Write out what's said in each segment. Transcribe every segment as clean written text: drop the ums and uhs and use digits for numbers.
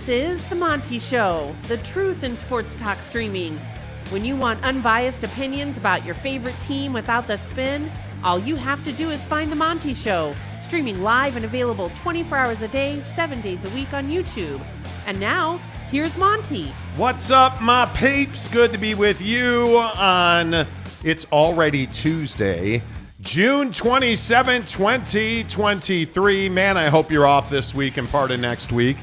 This is the Monty Show, the truth in sports talk streaming. When you want unbiased opinions about your favorite team without the spin, all you have to do is find the Monty Show, streaming live and available 24 hours a day, 7 days a week on YouTube. And now, here's Monty. What's up, my peeps? Good to be with you on, it's already Tuesday, June 27, 2023. Man, I hope you're off this week and part of next week.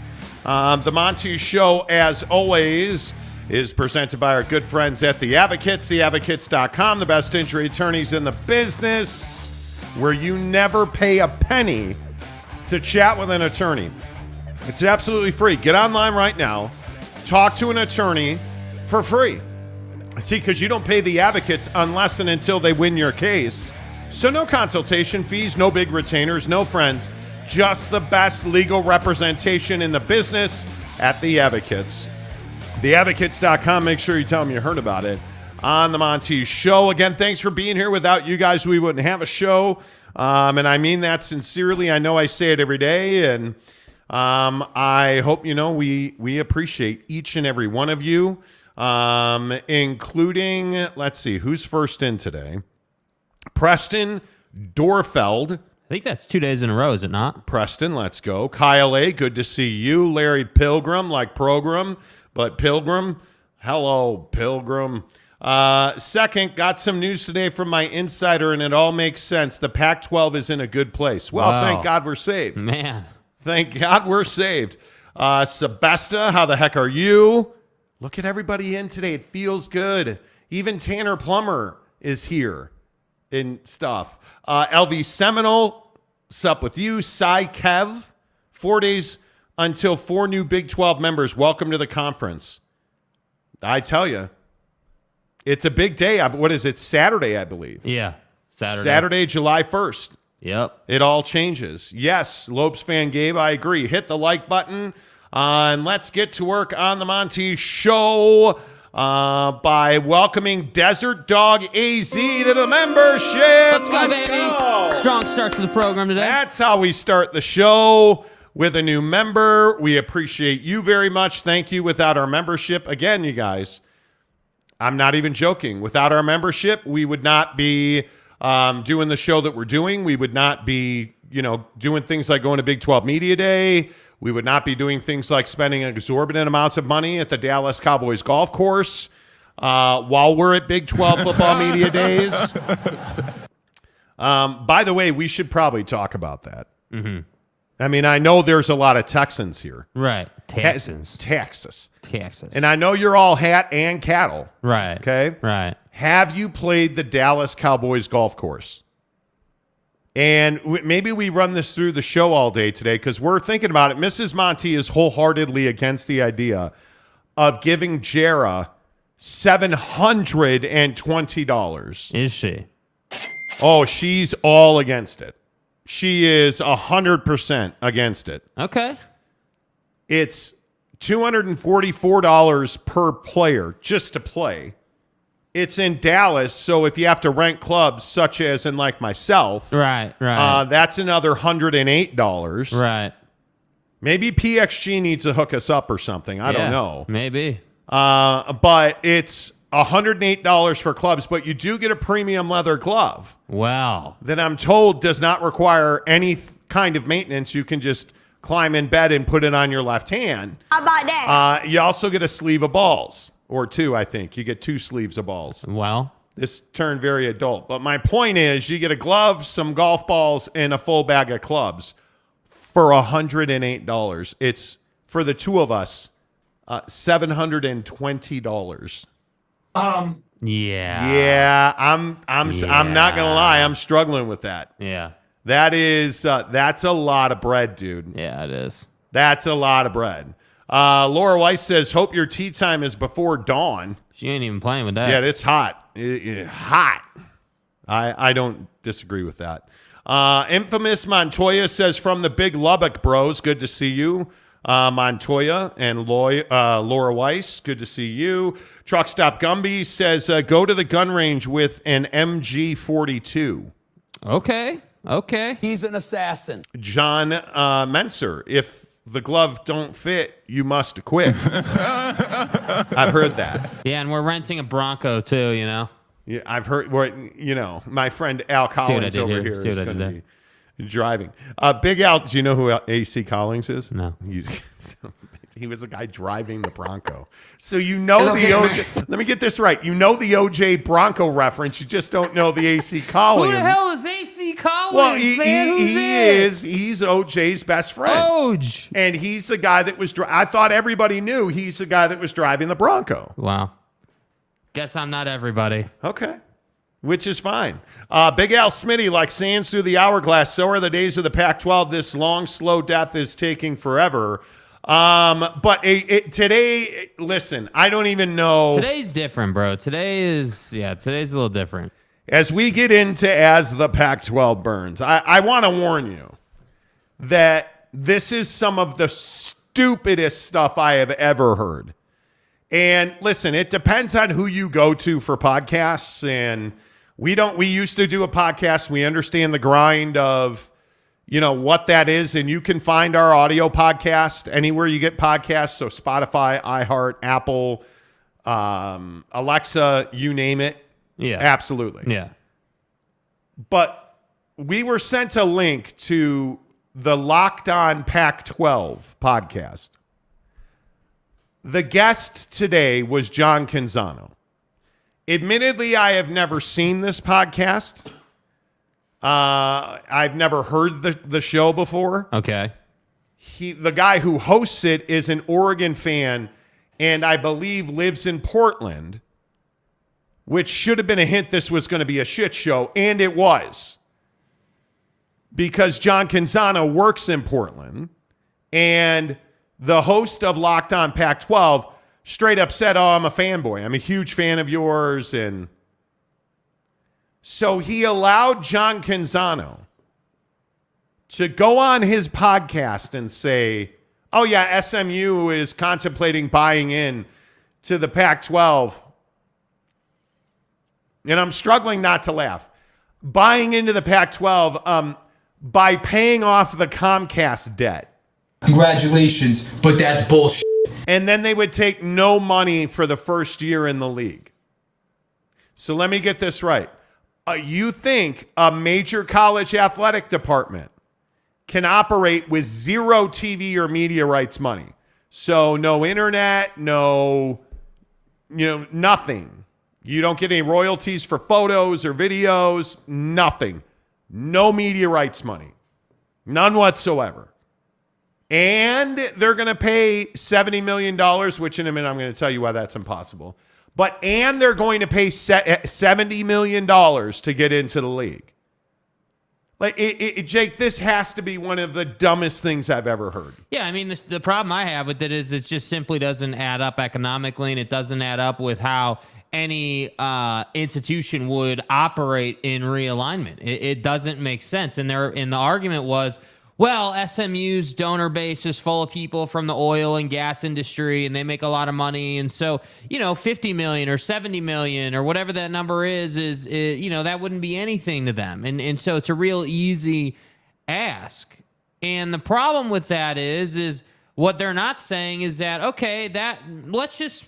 The Monty Show, as always, is presented by our good friends at The Advocates, theadvocates.com, the best injury attorneys in the business, where you never pay a penny to chat with an attorney. It's absolutely free. Get online right now. Talk to an attorney for free. See, because you don't pay the advocates unless and until they win your case. So no consultation fees, no big retainers, no friends. Just the best legal representation in the business at The Advocates. TheAdvocates.com. Make sure you tell them you heard about it on the Monty Show. Again, thanks for being here. Without you guys, we wouldn't have a show. And I mean that sincerely. I know I say it every day. And I hope you know we appreciate each and every one of you, including, let's see, who's first in today? Preston Dorfeld. I think that's 2 days in a row, is it not? Preston, let's go. Kyle A., good to see you. Larry Pilgrim, like Program, but Pilgrim. Hello, Pilgrim. Second, got some news today from my insider, and it all makes sense. The Pac-12 is in a good place. Well, Wow. Thank God we're saved. Man. Thank God we're saved. Sebesta, how the heck are you? Look at everybody in today. It feels good. Even Tanner Plummer is here and stuff. LV Seminole, sup with you. Cy Kev, 4 days until 4 new Big 12 members. Welcome to the conference. I tell you, it's a big day. What is it? Saturday, I believe. Yeah, Saturday. Saturday, July 1st. Yep. It all changes. Yes, Lopes fan Gabe, I agree. Hit the like button. And let's get to work on the Monty Show by welcoming Desert Dog AZ to the membership. Let's go, baby. Strong start to the program today. That's how we start the show, with a new member. We appreciate you very much. Thank you. Without our membership, again, you guys, I'm not even joking. Without our membership, we would not be doing the show that we're doing. We would not be, doing things like going to Big 12 Media Day. We would not be doing things like spending exorbitant amounts of money at the Dallas Cowboys golf course while we're at Big 12 Football Media Days. By the way, we should probably talk about that. Mm-hmm. I mean, I know there's a lot of Texans here. Right. Texans. Texas. Texas. And I know you're all hat and cattle. Right. Okay? Right. Have you played the Dallas Cowboys golf course? And maybe we run this through the show all day today because we're thinking about it. Mrs. Monty is wholeheartedly against the idea of giving Jara $720. Is she? Oh, she's all against it. She is 100% against it. Okay. It's $244 per player just to play. It's in Dallas, so if you have to rent clubs, such as in like myself, right, that's another $108. Right. Maybe PXG needs to hook us up or something. I don't know. Maybe. But it's $108 for clubs, but you do get a premium leather glove. Wow. That I'm told does not require any kind of maintenance. You can just climb in bed and put it on your left hand. How about that? You also get a sleeve of balls. Or 2, I think. You get 2 sleeves of balls. Well. This turned very adult. But my point is, you get a glove, some golf balls, and a full bag of clubs for $108. It's, for the two of us, $720. Yeah. Yeah, I'm not gonna lie, I'm struggling with that. Yeah. That is that's a lot of bread, dude. Yeah, it is. That's a lot of bread. Laura Weiss says, hope your tea time is before dawn. She ain't even playing with that. Yeah, it's hot. Hot. I don't disagree with that. Infamous Montoya says, from the Big Lubbock Bros, good to see you. Montoya and Laura Weiss, good to see you. Truck Stop Gumby says, go to the gun range with an MG42. Okay. He's an assassin. John Menser, if the glove don't fit, you must quit. I've heard that. Yeah, and we're renting a Bronco too, you know. Yeah, I've heard. My friend Al Collins over here is going to be driving. Big Al, do you know who AC Collins is? No. He was the guy driving the Bronco. So you know the OJ. Let me get this right. You know the OJ Bronco reference. You just don't know the AC Collins. Who the hell is AC Collins? Well, He's He's OJ's best friend. Oj. And he's the guy that was. I thought everybody knew he's the guy that was driving the Bronco. Wow. Guess I'm not everybody. Okay. Which is fine. Big Al Smitty, like sands through the hourglass, so are the days of the Pac-12. This long, slow death is taking forever. But today, listen, I don't even know. Today's different, bro. Today's a little different. As we get into as the Pac-12 burns, I want to warn you that this is some of the stupidest stuff I have ever heard. And listen, it depends on who you go to for podcasts. And we used to do a podcast. We understand the grind of, what that is. And you can find our audio podcast anywhere you get podcasts. So Spotify, iHeart, Apple, Alexa, you name it. Yeah. Absolutely. Yeah. But we were sent a link to the Locked On Pac-12 podcast. The guest today was John Canzano. Admittedly, I have never seen this podcast. I've never heard the show before. Okay. The guy who hosts it is an Oregon fan and I believe lives in Portland, which should have been a hint this was going to be a shit show, and it was. Because John Canzano works in Portland, and the host of Locked On Pac-12 straight up said, I'm a fanboy. I'm a huge fan of yours. And so he allowed John Canzano to go on his podcast and say, oh, yeah, SMU is contemplating buying in to the Pac-12. And I'm struggling not to laugh. Buying into the Pac-12 by paying off the Comcast debt. Congratulations, but that's bullshit. And then they would take no money for the first year in the league. So let me get this right. You think a major college athletic department can operate with zero TV or media rights money? So no internet, nothing. You don't get any royalties for photos or videos, nothing. No media rights money. None whatsoever. And they're going to pay $70 million, which in a minute I'm going to tell you why that's impossible. And they're going to pay $70 million to get into the league. Jake, this has to be one of the dumbest things I've ever heard. Yeah, I mean, the problem I have with it is it just simply doesn't add up economically, and it doesn't add up with how any institution would operate in realignment. It doesn't make sense. And the argument was, well, SMU's donor base is full of people from the oil and gas industry, and they make a lot of money. And so, $50 million or $70 million or whatever that number is that wouldn't be anything to them. And so it's a real easy ask. And the problem with that is what they're not saying is that, okay, let's just,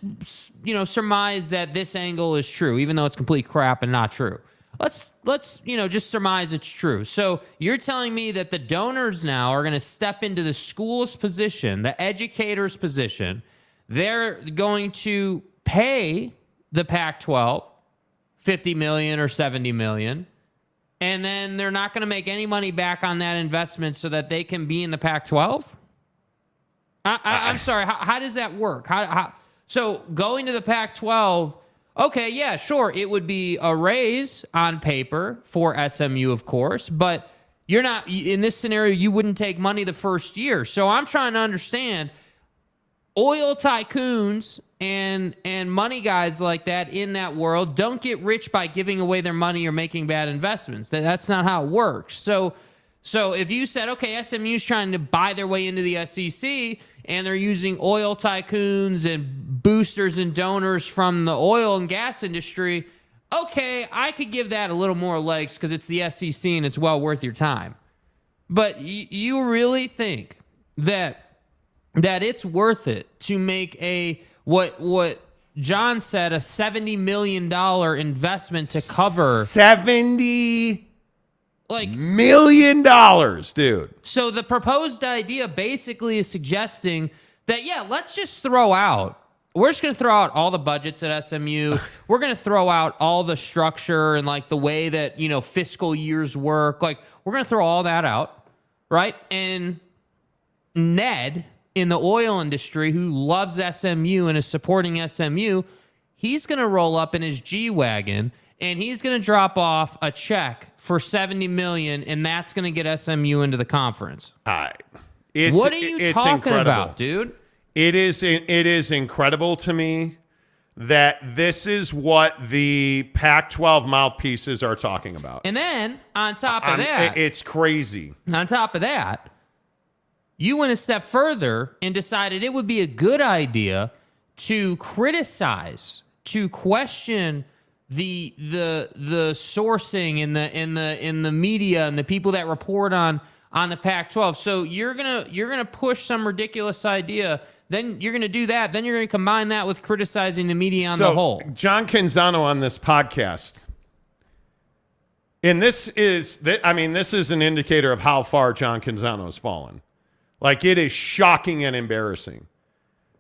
surmise that this angle is true, even though it's complete crap and not true. Let's just surmise it's true. So you're telling me that the donors now are going to step into the school's position, the educator's position. They're going to pay the Pac-12 $50 million or $70 million, and then they're not going to make any money back on that investment so that they can be in the Pac-12? I'm sorry. How does that work? So going to the Pac-12, okay, yeah, sure, it would be a raise on paper for SMU, of course, but you're not, in this scenario, you wouldn't take money the first year. So I'm trying to understand, oil tycoons and money guys like that in that world don't get rich by giving away their money or making bad investments. That's not how it works. So if you said, okay, SMU's trying to buy their way into the SEC, and they're using oil tycoons and boosters and donors from the oil and gas industry, okay, I could give that a little more legs because it's the SEC and it's well worth your time. But you really think that that it's worth it to make a what John said, a $70 million investment to cover $70 million, dude. So the proposed idea basically is suggesting that, yeah, let's just we're just going to throw out all the budgets at SMU. We're going to throw out all the structure and like the way that, fiscal years work. Like, we're going to throw all that out, right? And Ned in the oil industry, who loves SMU and is supporting SMU, he's going to roll up in his G-Wagon and he's going to drop off a check for $70 million, and that's going to get SMU into the conference. All right. What are you talking about, dude? It is incredible to me that this is what the Pac-12 mouthpieces are talking about. And then on top of that, it's crazy. On top of that, you went a step further and decided it would be a good idea to criticize, to question the sourcing in the media and the people that report on the Pac-12. So you're gonna push some ridiculous idea. Then you're gonna do that. Then you're gonna combine that with criticizing the media on the whole. John Canzano on this podcast, and this is an indicator of how far John Canzano has fallen. Like, it is shocking and embarrassing.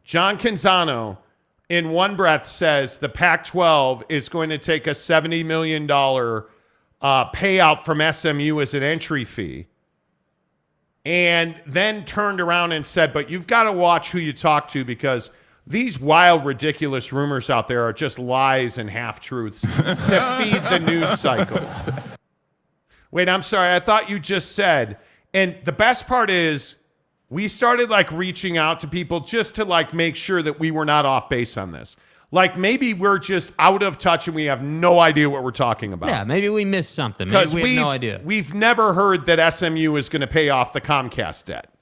John Canzano, in one breath, says the Pac-12 is going to take a $70 million payout from SMU as an entry fee, and then turned around and said, but you've got to watch who you talk to, because these wild, ridiculous rumors out there are just lies and half-truths to feed the news cycle. Wait, I'm sorry. I thought you just said, and the best part is, we started reaching out to people just to make sure that we were not off base on this. Maybe we're just out of touch and we have no idea what we're talking about. Yeah, maybe we missed something. Maybe we have no idea. We've never heard that SMU is going to pay off the Comcast debt.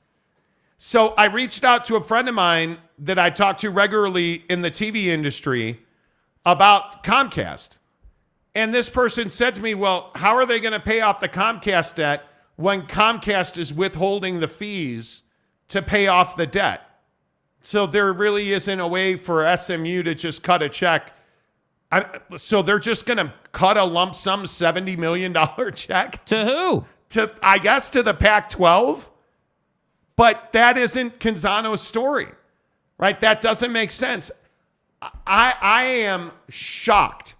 So I reached out to a friend of mine that I talk to regularly in the TV industry about Comcast. And this person said to me, well, how are they going to pay off the Comcast debt when Comcast is withholding the fees to pay off the debt? So there really isn't a way for SMU to just cut a check. So they're just going to cut a lump sum $70 million check? To who? I guess to the Pac-12. But that isn't Canzano's story, right? That doesn't make sense. I am shocked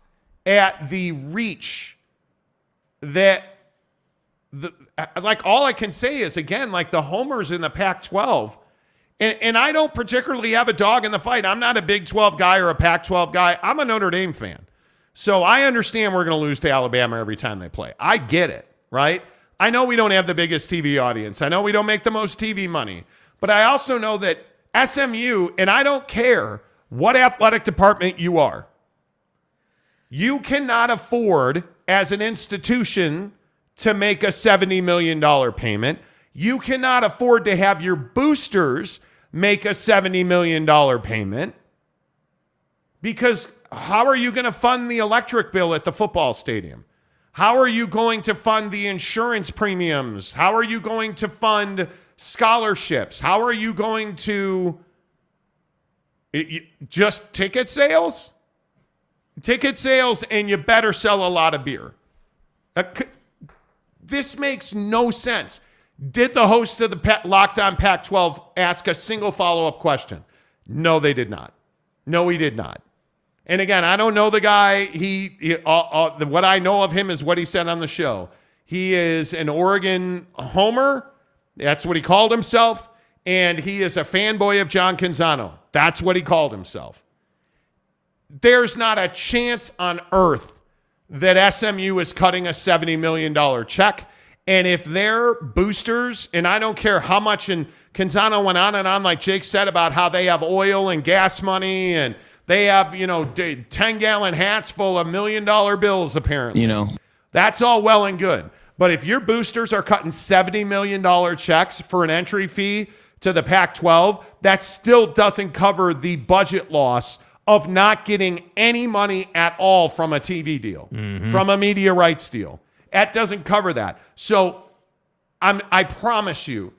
at the reach that all I can say is, again, the homers in the Pac-12, and I don't particularly have a dog in the fight. I'm not a Big 12 guy or a Pac-12 guy. I'm a Notre Dame fan. So I understand we're going to lose to Alabama every time they play. I get it, right? I know we don't have the biggest TV audience. I know we don't make the most TV money. But I also know that SMU, and I don't care what athletic department you are, you cannot afford, as an institution, to make a $70 million payment. You cannot afford to have your boosters make a $70 million payment, because how are you going to fund the electric bill at the football stadium? How are you going to fund the insurance premiums? How are you going to fund scholarships? How are you going to just ticket sales? Ticket sales, and you better sell a lot of beer. This makes no sense. Did the host of the Locked On Pac-12 ask a single follow-up question? No, they did not. No, he did not. And again, I don't know the guy. What I know of him is what he said on the show. He is an Oregon homer. That's what he called himself. And he is a fanboy of John Canzano. That's what he called himself. There's not a chance on earth that SMU is cutting a $70 million check. And if their boosters, and I don't care how much, and Canzano went on and on, like Jake said, about how they have oil and gas money, and they have, 10-gallon hats full of $1 million bills, apparently. That's all well and good. But if your boosters are cutting $70 million checks for an entry fee to the Pac-12, that still doesn't cover the budget loss of not getting any money at all from a TV deal, from a media rights deal. That doesn't cover that. So I promise you,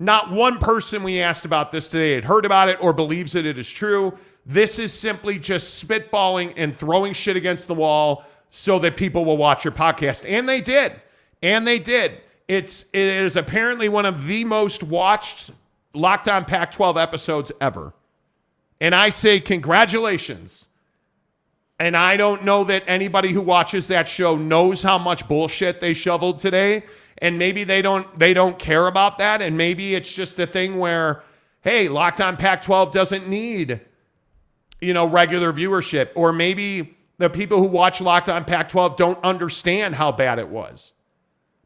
Not one person we asked about this today had heard about it or believes that it is true. This is simply just spitballing and throwing shit against the wall so that people will watch your podcast. And they did. It is apparently one of the most watched Locked On Pac-12 episodes ever. And I say congratulations. And I don't know that anybody who watches that show knows how much bullshit they shoveled today. And maybe they don't care about that. And maybe it's just a thing where, hey, Locked On Pac-12 doesn't need, regular viewership. Or maybe the people who watch Locked On Pac-12 don't understand how bad it was.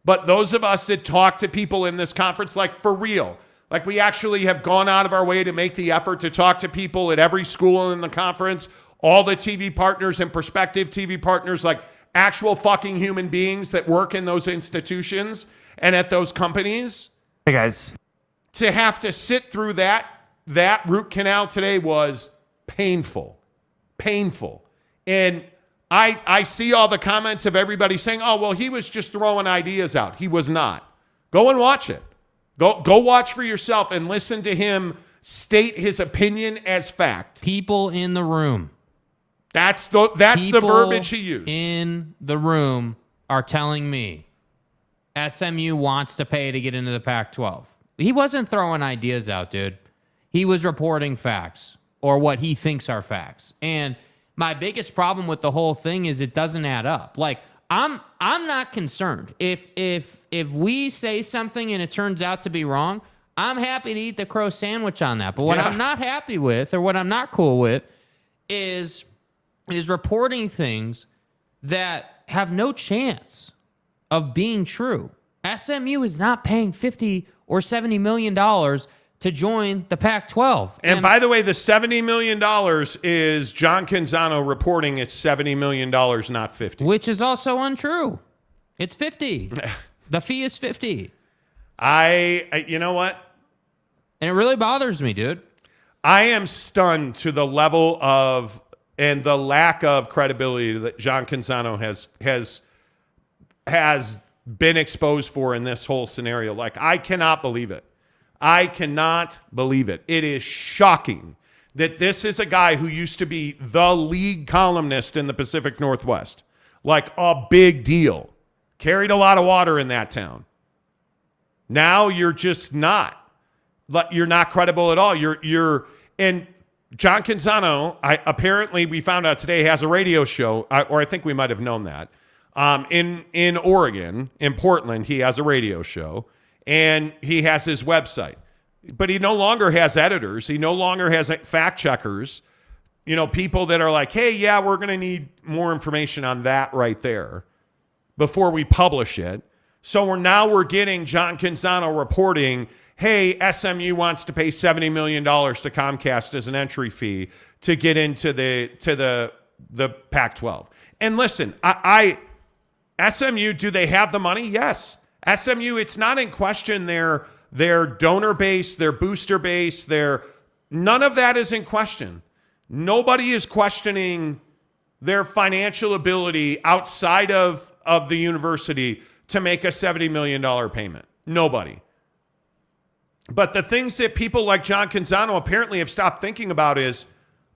But those of us that talk to people in this conference, like for real, like we actually have gone out of our way to make the effort to talk to people at every school in the conference, all the TV partners and prospective TV partners, like actual fucking human beings that work in those institutions and at those companies. Hey guys. To have to sit through that root canal today was painful. And I see all the comments of everybody saying, oh, well, he was just throwing ideas out. He was not. Go and watch it. Go watch for yourself and listen to him state his opinion as fact. People in the room. That's the verbiage he used. In the room are telling me SMU wants to pay to get into the Pac-12. He wasn't throwing ideas out, dude. He was reporting facts or what he thinks are facts. And my biggest problem with the whole thing is it doesn't add up. Like, I'm not concerned. If we say something and it turns out to be wrong, I'm happy to eat the crow sandwich on that. But what I'm not happy with, or what I'm not cool with, is reporting things that have no chance of being true. SMU is not paying $50 or $70 million to join the Pac-12. And by the way, the $70 million is John Canzano reporting it's $70 million, not $50. Which is also untrue. It's $50. The fee is $50. You know what? And it really bothers me, dude. I am stunned to the level of and the lack of credibility that John Canzano has been exposed for in this whole scenario. Like, I cannot believe it. It is shocking that this is a guy who used to be the league columnist in the Pacific Northwest. Like a big deal. Carried a lot of water in that town. Now you're just not. You're not credible at all. And John Canzano, apparently we found out today, has a radio show, or I think we might have known that. In Oregon, in Portland, he has a radio show. And he has his website. But he no longer has editors. He no longer has fact checkers. People that are like, hey, yeah, we're going to need more information on that right there before we publish it. So we're getting John Canzano reporting, hey, SMU wants to pay $70 million to Comcast as an entry fee to get into the Pac-12. And listen, SMU, do they have the money? Yes. SMU, it's not in question their donor base, their booster base, none of that is in question. Nobody is questioning their financial ability outside of the university to make a $70 million payment. Nobody. But the things that people like John Canzano apparently have stopped thinking about is,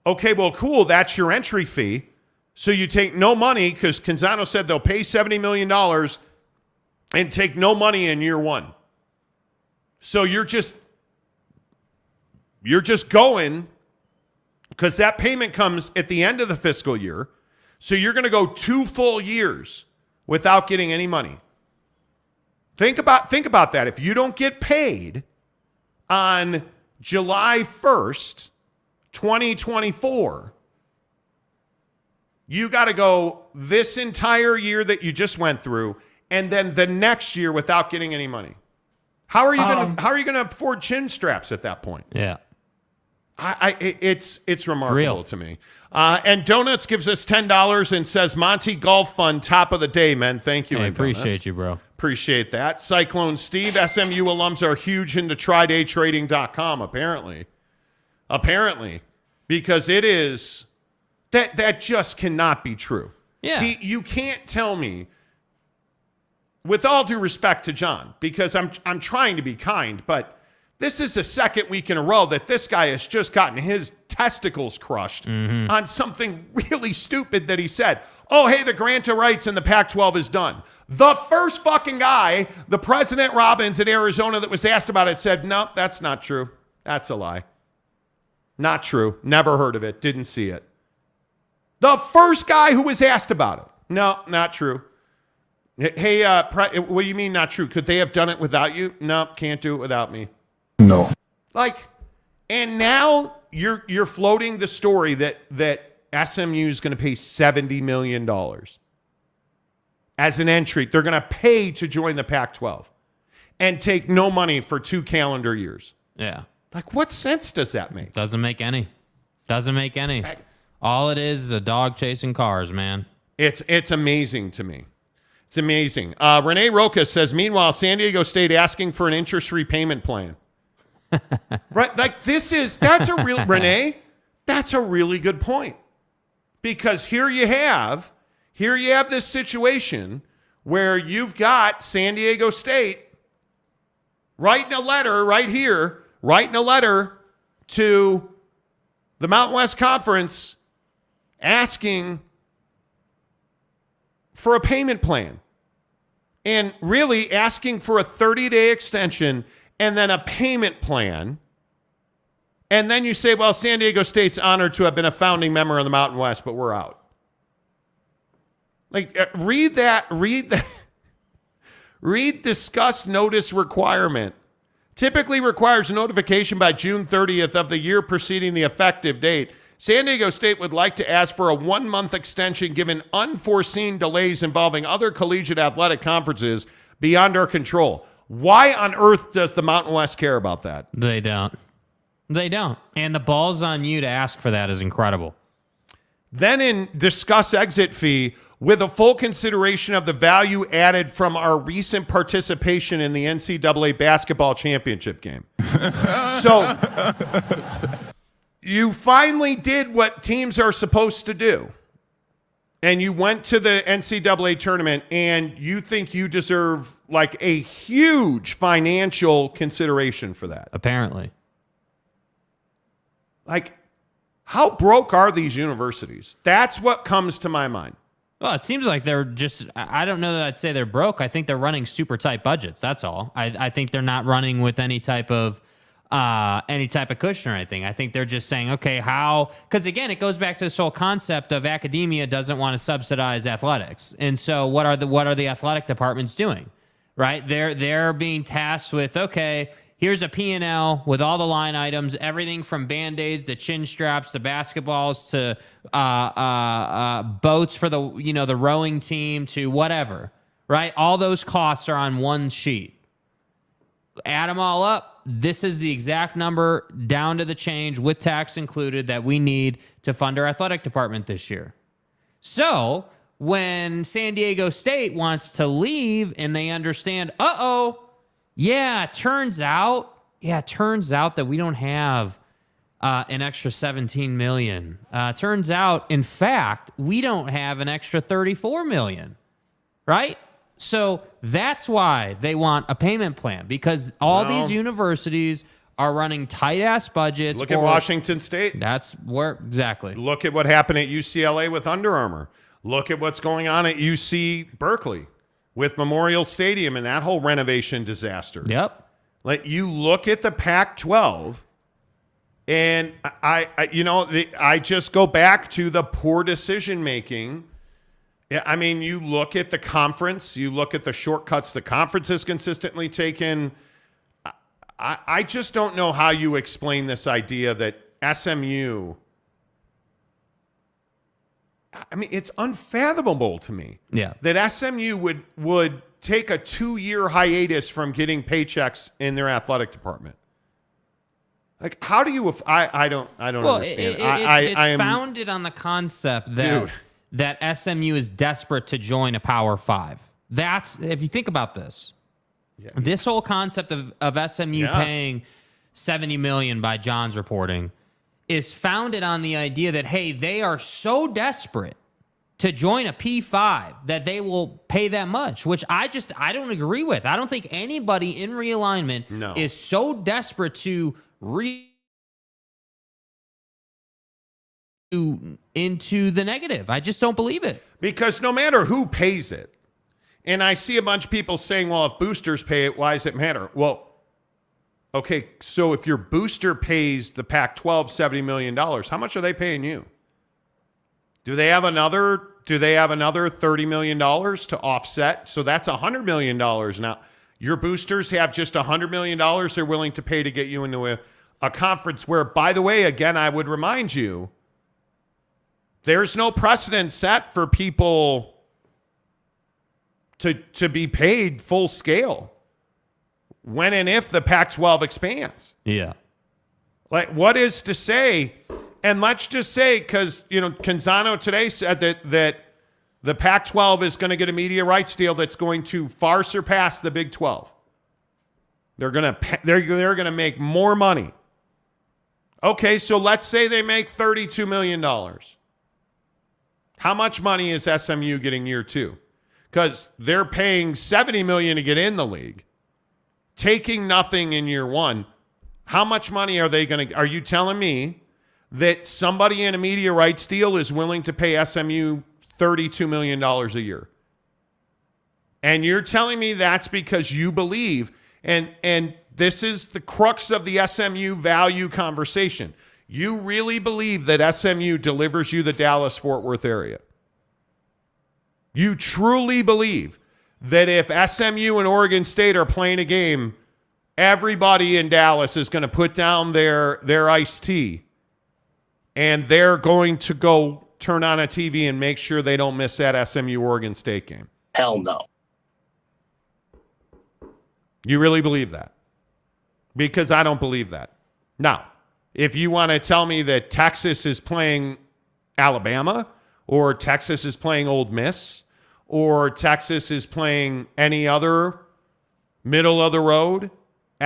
okay, well, cool, that's your entry fee. So you take no money, because Canzano said they'll pay $70 million and take no money in year one. So you're just going, because that payment comes at the end of the fiscal year. So you're going to go 2 full years without getting any money. Think about that. If you don't get paid on July 1st, 2024, you got to go this entire year that you just went through, and then the next year without getting any money. How are you going to afford chin straps at that point? Yeah. It's remarkable to me. And Donuts gives us $10 and says, Monty Golf Fund, top of the day, man. Thank you. I appreciate you, bro. Appreciate that. Cyclone Steve, SMU alums are huge into trydaytrading.com, apparently. Because it is, that just cannot be true. Yeah. You can't tell me, with all due respect to John, because I'm trying to be kind, but This is the second week in a row that this guy has just gotten his testicles crushed on something really stupid that he said. Oh, hey, the grant of rights in the Pac-12 is done. The first fucking guy, the President Robbins in Arizona that was asked about it said, no, that's not true. That's a lie. Not true. Never heard of it. Didn't see it. The first guy who was asked about it. No, not true. Hey, what do you mean not true? Could they have done it without you? No, can't do it without me. No. And now you're floating the story that SMU is going to pay $70 million as an entry. They're going to pay to join the Pac-12 and take no money for 2 calendar years. Yeah. What sense does that make? Doesn't make any. Doesn't make any. All it is a dog chasing cars, man. It's amazing to me. It's amazing. Renee Roca says, meanwhile, San Diego State asking for an interest-free payment plan. Right? That's a real, Renee, that's a really good point. Because here you have this situation where you've got San Diego State writing a letter to the Mountain West Conference asking for a payment plan and really asking for a 30-day extension and then a payment plan. And then you say, well, San Diego State's honored to have been a founding member of the Mountain West, but we're out. Read discuss notice requirement. Typically requires notification by June 30th of the year preceding the effective date. San Diego State would like to ask for a 1-month extension given unforeseen delays involving other collegiate athletic conferences beyond our control. Why on earth does the Mountain West care about that? They don't. And the ball's on you to ask for that is incredible. Then in discuss exit fee, with a full consideration of the value added from our recent participation in the NCAA basketball championship game. So you finally did what teams are supposed to do. And you went to the NCAA tournament and you think you deserve a huge financial consideration for that. Apparently. How broke are these universities? That's what comes to my mind. Well, it seems like they're just, I don't know that I'd say they're broke. I think they're running super tight budgets. That's all. I think they're not running with any type of cushion or anything. I think they're just saying, okay, how, because again, it goes back to this whole concept of academia doesn't want to subsidize athletics. And so what are the athletic departments doing? Right? They're being tasked with, okay, here's a P&L with all the line items, everything from Band-Aids to chin straps to basketballs to boats for the rowing team to whatever, right? All those costs are on one sheet. Add them all up. This is the exact number down to the change with tax included that we need to fund our athletic department this year. So when San Diego State wants to leave and they understand, it turns out that we don't have an extra $17 million. Turns out, in fact, we don't have an extra $34 million, right? So that's why they want a payment plan, because these universities are running tight-ass budgets. Look at Washington State. That's where, exactly. Look at what happened at UCLA with Under Armour. Look at what's going on at UC Berkeley with Memorial Stadium and that whole renovation disaster. Yep. You look at the Pac-12, and I just go back to the poor decision-making. I mean, you look at the conference, you look at the shortcuts the conference has consistently taken. I just don't know how you explain this idea that SMU, I mean, it's unfathomable to me. Yeah. That SMU would take a 2-year hiatus from getting paychecks in their athletic department. How do you? I don't understand. It's founded on the concept that SMU is desperate to join a Power 5. That's, if you think about this, this whole concept of SMU paying $70 million by John's reporting is founded on the idea that, hey, they are so desperate to join a P5 that they will pay that much, which I don't agree with. I don't think anybody in realignment is so desperate to into the negative. I just don't believe it. Because no matter who pays it, and I see a bunch of people saying, well, if boosters pay it, why does it matter? Well, okay, so if your booster pays the Pac-12 $70 million, how much are they paying you? Do they have another $30 million to offset? So that's $100 million now. Your boosters have just $100 million they're willing to pay to get you into a conference where, by the way, again, I would remind you, there's no precedent set for people to be paid full scale when and if the Pac-12 expands. Yeah. Like, what is to say? And let's just say, because, Canzano today said that the Pac-12 is going to get a media rights deal that's going to far surpass the Big 12. They're going to make more money. Okay, so let's say they make $32 million. How much money is SMU getting year two? Because they're paying $70 million to get in the league, taking nothing in year one. How much money are they going to? Are you telling me that somebody in a media rights deal is willing to pay SMU $32 million a year? And you're telling me that's because you believe, and this is the crux of the SMU value conversation. You really believe that SMU delivers you the Dallas-Fort Worth area? You truly believe that if SMU and Oregon State are playing a game, everybody in Dallas is going to put down their iced tea and they're going to go turn on a TV and make sure they don't miss that SMU-Oregon State game? Hell no. You really believe that? Because I don't believe that. Now, if you want to tell me that Texas is playing Alabama, or Texas is playing Ole Miss, or Texas is playing any other middle-of-the-road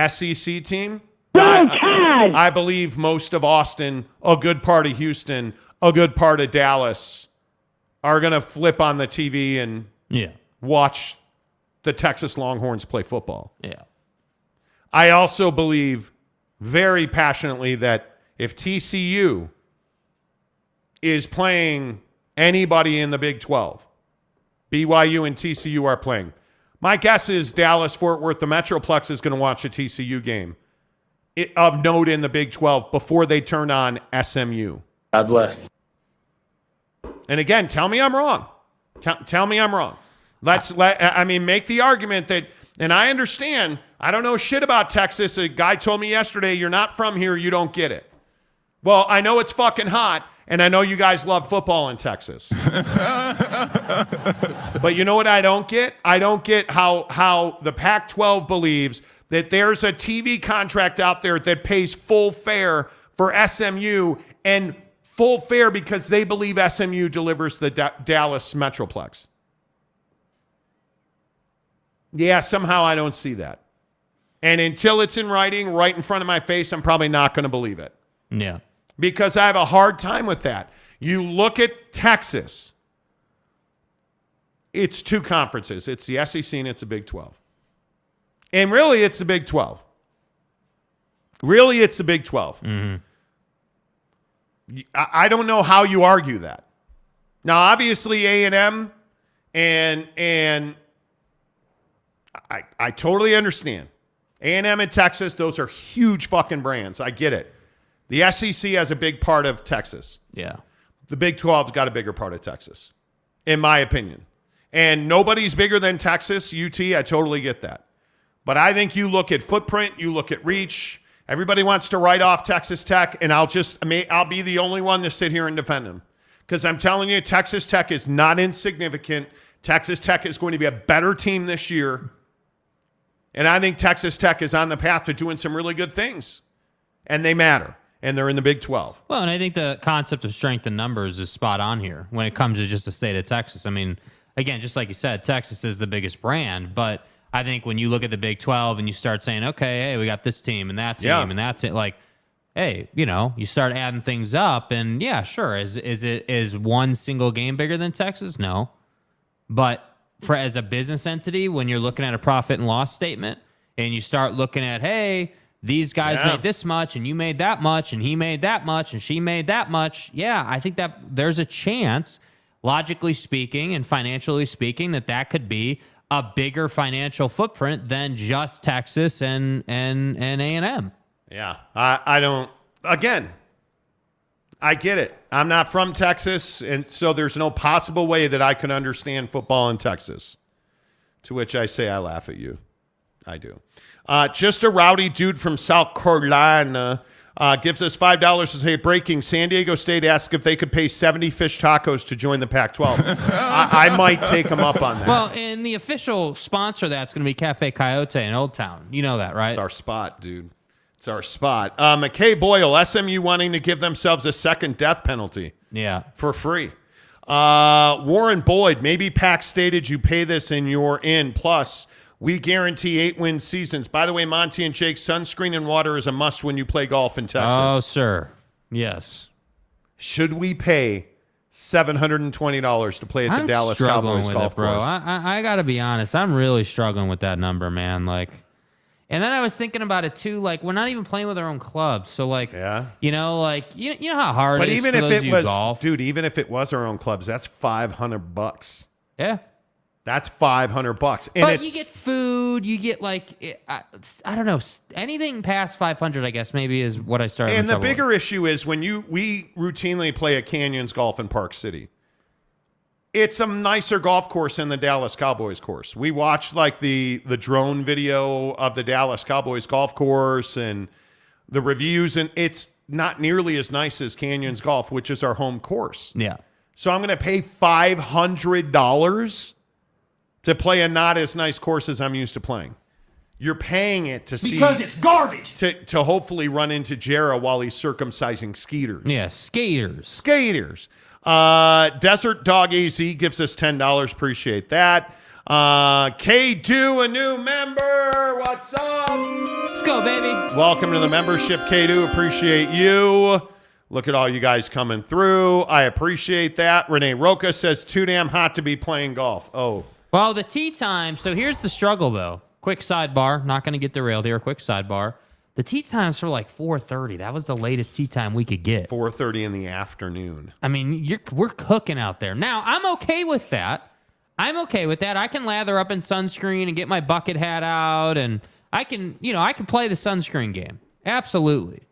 SEC team, I believe most of Austin, a good part of Houston, a good part of Dallas are going to flip on the TV and watch the Texas Longhorns play football. Yeah. I also believe very passionately that if TCU is playing anybody in the Big 12, BYU and TCU are playing. My guess is Dallas, Fort Worth, the Metroplex is going to watch a TCU game of note in the Big 12 before they turn on SMU. God bless. And again, tell me I'm wrong. Tell me I'm wrong. Make the argument that, and I understand, I don't know shit about Texas. A guy told me yesterday, you're not from here, you don't get it. Well, I know it's fucking hot, and I know you guys love football in Texas. But you know what I don't get? I don't get how the Pac-12 believes that there's a TV contract out there that pays full fare for SMU, and full fare because they believe SMU delivers the Dallas Metroplex. Yeah, somehow I don't see that. And until it's in writing right in front of my face, I'm probably not going to believe it. Yeah. Because I have a hard time with that. You look at Texas, it's two conferences. It's the SEC and it's the Big 12. And really, it's the Big 12. Really, it's the Big 12. Mm-hmm. I don't know how you argue that. Now, obviously, A&M and I totally understand. A&M and Texas, those are huge fucking brands. I get it. The SEC has a big part of Texas. Yeah. The Big 12's got a bigger part of Texas, in my opinion. And nobody's bigger than Texas, UT, I totally get that. But I think you look at footprint, you look at reach. Everybody wants to write off Texas Tech, and I'll be the only one to sit here and defend them. Because I'm telling you, Texas Tech is not insignificant. Texas Tech is going to be a better team this year. And I think Texas Tech is on the path to doing some really good things. And they matter. And they're in the Big 12. Well, and I think the concept of strength in numbers is spot on here when it comes to just the state of Texas. I mean, again, just like you said, Texas is the biggest brand. But I think when you look at the Big 12 and you start saying, okay, hey, we got this team and that team and that's it. Like, hey, you start adding things up, and yeah, sure. Is one single game bigger than Texas? No. But as a business entity, when you're looking at a profit and loss statement and you start looking at, hey, these guys made this much and you made that much and he made that much and she made that much. Yeah, I think that there's a chance, logically speaking and financially speaking, that could be a bigger financial footprint than just Texas and A&M. Yeah, I don't. Again, I get it. I'm not from Texas, and so there's no possible way that I can understand football in Texas. To which I say I laugh at you. I do. Just a rowdy dude from South Carolina gives us $5 to say, breaking, San Diego State asked if they could pay 70 fish tacos to join the Pac-12. I might take them up on that. Well, and the official sponsor of that's going to be Cafe Coyote in Old Town. You know that, right? It's our spot, dude. It's our spot. McKay Boyle, SMU wanting to give themselves a second death penalty. Yeah. For free. Warren Boyd, maybe PAC stated you pay this and you're in. Plus, we guarantee 8-win seasons. By the way, Monty and Jake, sunscreen and water is a must when you play golf in Texas. Oh, sir. Yes. Should we pay $720 to play at the Dallas Cowboys golf course? I got to be honest. I'm really struggling with that number, man. And then I was thinking about it too. We're not even playing with our own clubs, so you know how hard it is for those of you golf. Dude, even if it was our own clubs, that's $500. Yeah, that's $500. And but you get food, you get I don't know, anything past 500, I guess maybe is what I started. And the bigger issue is when we routinely play at Canyons Golf in Park City. It's a nicer golf course than the Dallas Cowboys course. We watched the drone video of the Dallas Cowboys golf course and the reviews, and it's not nearly as nice as Canyons Golf, which is our home course. Yeah. So I'm going to pay $500 to play a not as nice course as I'm used to playing. You're paying it to see. Because it's garbage. To hopefully run into Jarrah while he's circumcising skeeters. Yeah, skaters. Desert Dog AZ gives us $10. Appreciate that. K2, a new member. What's up? Let's go, baby. Welcome to the membership, K2. Appreciate you. Look at all you guys coming through. I appreciate that. Renee Roca says, too damn hot to be playing golf. Oh. Well, the tee time. So here's the struggle, though. Quick sidebar. Not going to get derailed here. Quick sidebar. The tee time's for 4:30. That was the latest tee time we could get. 4:30 in the afternoon. I mean, we're cooking out there. Now, I'm okay with that. I can lather up in sunscreen and get my bucket hat out, and I can play the sunscreen game. Absolutely.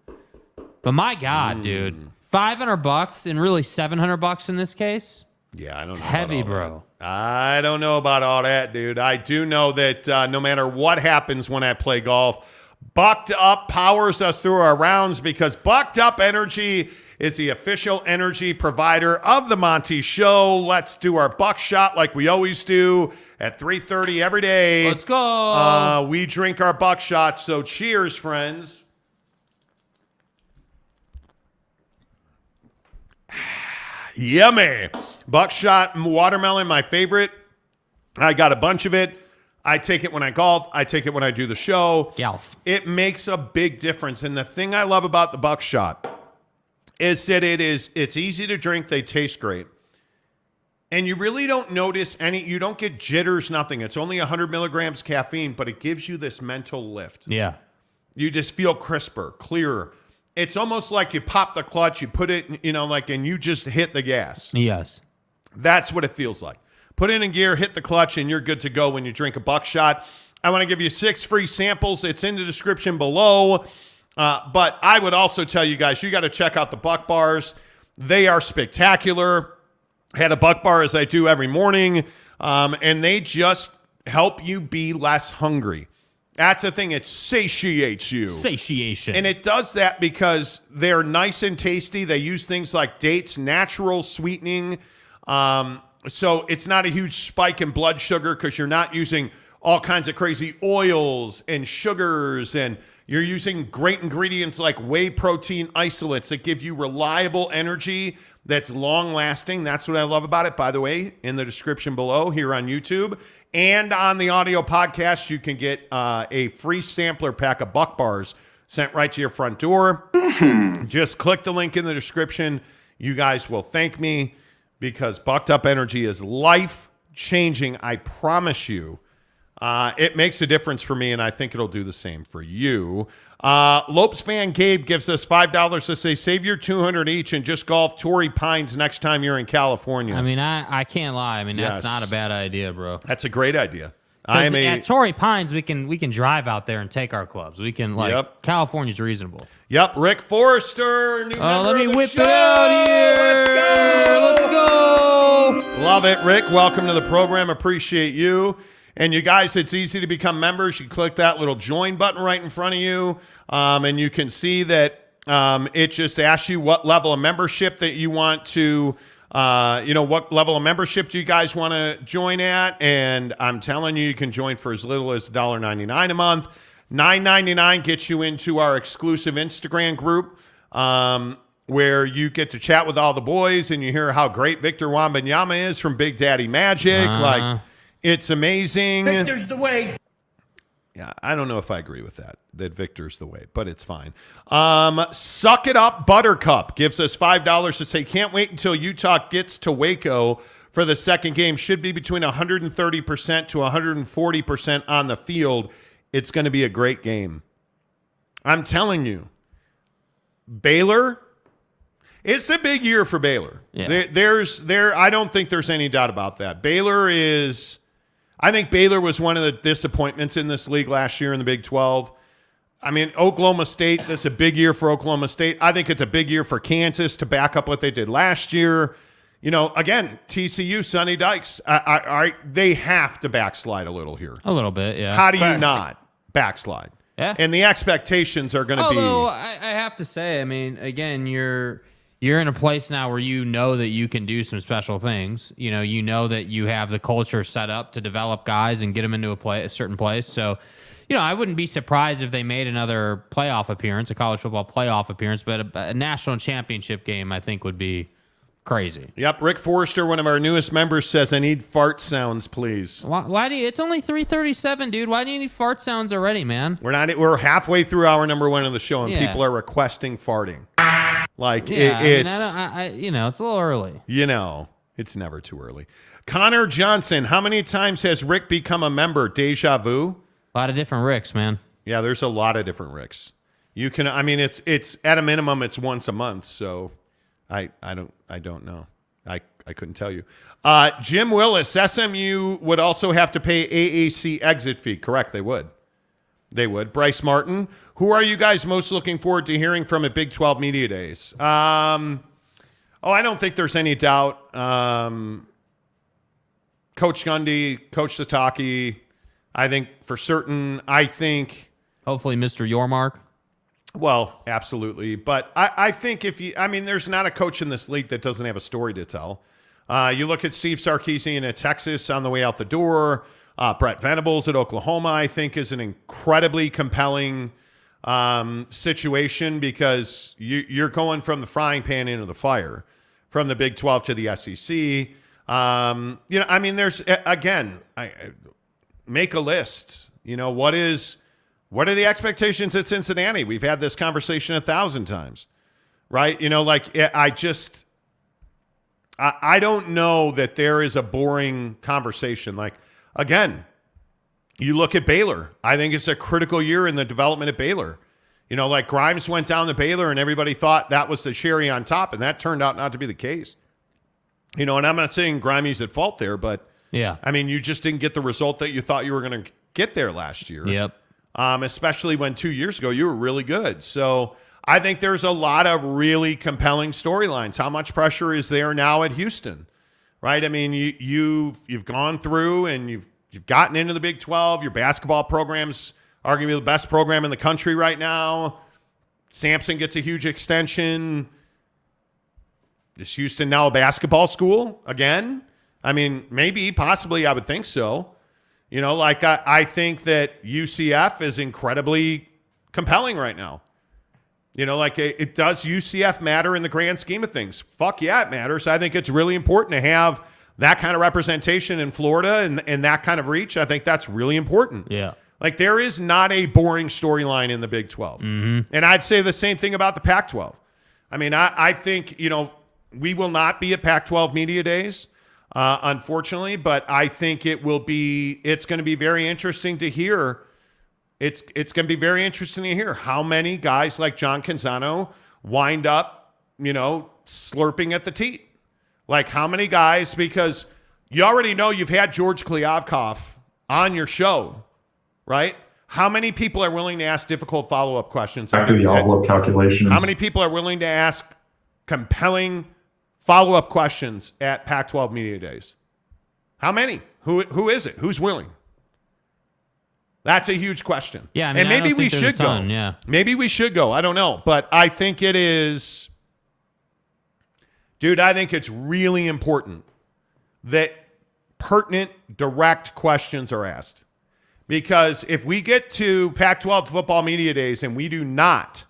But my God, dude, $500 and really $700 in this case. Yeah, I don't know. It's heavy, bro. I don't know about all that, dude. I do know that no matter what happens when I play golf, Bucked Up powers us through our rounds because Bucked Up Energy is the official energy provider of the Monty Show. Let's do our buckshot like we always do at 3:30 every day. Let's go. We drink our buckshot, so cheers, friends. Yummy. Buckshot watermelon, my favorite. I got a bunch of it. I take it when I golf. I take it when I do the show. Golf. It makes a big difference. And the thing I love about the buckshot is that it's easy to drink. They taste great. And you really don't notice you don't get jitters, nothing. It's only 100 milligrams caffeine, but it gives you this mental lift. Yeah. You just feel crisper, clearer. It's almost like you pop the clutch, you put it, and you just hit the gas. Yes. That's what it feels like. Put it in gear, hit the clutch, and you're good to go when you drink a buckshot. I want to give you 6 free samples. It's in the description below. But I would also tell you guys, you got to check out the Buck Bars. They are spectacular. Had a Buck Bar as I do every morning. And they just help you be less hungry. That's the thing. It satiates you. Satiation. And it does that because they're nice and tasty. They use things like dates, natural sweetening. So it's not a huge spike in blood sugar because you're not using all kinds of crazy oils and sugars, and you're using great ingredients like whey protein isolates that give you reliable energy that's long-lasting. That's what I love about it. By the way, in the description below here on YouTube and on the audio podcast, you can get a free sampler pack of Buck Bars. sent right to your front door. Just click the link in the description. You guys will thank me because Bucked Up Energy is life-changing. I promise you. It makes a difference for me, and I think it'll do the same for you. Lopes fan Gabe gives us $5 to say, save your $200 each and just golf Torrey Pines next time you're in California. I mean, I can't lie. I mean, that's not a bad idea, bro. That's a great idea. At Torrey Pines, we can drive out there and take our clubs. We can, California's reasonable. Yep, Rick Forrester, new member let me of the whip show. it out here. Let's go. Love it, Rick. Welcome to the program. Appreciate you. And you guys, it's easy to become members. You click that little join button right in front of you, and you can see that it just asks you what level of membership that you want to, what level of membership do you guys want to join at? And I'm telling you, you can join for as little as $1.99 a month. $9.99 gets you into our exclusive Instagram group, where you get to chat with all the boys and you hear how great Victor Wembanyama is from Big Daddy Magic. It's amazing. Victor's the way. Yeah, I don't know if I agree with that Victor's the way, but it's fine. Suck It Up Buttercup gives us $5 to say, can't wait until Utah gets to Waco for the second game. Should be between 130% to 140% on the field. It's going to be a great game. I'm telling you. Baylor, it's a big year for Baylor. Yeah. I don't think there's any doubt about that. I think Baylor was one of the disappointments in this league last year in the Big 12. I mean, Oklahoma State, this is a big year for Oklahoma State. I think it's a big year for Kansas to back up what they did last year. Again, TCU, Sonny Dykes, they have to backslide a little here. A little bit, yeah. How do you not backslide? Yeah. And the expectations are going to be... Although, I have to say, I mean, again, you're in a place now where you know that you can do some special things. You know that you have the culture set up to develop guys and get them into a certain place. So, I wouldn't be surprised if they made another playoff appearance, a college football playoff appearance, but a national championship game, I think, would be crazy. Yep. Rick Forrester, one of our newest members, says, I need fart sounds, please. Why do you? It's only 3:37, dude. Why do you need fart sounds already, man? We're halfway through hour number 1 of the show, and people are requesting farting. It's a little early. It's never too early. Connor Johnson, how many times has Rick become a member? Deja vu? A lot of different Ricks, man. Yeah, there's a lot of different Ricks. It's at a minimum, it's once a month. So I don't know. I couldn't tell you. Jim Willis, SMU would also have to pay AAC exit fee. Correct, they would. They would. Bryce Martin, who are you guys most looking forward to hearing from at Big 12 Media Days? I don't think there's any doubt. Coach Gundy, Coach Sataki, I think for certain. Hopefully Mr. Yormark. Well, absolutely. But I think there's not a coach in this league that doesn't have a story to tell. You look at Steve Sarkisian at Texas on the way out the door. Brett Venables at Oklahoma, I think, is an incredibly compelling situation because you're going from the frying pan into the fire, from the Big 12 to the SEC. There's, again, make a list. What are the expectations at Cincinnati? We've had this conversation 1,000 times, right? I don't know that there is a boring conversation. Again, you look at Baylor. I think it's a critical year in the development at Baylor. Grimes went down to Baylor and everybody thought that was the cherry on top, and that turned out not to be the case. And I'm not saying Grimey's at fault there, but yeah, you just didn't get the result that you thought you were going to get there last year. Yep. Especially when 2 years ago you were really good. So I think there's a lot of really compelling storylines. How much pressure is there now at Houston? Right? You've gone through and you've gotten into the Big 12. Your basketball program's arguably the best program in the country right now. Sampson gets a huge extension. Is Houston now a basketball school again? Maybe, possibly, I would think so. I think that UCF is incredibly compelling right now. It does UCF matter in the grand scheme of things? Fuck yeah, it matters. I think it's really important to have that kind of representation in Florida and that kind of reach. I think that's really important. Yeah. Like, there is not a boring storyline in the Big 12. And I'd say the same thing about the Pac-12. I mean, I think, we will not be at Pac-12 Media Days, unfortunately, but I think it's going to be very interesting to hear. It's going to be very interesting to hear how many guys like John Canzano wind up, slurping at the teat. Like, how many guys, because you already know you've had George Kliavkoff on your show, right? How many people are willing to ask difficult follow-up questions? After the envelope calculations. How many people are willing to ask compelling follow-up questions at Pac-12 Media Days? How many? Who is it? Who's willing? That's a huge question. Yeah, I mean, and maybe we should go. Yeah. Maybe we should go. I don't know. But I think it is... Dude, I think it's really important that pertinent, direct questions are asked. Because if we get to Pac-12 football media days and we do not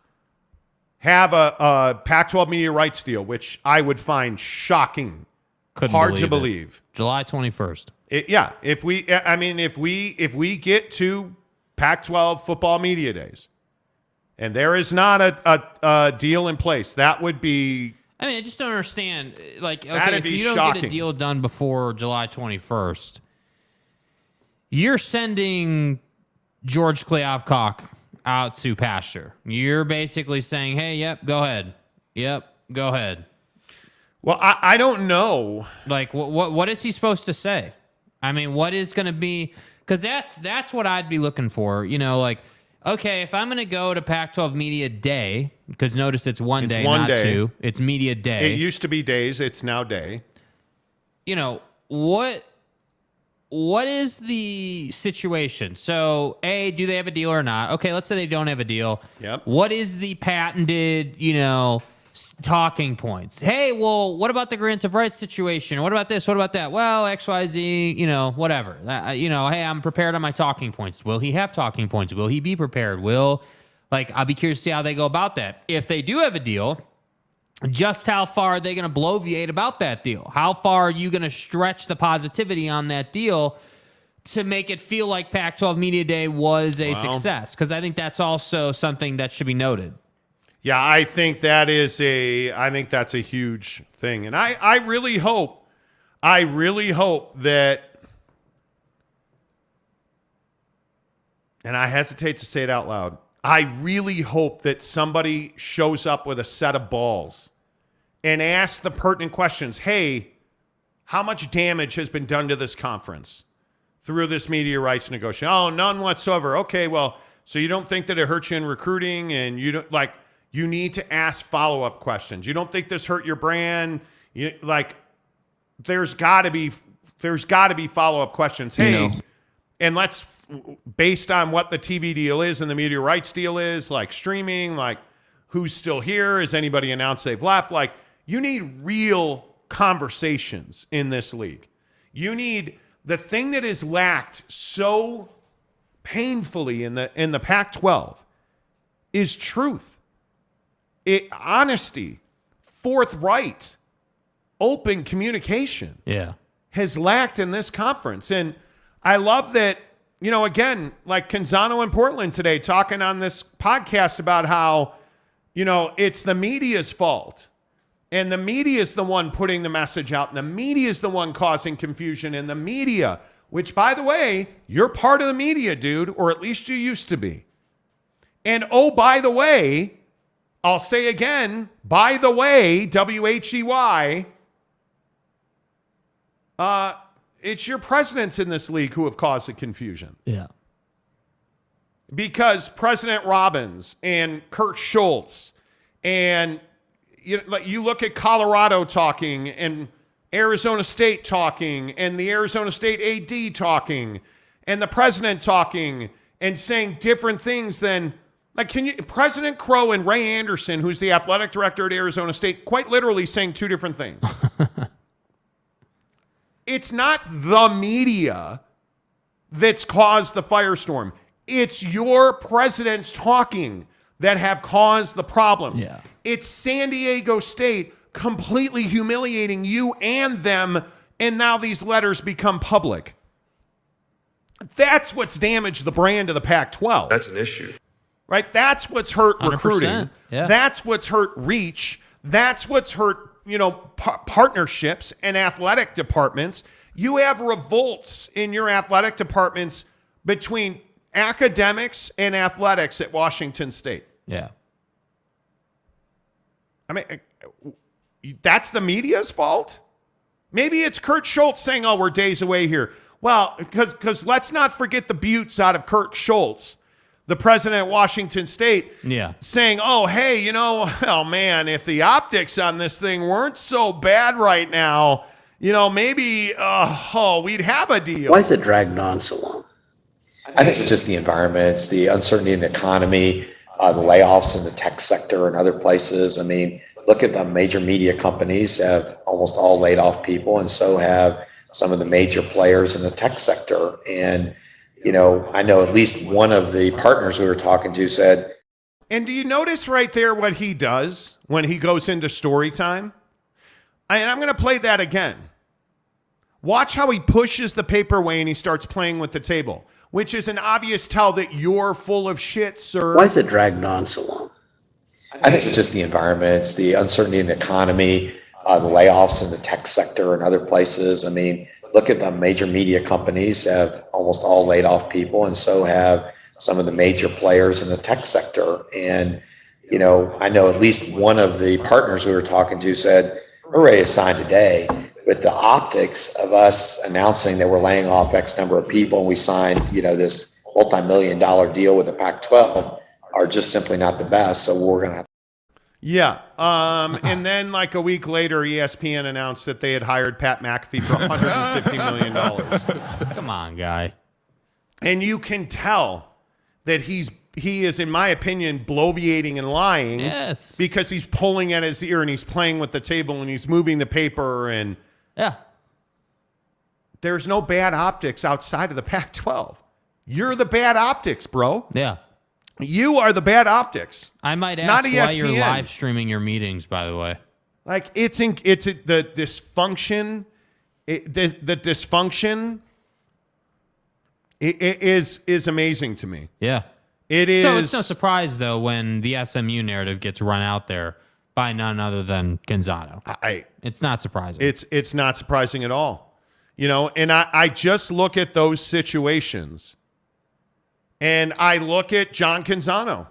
have a Pac-12 media rights deal, which I would find shocking, hard to believe. July 21st. If we get to Pac-12 football media days and there is not a deal in place, that would be... I mean, I just don't understand. Like, okay, That'd if be you don't shocking. get a deal done before July 21st, you're sending George Kliavkoff out to pasture. You're basically saying, hey, yep, go ahead. Yep, go ahead. Well, I don't know. Like, what is he supposed to say? I mean, what is going to be... Because that's what I'd be looking for. Like, okay, if I'm going to go to Pac-12 Media Day, because notice it's one day, not two. It's Media Day. It used to be days. It's now day. What is the situation? So, A, do they have a deal or not? Okay, let's say they don't have a deal. Yep. What is the patented, talking points? Hey, well, what about the grant of rights situation? What about this? What about that? Well, XYZ, whatever. Hey, I'm prepared on my talking points. Will he have talking points? Will he be prepared? I'll be curious to see how they go about that. If they do have a deal, just how far are they going to bloviate about that deal? How far are you going to stretch the positivity on that deal to make it feel like Pac-12 Media Day was a success? Because I think that's also something that should be noted. Yeah, I think that's a huge thing. And I really hope that, and I hesitate to say it out loud, I really hope that somebody shows up with a set of balls and asks the pertinent questions. Hey, how much damage has been done to this conference through this media rights negotiation? Oh, none whatsoever. Okay, well, so you don't think that it hurts you in recruiting, and you don't you need to ask follow-up questions. You don't think this hurt your brand? There's got to be follow-up questions. Hey, and let's, based on what the TV deal is and the media rights deal is, like streaming, like who's still here? Has anybody announced they've left? Like, you need real conversations in this league. You need the thing that is lacked so painfully in the Pac-12 is truth. Honesty, forthright, open communication has lacked in this conference. And I love that, again, like Canzano in Portland today talking on this podcast about how, it's the media's fault. And the media is the one putting the message out. And the media is the one causing confusion. And the media, which, by the way, you're part of the media, dude, or at least you used to be. And, oh, by the way, I'll say again, by the way, WHEY, it's your presidents in this league who have caused the confusion. Yeah. Because President Robbins and Kurt Schultz and you look at Colorado talking and Arizona State talking and the Arizona State AD talking and the president talking and saying different things than... President Crow and Ray Anderson, who's the athletic director at Arizona State, quite literally saying two different things. It's not the media that's caused the firestorm. It's your presidents talking that have caused the problems. Yeah. It's San Diego State completely humiliating you and them, and now these letters become public. That's what's damaged the brand of the Pac-12. That's an issue. Right? That's what's hurt recruiting. Yeah. That's what's hurt reach. That's what's hurt, partnerships and athletic departments. You have revolts in your athletic departments between academics and athletics at Washington State. Yeah. I mean, that's the media's fault? Maybe it's Kurt Schultz saying, oh, we're days away here. Well, because let's not forget the buttes out of Kurt Schultz, the president of Washington State, saying, oh, hey, oh, man, if the optics on this thing weren't so bad right now, maybe we'd have a deal. Why is it dragged on so long? I think it's just the environment. It's the uncertainty in the economy, the layoffs in the tech sector and other places. I mean, look at the major media companies have almost all laid off people, and so have some of the major players in the tech sector. And, I know at least one of the partners we were talking to said. And do you notice right there what he does when he goes into story time? And I'm going to play that again. Watch how he pushes the paper away and he starts playing with the table, which is an obvious tell that you're full of shit, sir. Why is it dragged on so long? I think it's just the environment. It's the uncertainty in the economy, the layoffs in the tech sector and other places. I mean, look at the major media companies have almost all laid off people, and so have some of the major players in the tech sector. And, I know at least one of the partners we were talking to said, we're ready to sign today. But the optics of us announcing that we're laying off X number of people and we signed, this multi-million-dollar deal with the Pac-12 are just simply not the best. So we're going to have. Yeah. And then like a week later, ESPN announced that they had hired Pat McAfee for $150 million. Come on, guy. And you can tell that he is, in my opinion, bloviating and lying. Yes. Because he's pulling at his ear and he's playing with the table and he's moving the paper. And yeah, there's no bad optics outside of the Pac-12. You're the bad optics, bro. Yeah. You are the bad optics. I might ask not why ESPN. you're live streaming your meetings, by the way. Like the dysfunction, the dysfunction is amazing to me. Yeah. It is. So it's no surprise, though, when the SMU narrative gets run out there by none other than Gonzalo. It's not surprising. It's not surprising at all. And I just look at those situations and I look at John Canzano,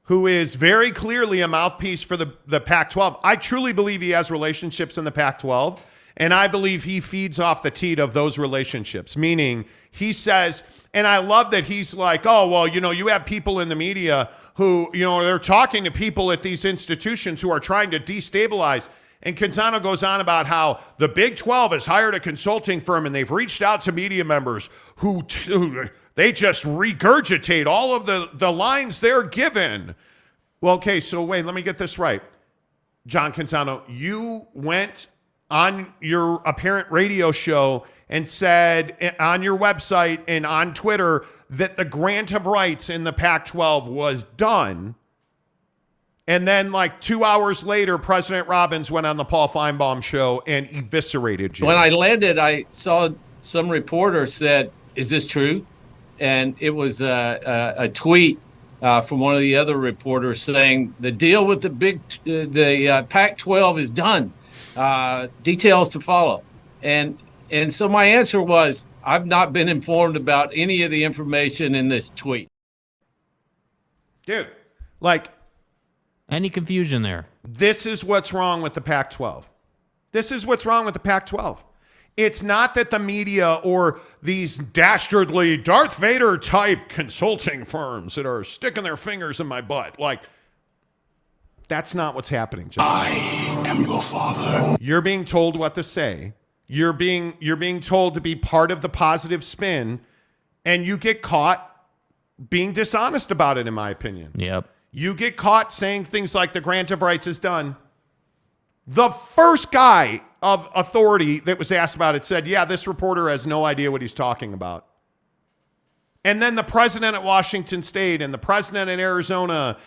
who is very clearly a mouthpiece for the Pac-12. I truly believe he has relationships in the Pac-12, and I believe he feeds off the teat of those relationships, meaning he says, and I love that he's like, oh, well, you have people in the media who, they're talking to people at these institutions who are trying to destabilize. And Canzano goes on about how the Big 12 has hired a consulting firm and they've reached out to media members who they just regurgitate all of the lines they're given. Well, okay, so wait, let me get this right. John Canzano, you went on your apparent radio show and said on your website and on Twitter that the grant of rights in the Pac-12 was done. And then like 2 hours later, President Robbins went on the Paul Feinbaum show and eviscerated you. When I landed, I saw some reporter said, is this true? And it was a tweet from one of the other reporters saying the deal with the Pac-12 is done. Details to follow. And so my answer was, I've not been informed about any of the information in this tweet. Dude, like, any confusion there? This is what's wrong with the Pac-12. This is what's wrong with the Pac-12. It's not that the media or these dastardly Darth Vader type consulting firms that are sticking their fingers in my butt. Like, that's not what's happening, John. I am your father. You're being told what to say. You're being told to be part of the positive spin, and you get caught being dishonest about it, in my opinion. Yep. You get caught saying things like the grant of rights is done. The first guy of authority that was asked about it said, yeah, this reporter has no idea what he's talking about. And then the president at Washington State and the president in Arizona,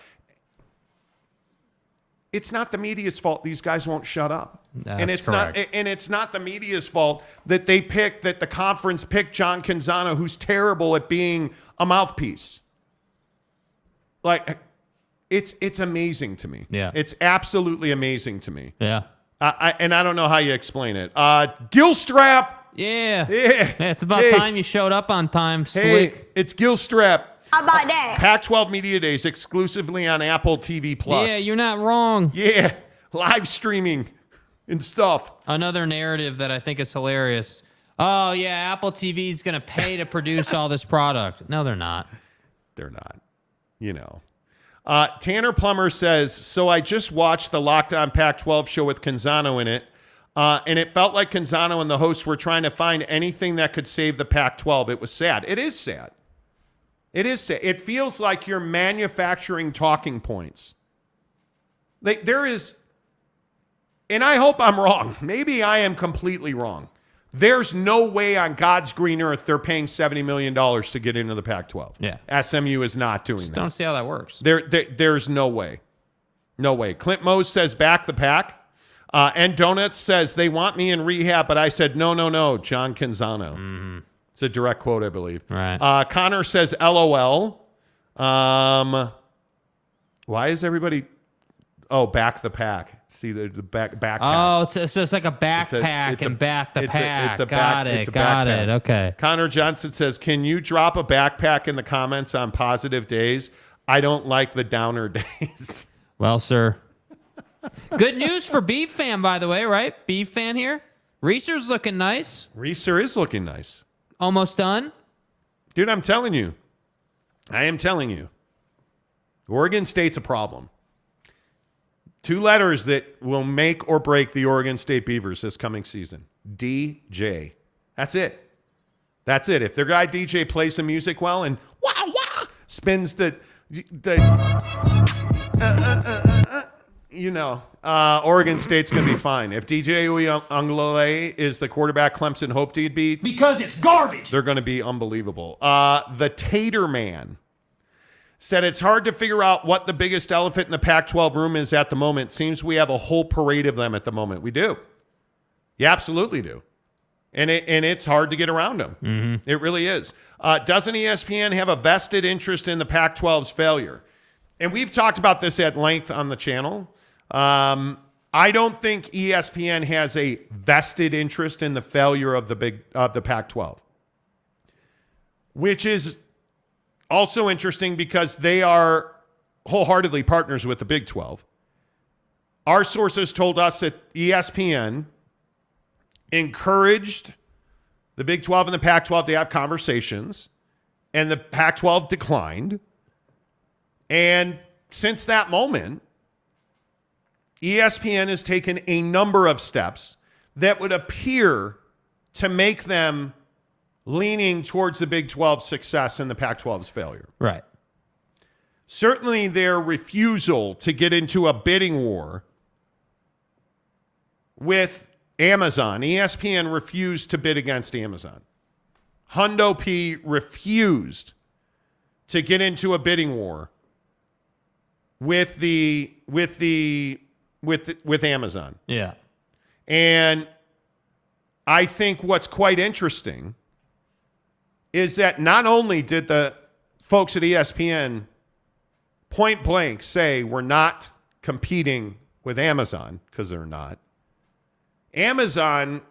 it's not the media's fault these guys won't shut up. That's and it's correct. not and it's not the media's fault that the conference picked John Canzano, who's terrible at being a mouthpiece. Like, it's amazing to me. Yeah. It's absolutely amazing to me. Yeah. And I don't know how you explain it. Gilstrap. Yeah. Yeah. It's about time you showed up on time, Hey, Slick. it's Gilstrap. How about that? Pac-12 Media Days exclusively on Apple TV Plus. Yeah, you're not wrong. Yeah, live streaming and stuff. Another narrative that I think is hilarious. Oh, yeah, Apple TV is going to pay to produce all this product. No, they're not. They're not. You know. Tanner Plummer says, so I just watched the Locked On Pac-12 show with Canzano in it, and it felt like Canzano and the hosts were trying to find anything that could save the Pac-12. It was sad. It is sad. It is sad. It feels like you're manufacturing talking points. Like there is, and I hope I'm wrong. Maybe I am completely wrong. There's no way on God's green earth they're paying $70 million to get into the Pac-12. Yeah. SMU is not doing that. Don't see how that works. There's no way. No way. Clint Mose says back the Pac. And Donuts says they want me in rehab, but I said, no, John Canzano. Mm-hmm. It's a direct quote, I believe. Right. Connor says, LOL. Why is everybody... Oh, back the Pac. See the backpack. Oh, it's just like a backpack and back the pack. Got it. Okay. Connor Johnson says, can you drop a backpack in the comments on positive days? I don't like the downer days. Well, sir. Good news for Beef Fan, by the way, right? Beef Fan here. Reeser's looking nice. Reeser is looking nice. Almost done. Dude, I'm telling you. I am telling you. Oregon State's a problem. 2 letters that will make or break the Oregon State Beavers this coming season. DJ. That's it. That's it. If their guy DJ plays some music well and spins Oregon State's going to be fine. If DJ Uiagalelei is the quarterback Clemson hoped he'd be, Because it's garbage. they're going to be unbelievable. The Tater Man said it's hard to figure out what the biggest elephant in the Pac-12 room is at the moment. Seems we have a whole parade of them at the moment. We do. You absolutely do. And it's hard to get around them. Mm-hmm. It really is. Doesn't ESPN have a vested interest in the Pac-12's failure? And we've talked about this at length on the channel. I don't think ESPN has a vested interest in the failure of the Pac-12, which is also interesting because they are wholeheartedly partners with the Big 12. Our sources told us that ESPN encouraged the Big 12 and the Pac-12 to have conversations, and the Pac-12 declined. And since that moment, ESPN has taken a number of steps that would appear to make them leaning towards the Big 12's success and the Pac-12's failure. Right. Certainly their refusal to get into a bidding war with Amazon. ESPN refused to bid against Amazon. Hundo P refused to get into a bidding war with Amazon. Yeah. And I think what's quite interesting is that not only did the folks at ESPN point blank say we're not competing with Amazon, because they're not, Amazon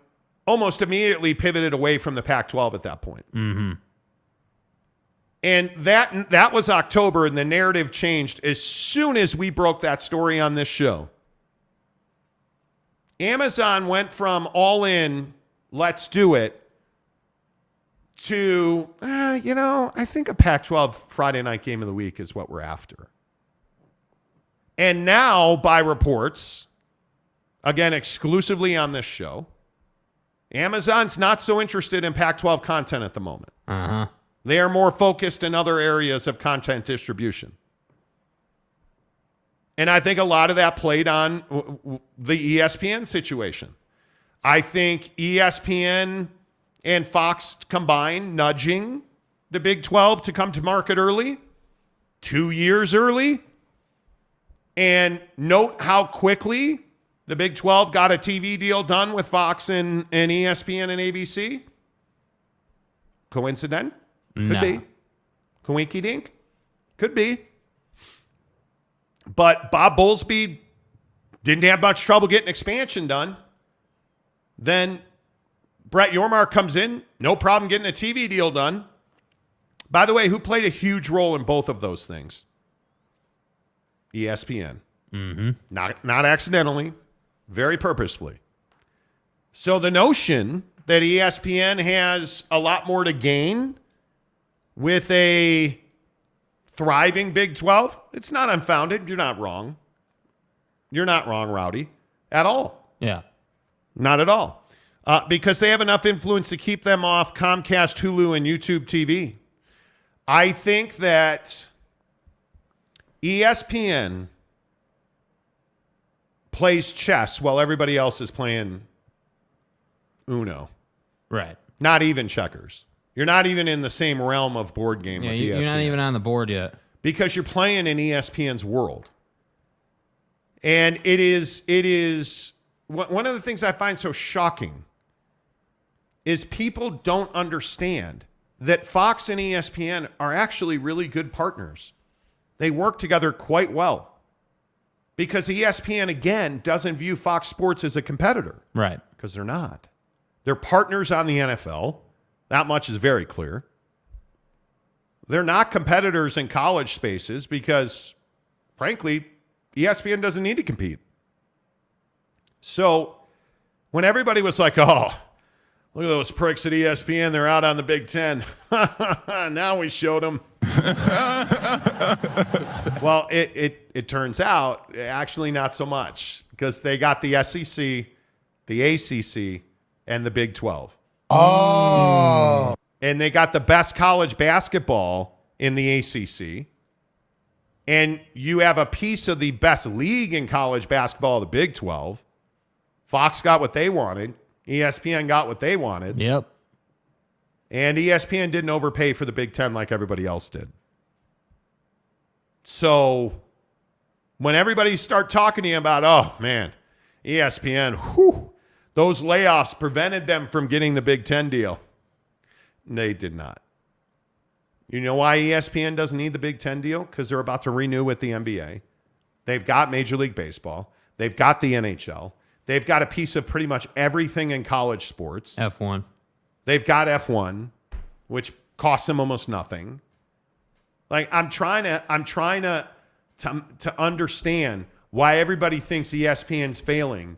almost immediately pivoted away from the Pac-12 at that point. Mm-hmm. And that was October, and the narrative changed as soon as we broke that story on this show. Amazon went from all in, let's do it, to, I think a Pac-12 Friday night game of the week is what we're after. And now, by reports, again, exclusively on this show, Amazon's not so interested in Pac-12 content at the moment. Uh-huh. They are more focused in other areas of content distribution. And I think a lot of that played on the ESPN situation. I think ESPN and Fox combined nudging the Big 12 to come to market early, 2 years early. And note how quickly the Big 12 got a TV deal done with Fox and ESPN and ABC. Coincident? Could be. Coinky dink? Could be. But Bob Bowlesby didn't have much trouble getting expansion done. Then Brett Yormark comes in, no problem getting a TV deal done. By the way, who played a huge role in both of those things? ESPN. Not accidentally, very purposefully. So the notion that ESPN has a lot more to gain with a thriving Big 12, it's not unfounded. You're not wrong. You're not wrong, Rowdy, at all. Yeah. Not at all. Because they have enough influence to keep them off Comcast, Hulu, and YouTube TV. I think that ESPN plays chess while everybody else is playing Uno. Right. Not even checkers. You're not even in the same realm of board game with ESPN. You're not even on the board yet. Because you're playing in ESPN's world. And it is one of the things I find so shocking is people don't understand that Fox and ESPN are actually really good partners. They work together quite well. Because ESPN, again, doesn't view Fox Sports as a competitor. Right. Because they're not. They're partners on the NFL. That much is very clear. They're not competitors in college spaces because, frankly, ESPN doesn't need to compete. So when everybody was like, oh, look at those pricks at ESPN, they're out on the Big Ten. Now we showed them. Well, it turns out actually not so much because they got the SEC, the ACC, and the Big 12. Oh. And they got the best college basketball in the ACC. And you have a piece of the best league in college basketball, the Big 12. Fox got what they wanted. ESPN got what they wanted. Yep. And ESPN didn't overpay for the Big Ten like everybody else did. So when everybody start talking to you about, oh, man, ESPN, those layoffs prevented them from getting the Big Ten deal. They did not. You know why ESPN doesn't need the Big Ten deal? Because they're about to renew with the NBA. They've got Major League Baseball. They've got the NHL. They've got a piece of pretty much everything in college sports. F1. They've got F1, which costs them almost nothing. Like I'm trying to understand why everybody thinks ESPN's failing.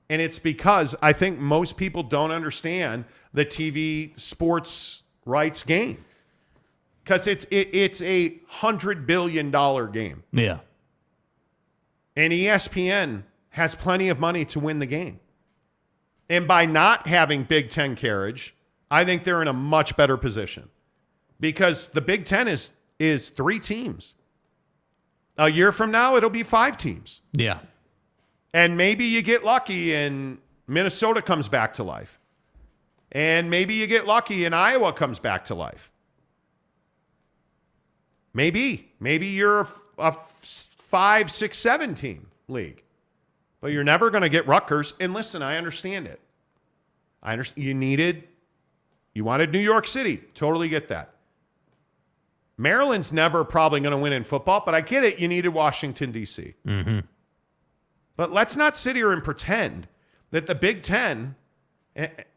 And it's because I think most people don't understand the TV sports rights game. Because it's a $100 billion game. Yeah. And ESPN has plenty of money to win the game. And by not having Big Ten carriage, I think they're in a much better position. Because the Big Ten is 3 teams. A year from now, it'll be 5 teams. Yeah. And maybe you get lucky and Minnesota comes back to life. And maybe you get lucky and Iowa comes back to life. Maybe you're a 5, 6, 7 team league. But you're never going to get Rutgers. And listen, I understand it. I understand you wanted New York City. Totally get that. Maryland's never probably going to win in football, but I get it. You needed Washington, D.C. Mm-hmm. But let's not sit here and pretend that the Big Ten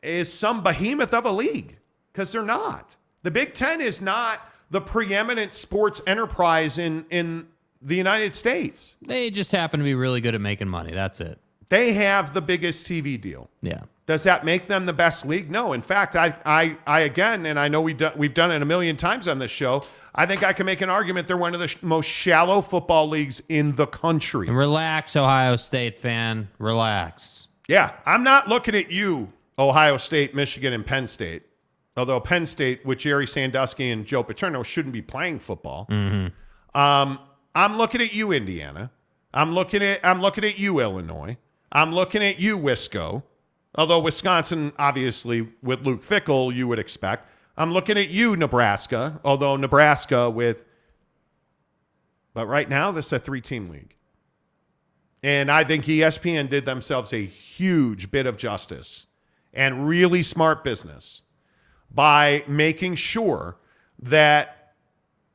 is some behemoth of a league, because they're not. The Big Ten is not the preeminent sports enterprise in the United States. They just happen to be really good at making money. That's it. They have the biggest TV deal. Yeah. Does that make them the best league? No. In fact, I again, and I know we've done it a million times on this show, I think I can make an argument they're one of the most shallow football leagues in the country. And relax, Ohio State fan. Relax. Yeah. I'm not looking at you, Ohio State, Michigan, and Penn State. Although Penn State, with Jerry Sandusky and Joe Paterno, shouldn't be playing football. Mm-hmm. I'm looking at you, Indiana. I'm looking at you, Illinois. I'm looking at you, Wisco. Although Wisconsin, obviously, with Luke Fickell, you would expect. I'm looking at you, Nebraska. Although Nebraska but right now, this is a 3-team league. And I think ESPN did themselves a huge bit of justice and really smart business by making sure that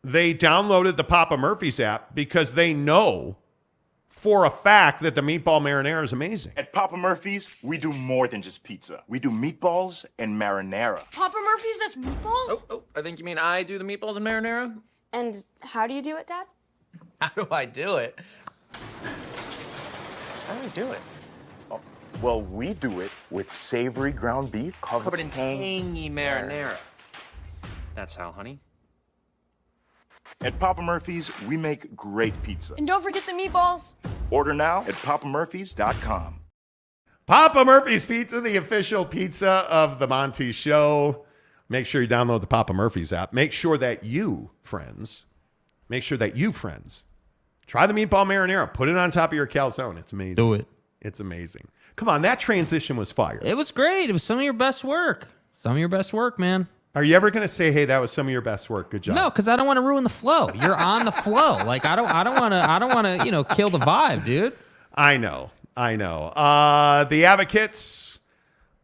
they downloaded the Papa Murphy's app because they know for a fact that the meatball marinara is amazing. At Papa Murphy's, we do more than just pizza. We do meatballs and marinara. Papa Murphy's does meatballs? Oh, I think you mean I do the meatballs and marinara? And how do you do it, Dad? How do I do it? How do I do it? Oh, well, we do it with savory ground beef covered in tangy marinara. That's how, honey. At Papa Murphy's, we make great pizza. And don't forget the meatballs. Order now at papamurphys.com. Papa Murphy's Pizza, the official pizza of the Monty Show. Make sure you download the Papa Murphy's app. Make sure that you, friends, try the meatball marinara. Put it on top of your calzone. It's amazing. Do it. It's amazing. Come on, that transition was fire. It was great. It was some of your best work. Some of your best work, man. Are you ever going to say, "Hey, that was some of your best work"? Good job. No, because I don't want to ruin the flow. You're on the flow. Like I don't want to, kill the vibe, dude. I know. The Advocates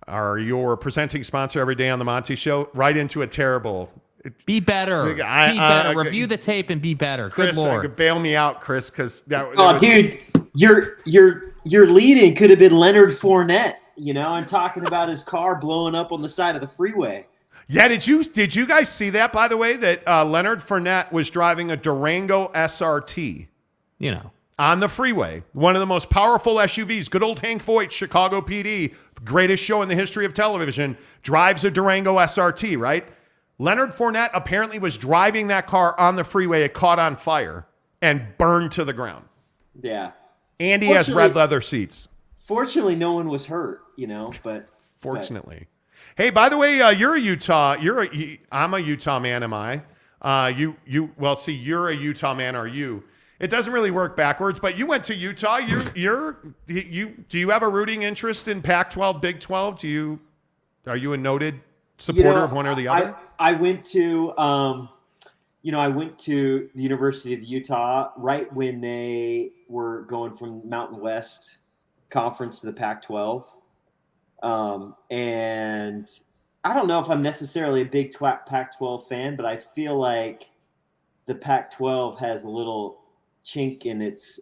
are your presenting sponsor every day on the Monty Show. Right into a terrible. Be better. Be better. Review the tape and be better. Chris, Good Lord. Bail me out, Chris, because dude, your lead-in could have been Leonard Fournette, and talking about his car blowing up on the side of the freeway. Yeah, did you guys see that, by the way, that Leonard Fournette was driving a Durango SRT? On the freeway. One of the most powerful SUVs. Good old Hank Voigt, Chicago PD, greatest show in the history of television, drives a Durango SRT, right? Leonard Fournette apparently was driving that car on the freeway. It caught on fire and burned to the ground. Yeah. And he has red leather seats. Fortunately, no one was hurt, but... Fortunately. Hey, by the way, you're a Utah. I'm a Utah man. Am I? You're a Utah man. Are you? It doesn't really work backwards. But you went to Utah. Do you have a rooting interest in Pac-12, Big 12? Are you a noted supporter of one or the other? I went to the University of Utah right when they were going from Mountain West Conference to the Pac-12. And I don't know if I'm necessarily a big Pac-12 fan, but I feel like the Pac-12 has a little chink in its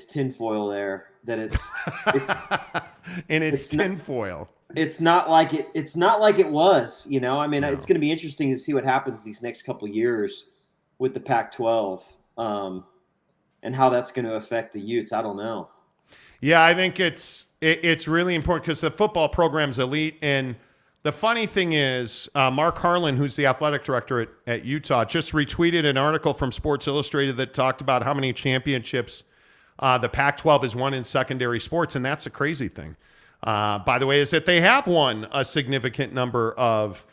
tinfoil there. That it's tinfoil. It's not like it was. I mean, It's going to be interesting to see what happens these next couple of years with the Pac-12, and how that's going to affect the Utes. I don't know. Yeah, I think it's really important because the football program's elite. And the funny thing is, Mark Harlan, who's the athletic director at Utah, just retweeted an article from Sports Illustrated that talked about how many championships the Pac-12 has won in secondary sports. And that's a crazy thing, by the way, is that they have won a significant number of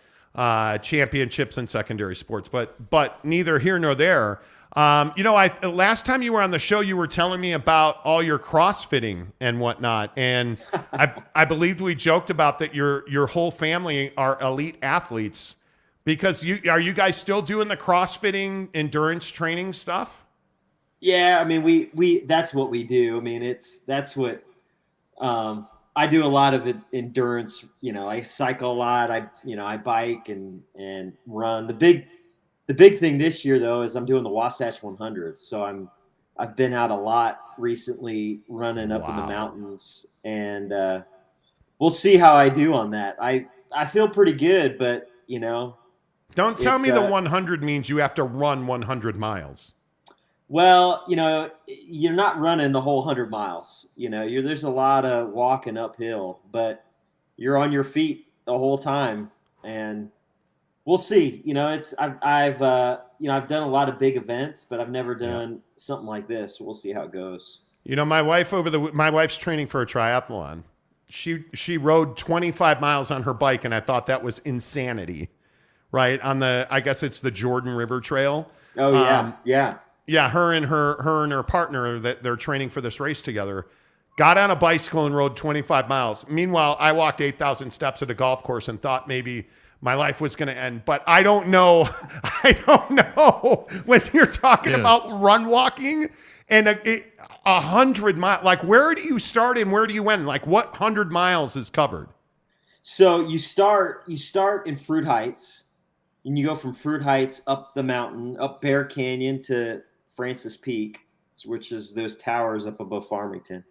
championships in secondary sports. But neither here nor there. Last time you were on the show, you were telling me about all your CrossFitting and whatnot. And I believed we joked about that your whole family are elite athletes because are you guys still doing the CrossFitting endurance training stuff? Yeah. I mean, we that's what we do. I mean, that's what, I do a lot of endurance, I cycle a lot. I bike and run. The big thing this year, though, is I'm doing the Wasatch 100. So I've been out a lot recently, running up in the mountains, and we'll see how I do on that. I feel pretty good, but don't tell me the 100 means you have to run 100 miles. Well, you're not running the whole 100 miles. There's a lot of walking uphill, but you're on your feet the whole time, and we'll see. I've done a lot of big events, but I've never done something like this. So we'll see how it goes. my wife's training for a triathlon. She rode 25 miles on her bike, and I thought that was insanity. Right on I guess it's the Jordan River Trail. Oh yeah, yeah. Yeah, her and her partner that they're training for this race together got on a bicycle and rode 25 miles. Meanwhile, I walked 8,000 steps at a golf course and thought maybe my life was going to end. But I don't know. When you're talking about run walking And 100 miles, like where do you start and where do you end? Like what 100 miles is covered? So you start in Fruit Heights, and you go from Fruit Heights up the mountain, up Bear Canyon to Francis Peak, which is those towers up above Farmington.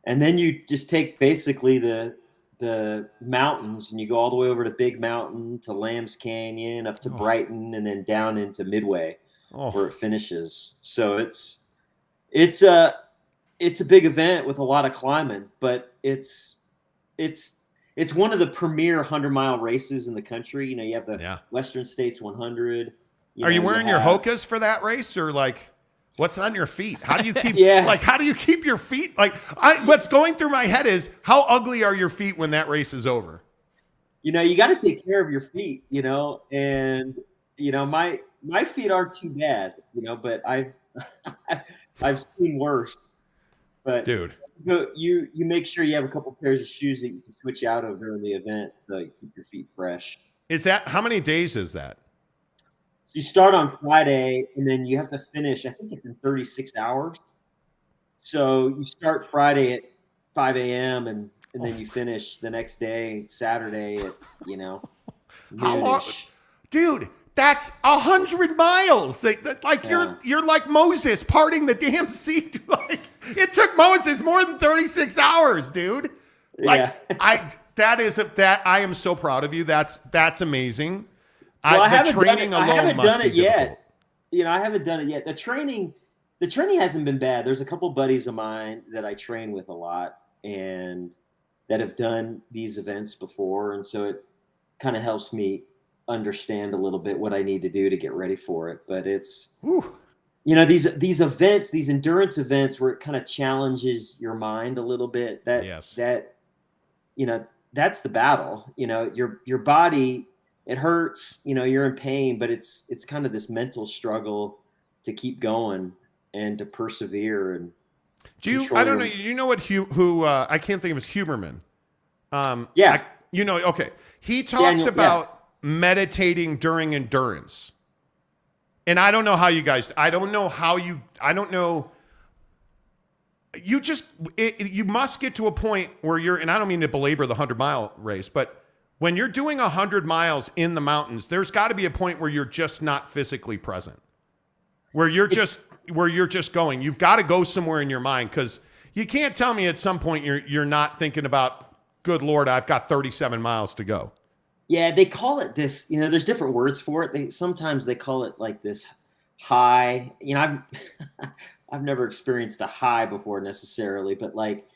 And then you just take basically the mountains, and you go all the way over to Big Mountain, to Lambs Canyon, up to Brighton, and then down into Midway, where it finishes. So it's a big event with a lot of climbing, but it's one of the premier 100-mile races in the country. You know, you have the Western States 100. Are you wearing your Hokas for that race, or like what's on your feet? How do you keep how do you keep your feet? Like what's going through my head is how ugly are your feet when that race is over? You know, you got to take care of your feet, you know, and you know, my feet aren't too bad, you know, but I've seen worse. But dude, you make sure you have a couple pairs of shoes that you can switch out of during the event so you keep your feet fresh. Is that how many days is that? So you start on Friday, and then you have to finish. I think it's in 36 hours. So you start Friday at 5 a.m. and then you finish the next day, Saturday at how long? Dude, that's 100 miles. Like you're like Moses parting the damn sea. Like it took Moses more than 36 hours, dude. Like I am so proud of you. That's amazing. Well, I haven't done it yet. You know, I haven't done it yet. The training hasn't been bad. There's a couple buddies of mine that I train with a lot and that have done these events before, and so it kind of helps me understand a little bit what I need to do to get ready for it. But it's these events, these endurance events where it kind of challenges your mind a little bit. That's the battle. You know, your body, it hurts, you know, you're in pain, but it's kind of this mental struggle to keep going and to persevere. And I don't know, you know what I can't think of his Huberman. Okay. He talks about meditating during endurance. And I don't know how you guys, you must get to a point where and I don't mean to belabor the 100-mile race, but when you're doing 100 miles in the mountains, there's got to be a point where you're just not physically present, where you're just going. You've got to go somewhere in your mind, because you can't tell me at some point you're not thinking about, good Lord, I've got 37 miles to go. Yeah, they call it this, you know, there's different words for it. Sometimes they call it like this high. You know, I've never experienced a high before necessarily, but like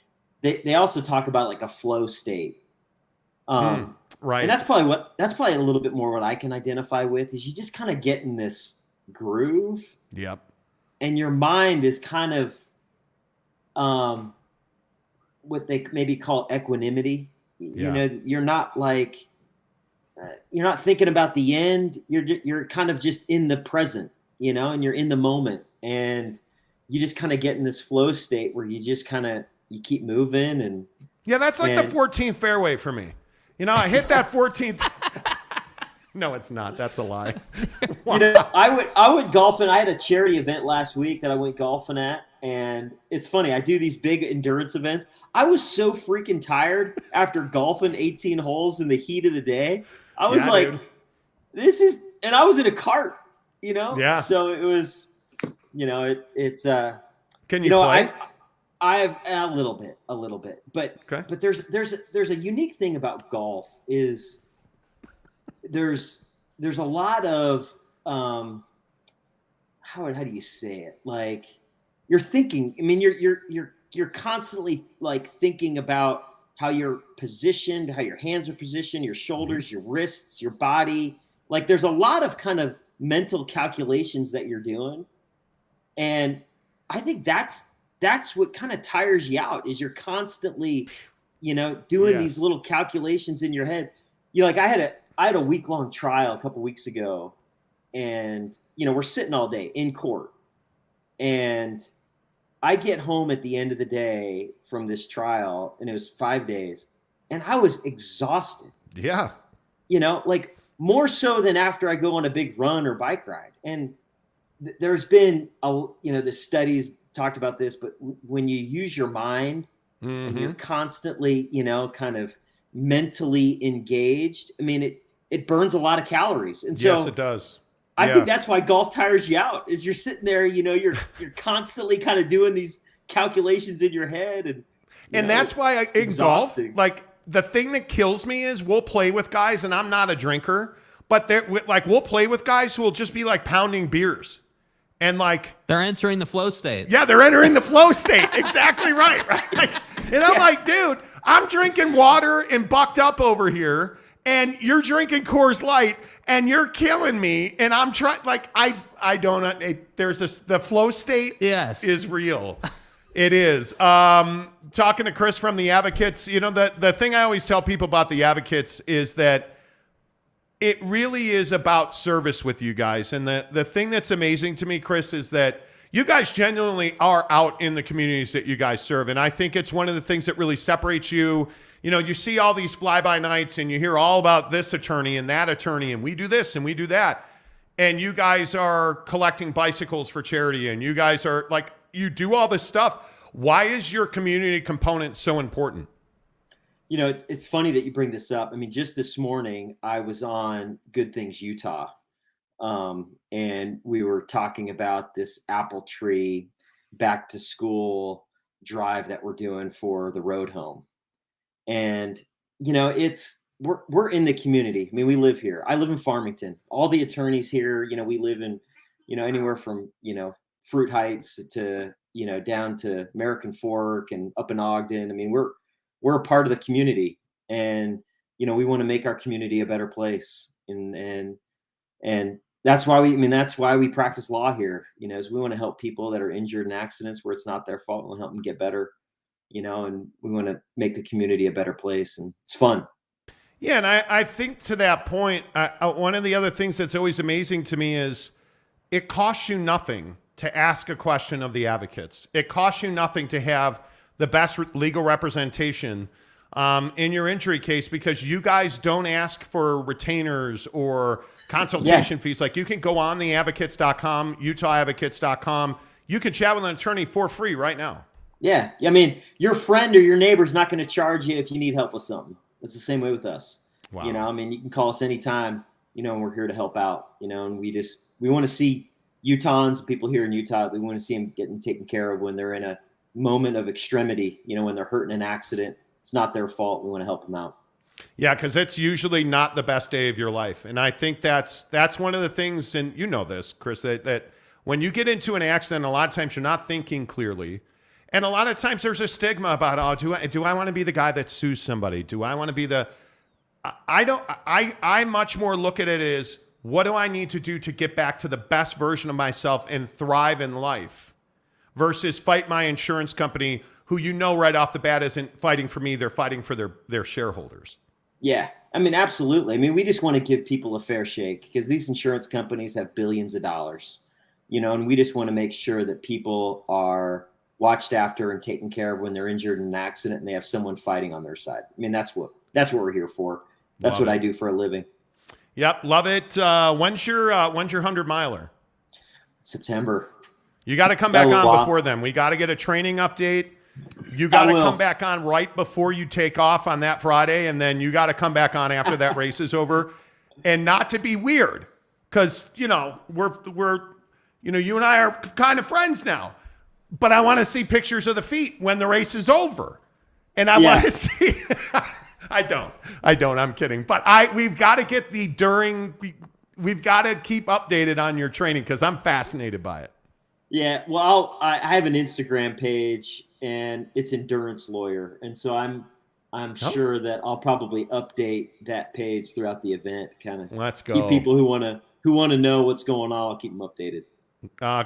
they also talk about like a flow state. Right. And that's probably a little bit more what I can identify with, is you just kind of get in this groove. Yep. And your mind is kind of what they maybe call equanimity. You know, you're not like you're not thinking about the end. You're kind of just in the present, you know, and you're in the moment, and you just kind of get in this flow state where you just kind of you keep moving. And that's like the 14th fairway for me. You know, I hit that 14th. No, it's not. That's a lie. You know, I went golfing. I had a charity event last week that I went golfing at, and it's funny. I do these big endurance events. I was so freaking tired after golfing 18 holes in the heat of the day. I was like, dude, this is, and I was in a cart, you know? Yeah. So it was, you know, it's, can you play? I have a little bit, but there's a unique thing about golf is there's a lot of, how do you say it? Like you're thinking, I mean, you're constantly like thinking about how you're positioned, how your hands are positioned, your shoulders, your wrists, your body. Like there's a lot of kind of mental calculations that you're doing. And I think that's what kind of tires you out, is you're constantly, you know, doing these little calculations in your head. You know, like I had a week-long trial a couple weeks ago, and, you know, we're sitting all day in court, and I get home at the end of the day from this trial, and it was 5 days, and I was exhausted. Yeah. You know, like more so than after I go on a big run or bike ride. And there's been, the studies talked about this, but when you use your mind and you're constantly, kind of mentally engaged, I mean, it burns a lot of calories. And so yes, it does. I think that's why golf tires you out, is you're sitting there, you're constantly kind of doing these calculations in your head. And that's why in golf, like the thing that kills me is we'll play with guys, and I'm not a drinker, but we'll play with guys who will just be like pounding beers. And like they're entering the flow state. Yeah, they're entering the flow state. Exactly right. Like, and I'm like, dude, I'm drinking water and bucked up over here, and you're drinking Coors Light, and you're killing me. And I'm trying, like, I don't. The flow state. Yes, is real. It is. Talking to Chris from the Advocates, the thing I always tell people about the Advocates is that it really is about service with you guys. And the thing that's amazing to me, Chris, is that you guys genuinely are out in the communities that you guys serve. And I think it's one of the things that really separates you. You see all these fly-by-nights and you hear all about this attorney and that attorney, and we do this and we do that. And you guys are collecting bicycles for charity, and you guys are like, you do all this stuff. Why is your community component so important? It's funny that you bring this up. I mean, just this morning, I was on Good Things Utah, and we were talking about this apple tree back to school drive that we're doing for the road home. And, we're in the community. I mean, we live here. I live in Farmington. All the attorneys here, we live in, anywhere from, Fruit Heights to, down to American Fork and up in Ogden. I mean, we're a part of the community, and, we want to make our community a better place. And that's why we practice law here, is we want to help people that are injured in accidents where it's not their fault. We want to help them get better, and we want to make the community a better place, and it's fun. Yeah. And I think to that point, one of the other things that's always amazing to me is it costs you nothing to ask a question of the Advocates. It costs you nothing to have the best legal representation in your injury case, because you guys don't ask for retainers or consultation fees. Like, you can go on the advocates.com, UtahAdvocates.com. You can chat with an attorney for free right now. Yeah. I mean, your friend or your neighbor's not going to charge you if you need help with something. It's the same way with us. Wow. I mean, you can call us anytime, and we're here to help out, and we want to see Utahns, people here in Utah, we want to see them getting taken care of when they're in a moment of extremity, when they're hurt in an accident. It's not their fault. We want to help them out. Yeah, because it's usually not the best day of your life. And I think that's one of the things, and you know this, Chris, that when you get into an accident, a lot of times you're not thinking clearly. And a lot of times there's a stigma about, do I want to be the guy that sues somebody? Do I want to be I much more look at it as, what do I need to do to get back to the best version of myself and thrive in life, versus fight my insurance company, who right off the bat isn't fighting for me. They're fighting for their shareholders. Yeah. I mean, absolutely. I mean, we just want to give people a fair shake, because these insurance companies have billions of dollars, and we just want to make sure that people are watched after and taken care of when they're injured in an accident and they have someone fighting on their side. I mean, that's what we're here for. That's what I do for a living. Yep. Love it. When's your 100 miler? September. You got to come back on before then. We got to get a training update. You got to come back on right before you take off on that Friday. And then you got to come back on after that race is over, and not to be weird. Cause we're you and I are kind of friends now, but I want to see pictures of the feet when the race is over. And I want to see, I don't, I'm kidding. But we've got to get we've got to keep updated on your training, because I'm fascinated by it. Yeah. Well, I have an Instagram page, and it's Endurance Lawyer. And so I'm sure that I'll probably update that page throughout the event. Kind of let's go. Keep people who want to know what's going on. I'll keep them updated.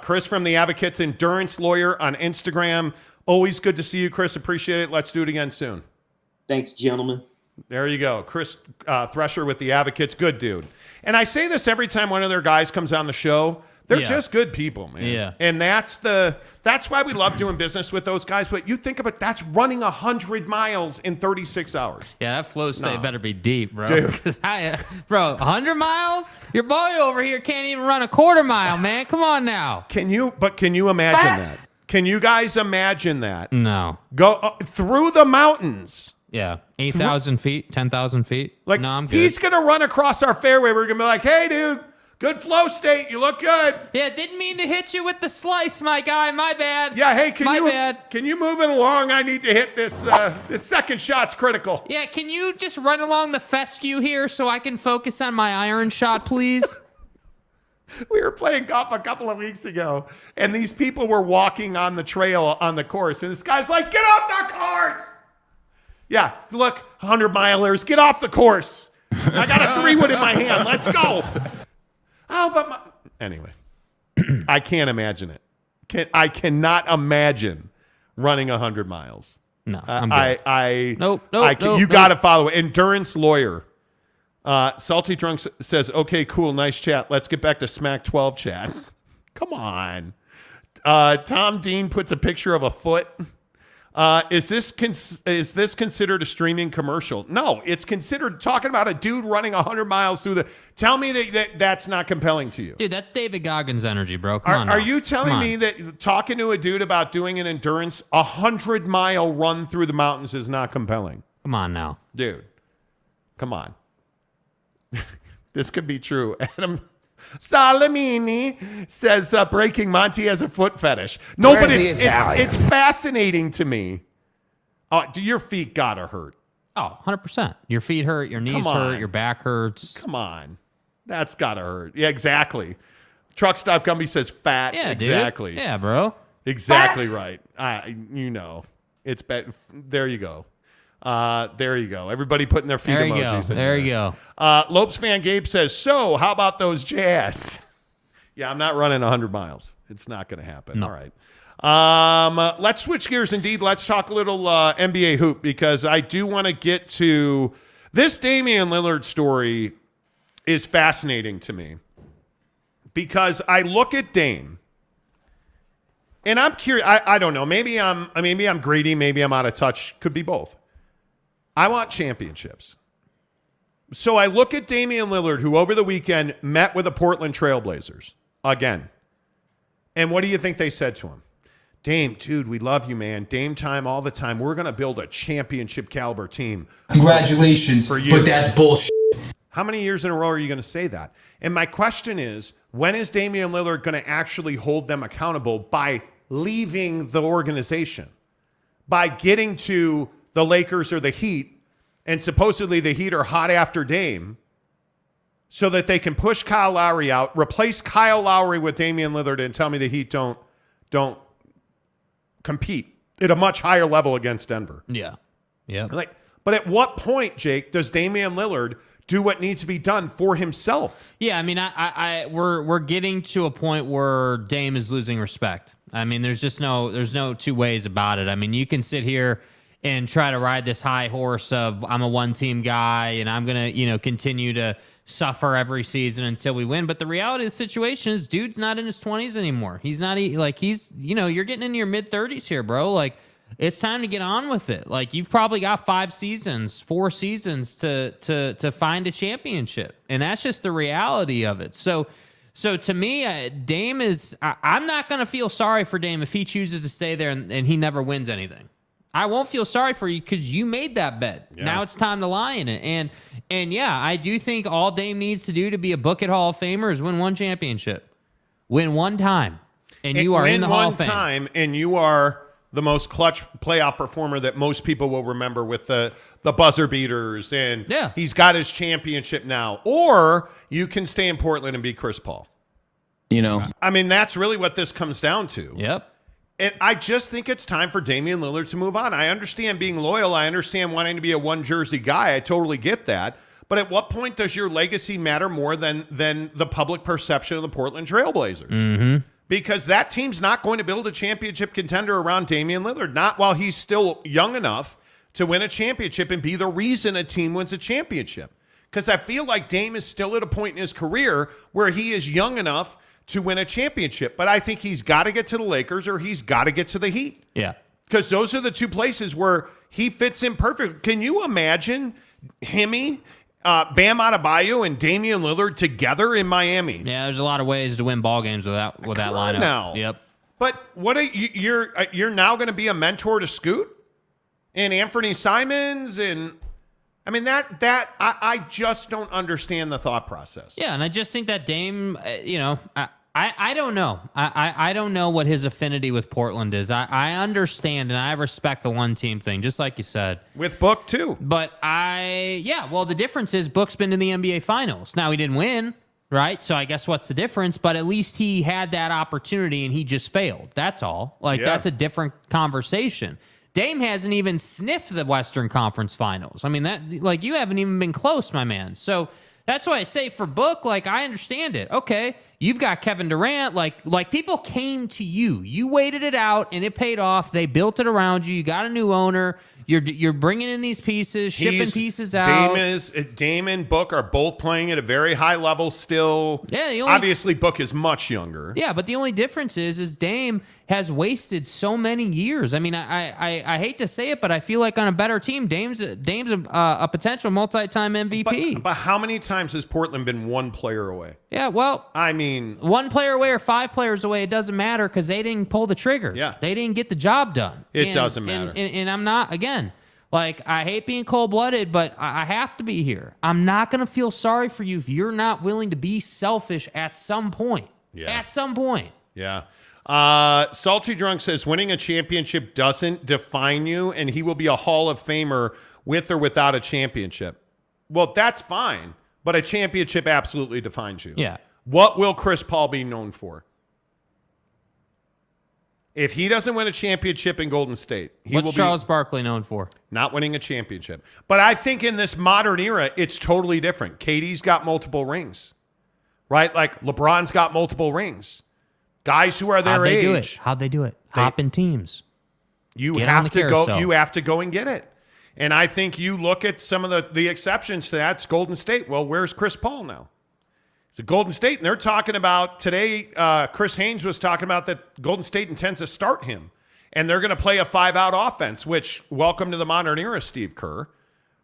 Chris from the Advocates, Endurance Lawyer on Instagram. Always good to see you, Chris. Appreciate it. Let's do it again soon. Thanks, gentlemen. There you go. Chris Thresher with the Advocates. Good dude. And I say this every time one of their guys comes on the show. They're just good people, man. Yeah. And that's why we love doing business with those guys. But you think about, that's running 100 miles in 36 hours. Yeah, that flow state better be deep, bro. Dude. Bro, 100 miles? Your boy over here can't even run a quarter mile, man. Come on now. Can you imagine that? Can you guys imagine that? No. Go through the mountains. Yeah. 8,000 feet, 10,000 feet. Like, no, I'm good. He's going to run across our fairway. We're going to be like, hey, dude, good flow state. You look good. Yeah, didn't mean to hit you with the slice, my guy. My bad. Yeah, hey, can you move it along? I need to hit this. This second shot's critical. Yeah, can you just run along the fescue here so I can focus on my iron shot, please? We were playing golf a couple of weeks ago, and these people were walking on the trail on the course, and this guy's like, get off the course! Yeah, look, 100-milers, get off the course. I got a 3-wood in my hand. Let's go. Oh, but anyway, I can't imagine it. I cannot imagine running 100 miles. No, I'm good. Nope. You got to follow it. Endurance lawyer. Salty Drunk says, okay, cool, nice chat. Let's get back to Smack 12 chat. Come on. Tom Dean puts a picture of a foot. Is this considered a streaming commercial? No, it's considered talking about a dude running 100 miles through the... Tell me that's not compelling to you. Dude, that's David Goggins energy, bro. Come on now. Are you telling me that talking to a dude about doing an endurance, 100-mile run through the mountains is not compelling? Come on now. Dude, come on. This could be true. Adam Salamini says Breaking Monty has a foot fetish. No, but it's fascinating to me. Do your feet gotta hurt? Oh, 100%. Your feet hurt, your knees hurt, your back hurts. Come on. That's gotta hurt. Yeah, exactly. Truck Stop Gumby says fat. Yeah, exactly. Dude. Yeah, bro. Exactly right. It's there you go. There you go. Everybody putting their feet emojis in there. There you go. Lopes Fan Gabe says, so how about those Jazz? Yeah, I'm not running 100 miles. It's not going to happen. No. All right. Let's switch gears indeed. Let's talk a little NBA hoop because I do want to get to this Damian Lillard story is fascinating to me because I look at Dame and I'm curious. I don't know. Maybe I'm greedy. Maybe I'm out of touch. Could be both. I want championships. So I look at Damian Lillard, who over the weekend met with the Portland Trailblazers again. And what do you think they said to him? Dame, dude, we love you, man. Dame time all the time. We're going to build a championship caliber team. Congratulations, for you. But that's bullshit. How many years in a row are you going to say that? And my question is, when is Damian Lillard going to actually hold them accountable by leaving the organization? By getting to the Lakers or the Heat, and supposedly the Heat are hot after Dame, so that they can push Kyle Lowry out, replace Kyle Lowry with Damian Lillard, and tell me the Heat don't compete at a much higher level against Denver. Yeah. Yeah. But at what point, Jake, does Damian Lillard do what needs to be done for himself? Yeah, I mean, we're getting to a point where Dame is losing respect. I mean, there's no two ways about it. I mean, you can sit here and try to ride this high horse of I'm a one-team guy and I'm going to, continue to suffer every season until we win. But the reality of the situation is dude's not in his 20s anymore. He's not you're getting into your mid-30s here, bro. Like, it's time to get on with it. Like, you've probably got 4 seasons to find a championship. And that's just the reality of it. So to me, Dame is, I'm not going to feel sorry for Dame if he chooses to stay there and he never wins anything. I won't feel sorry for you because you made that bet. Yeah. Now it's time to lie in it. And yeah, I do think all Dame needs to do to be a Book It Hall of Famer is win one championship. Win one time. And you are in the Hall of Fame. Win one time, and you are the most clutch playoff performer that most people will remember with the buzzer beaters. And he's got his championship now. Or you can stay in Portland and be Chris Paul. I mean, that's really what this comes down to. Yep. And I just think it's time for Damian Lillard to move on. I understand being loyal. I understand wanting to be a one-jersey guy. I totally get that. But at what point does your legacy matter more than the public perception of the Portland Trailblazers? Mm-hmm. Because that team's not going to build a championship contender around Damian Lillard, not while he's still young enough to win a championship and be the reason a team wins a championship. Because I feel like Dame is still at a point in his career where he is young enough to win a championship. But I think he's got to get to the Lakers or he's got to get to the Heat. Yeah. Because those are the two places where he fits in perfect. Can you imagine Bam Adebayo and Damian Lillard together in Miami? Yeah, there's a lot of ways to win ball games with that lineup. Now. Yep. But what you're now going to be a mentor to Scoot and Anthony Simons, and I mean I just don't understand the thought process. Yeah, and I just think that Dame, I don't know. I don't know what his affinity with Portland is. I understand and I respect the one team thing, just like you said. With Book too. But the difference is Book's been to the NBA Finals. Now he didn't win, right? So I guess what's the difference? But at least he had that opportunity and he just failed. That's all. That's a different conversation. Dame hasn't even sniffed the Western Conference Finals. I mean, you haven't even been close, my man. So that's why I say for Book, I understand it. Okay, you've got Kevin Durant. Like people came to you. You waited it out, and it paid off. They built it around you. You got a new owner. You're bringing in these pieces, shipping pieces out. Dame and Book are both playing at a very high level still. Yeah, obviously Book is much younger. Yeah, but the only difference is Dame has wasted so many years. I mean, I hate to say it, but I feel like on a better team, Dame's a potential multi-time MVP. But how many times has Portland been one player away? Yeah, well, I mean, one player away or 5 players away, it doesn't matter because they didn't pull the trigger. Yeah, they didn't get the job done. It doesn't matter. And I'm not again. I hate being cold-blooded, but I have to be here. I'm not going to feel sorry for you if you're not willing to be selfish at some point. Yeah. At some point. Yeah. Salty Drunk says, winning a championship doesn't define you, and he will be a Hall of Famer with or without a championship. Well, that's fine, but a championship absolutely defines you. Yeah. What will Chris Paul be known for? If he doesn't win a championship in Golden State, what's Charles Barkley known for? Not winning a championship. But I think in this modern era, it's totally different. KD's got multiple rings, right? Like LeBron's got multiple rings. Guys who are their age. How'd they do it? Hop in teams. You have to go. You have to go and get it. And I think you look at some of the exceptions to that. It's Golden State. Well, where's Chris Paul now? It's a Golden State, and they're talking about today. Chris Haynes was talking about that Golden State intends to start him, and they're going to play a 5-out offense. Which, welcome to the modern era, Steve Kerr,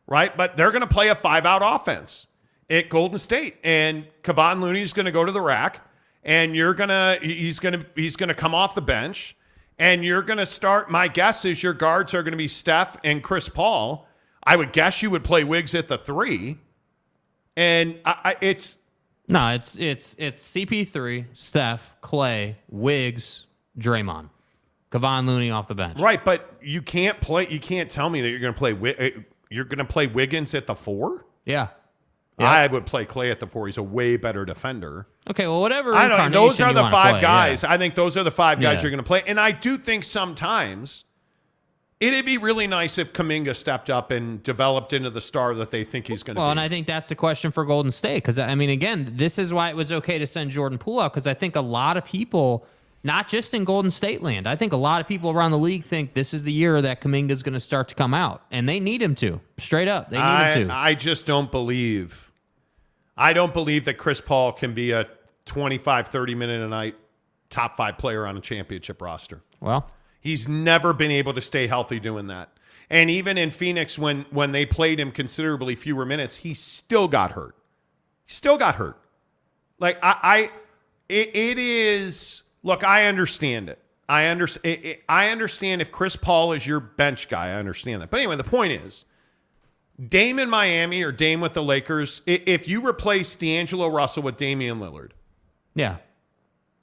right? But they're going to play a 5-out offense at Golden State, and Kevon Looney's going to go to the rack, and he's gonna come off the bench, and you're going to start. My guess is your guards are going to be Steph and Chris Paul. I would guess you would play Wiggs at the 3, and it's. No, it's CP3, Steph, Clay, Wiggs, Draymond, Kevon Looney off the bench. Right, but you can't tell me that you're going to play Wiggins at the 4? Yeah. I would play Clay at the 4. He's a way better defender. Okay, well, whatever. I don't know. Those are the 5 guys. Yeah. I think those are the 5 guys you're going to play. And I do think sometimes it'd be really nice if Kuminga stepped up and developed into the star that they think he's going to be. Well, and I think that's the question for Golden State. Because, I mean, again, this is why it was okay to send Jordan Poole out. Because I think a lot of people, not just in Golden State land, I think a lot of people around the league think this is the year that Kuminga's going to start to come out. And they need him to. Straight up. They need him to. I just don't believe. I don't believe that Chris Paul can be a 25, 30-minute a night top 5 player on a championship roster. Well, he's never been able to stay healthy doing that. And even in Phoenix, when they played him considerably fewer minutes, he still got hurt. Like, it is, look, I understand it. I understand if Chris Paul is your bench guy. I understand that. But anyway, the point is, Dame in Miami or Dame with the Lakers, if you replace D'Angelo Russell with Damian Lillard, yeah,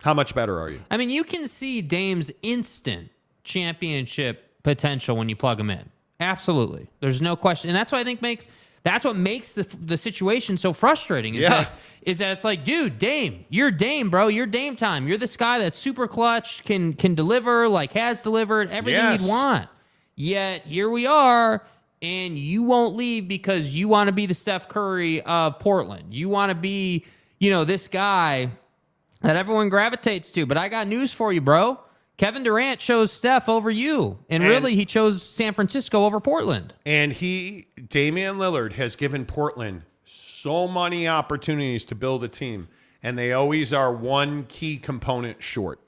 how much better are you? I mean, you can see Dame's instant championship potential when you plug him in. Absolutely. There's no question. And that's what I think that's what makes the situation so frustrating is that it's like, dude, Dame, you're Dame, bro. You're Dame time. You're this guy that's super clutch, can deliver, like has delivered everything you'd want. Yet here we are, and you won't leave because you want to be the Steph Curry of Portland. You want to be, this guy that everyone gravitates to. But I got news for you, bro. Kevin Durant chose Steph over you. And really, he chose San Francisco over Portland. And Damian Lillard, has given Portland so many opportunities to build a team. And they always are one key component short.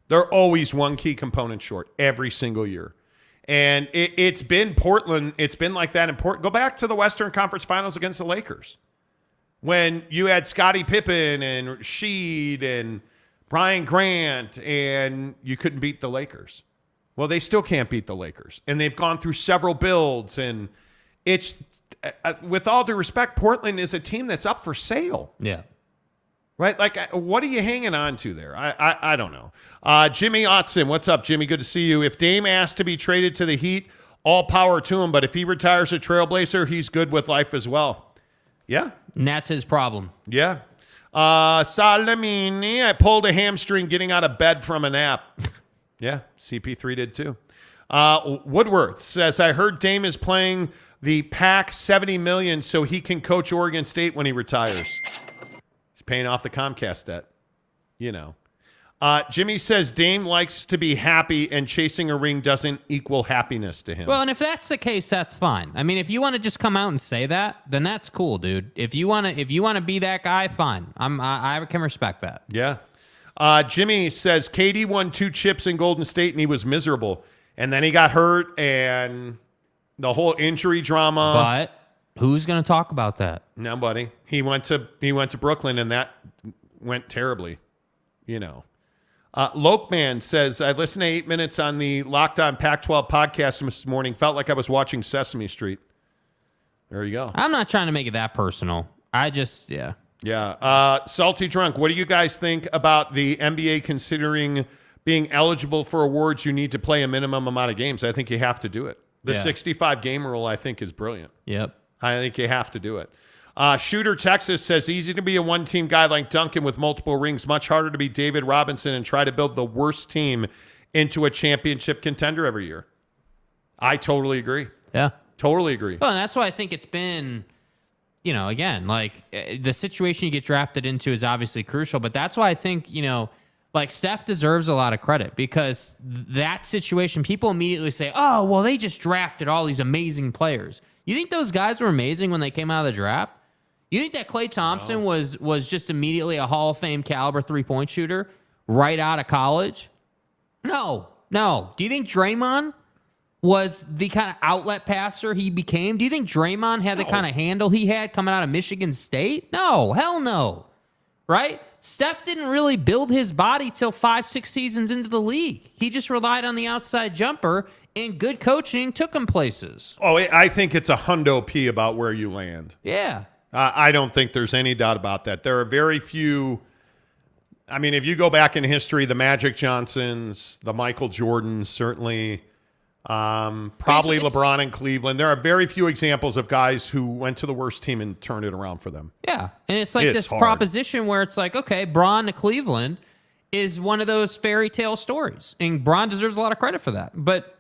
They're always one key component short every single year. And it's been Portland. It's been like that in Portland. Go back to the Western Conference Finals against the Lakers when you had Scottie Pippen and Sheed and Brian Grant, and you couldn't beat the Lakers. Well, they still can't beat the Lakers. And they've gone through several builds. And it's, with all due respect, Portland is a team that's up for sale. Yeah. Right? Like, what are you hanging on to there? I don't know. Jimmy Otson, what's up, Jimmy? Good to see you. If Dame asked to be traded to the Heat, all power to him. But if he retires a Trailblazer, he's good with life as well. Yeah. And that's his problem. Yeah. Salamini, I pulled a hamstring getting out of bed from a nap. Yeah, CP3 did too. Woodworth says, I heard Dame is playing the PAC $70 million so he can coach Oregon State when he retires. He's paying off the Comcast debt. You know. Jimmy says Dame likes to be happy and chasing a ring doesn't equal happiness to him. Well, and if that's the case, that's fine. I mean, if you want to just come out and say that, then that's cool, dude. If you want to be that guy, fine. I can respect that. Yeah. Jimmy says KD won 2 chips in Golden State and he was miserable. And then he got hurt and the whole injury drama. But who's going to talk about that? Nobody. He went to Brooklyn and that went terribly, you know. Lokeman says, I listened to 8 minutes on the Locked On Pac-12 podcast this morning. Felt like I was watching Sesame Street. There you go. I'm not trying to make it that personal. Yeah. Yeah. Salty Drunk, what do you guys think about the NBA considering being eligible for awards? You need to play a minimum amount of games. I think you have to do it. The 65-game rule, I think, is brilliant. Yep. I think you have to do it. Shooter Texas says, easy to be a one-team guy like Duncan with multiple rings. Much harder to be David Robinson and try to build the worst team into a championship contender every year. I totally agree. Yeah. Totally agree. Well, and that's why I think it's been, you know, again, like the situation you get drafted into is obviously crucial, but that's why I think, you know, like Steph deserves a lot of credit because that situation, people immediately say, oh, well, they just drafted all these amazing players. You think those guys were amazing when they came out of the draft? You think that Klay Thompson was just immediately a Hall of Fame caliber three-point shooter right out of college? No. Do you think Draymond was the kind of outlet passer he became? Do you think Draymond had the kind of handle he had coming out of Michigan State? No, hell no. Right? Steph didn't really build his body till 5-6 seasons into the league. He just relied on the outside jumper, and good coaching took him places. Oh, I think it's a hundo P about where you land. Yeah. I don't think there's any doubt about that. There are very few. I mean, if you go back in history, the Magic Johnsons, the Michael Jordans, certainly, probably LeBron in Cleveland. There are very few examples of guys who went to the worst team and turned it around for them. Yeah, and it's like this proposition where it's like, okay, Bron to Cleveland is one of those fairy tale stories, and Bron deserves a lot of credit for that. But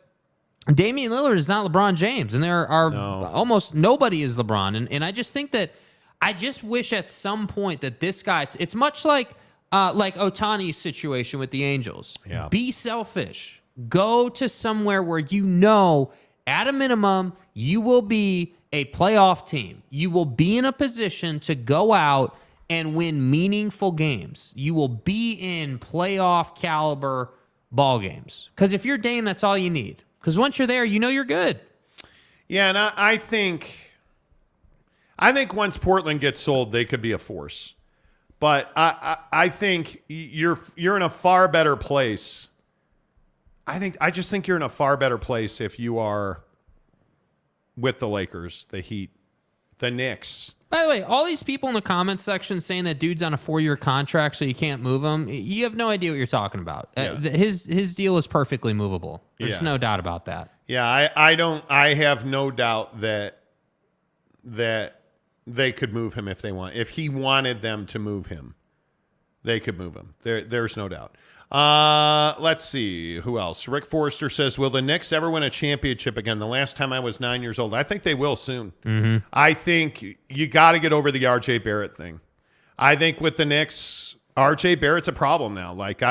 Damian Lillard is not LeBron James, and there are almost nobody is LeBron. And I just think that I just wish at some point that this guy, it's much like Ohtani's situation with the Angels. Yeah. Be selfish. Go to somewhere where you know at a minimum you will be a playoff team. You will be in a position to go out and win meaningful games. You will be in playoff caliber ball games. Because if you're Dame, that's all you need. Because once you're there, you know you're good. Yeah, and I think once Portland gets sold, they could be a force. But I think you're in a far better place. I just think you're in a far better place if you are with the Lakers, the Heat, the Knicks. By the way, all these people in the comments section saying that dude's on a 4-year contract so you can't move him, you have no idea what you're talking about. Yeah. His deal is perfectly movable. There's no doubt about that. Yeah, I have no doubt that they could move him if they want. If he wanted them to move him, they could move him. There's no doubt. Let's see. Who else? Rick Forrester says, will the Knicks ever win a championship again? The last time I was 9 years old. I think they will soon. Mm-hmm. I think you got to get over the R.J. Barrett thing. I think with the Knicks, R.J. Barrett's a problem now. Like,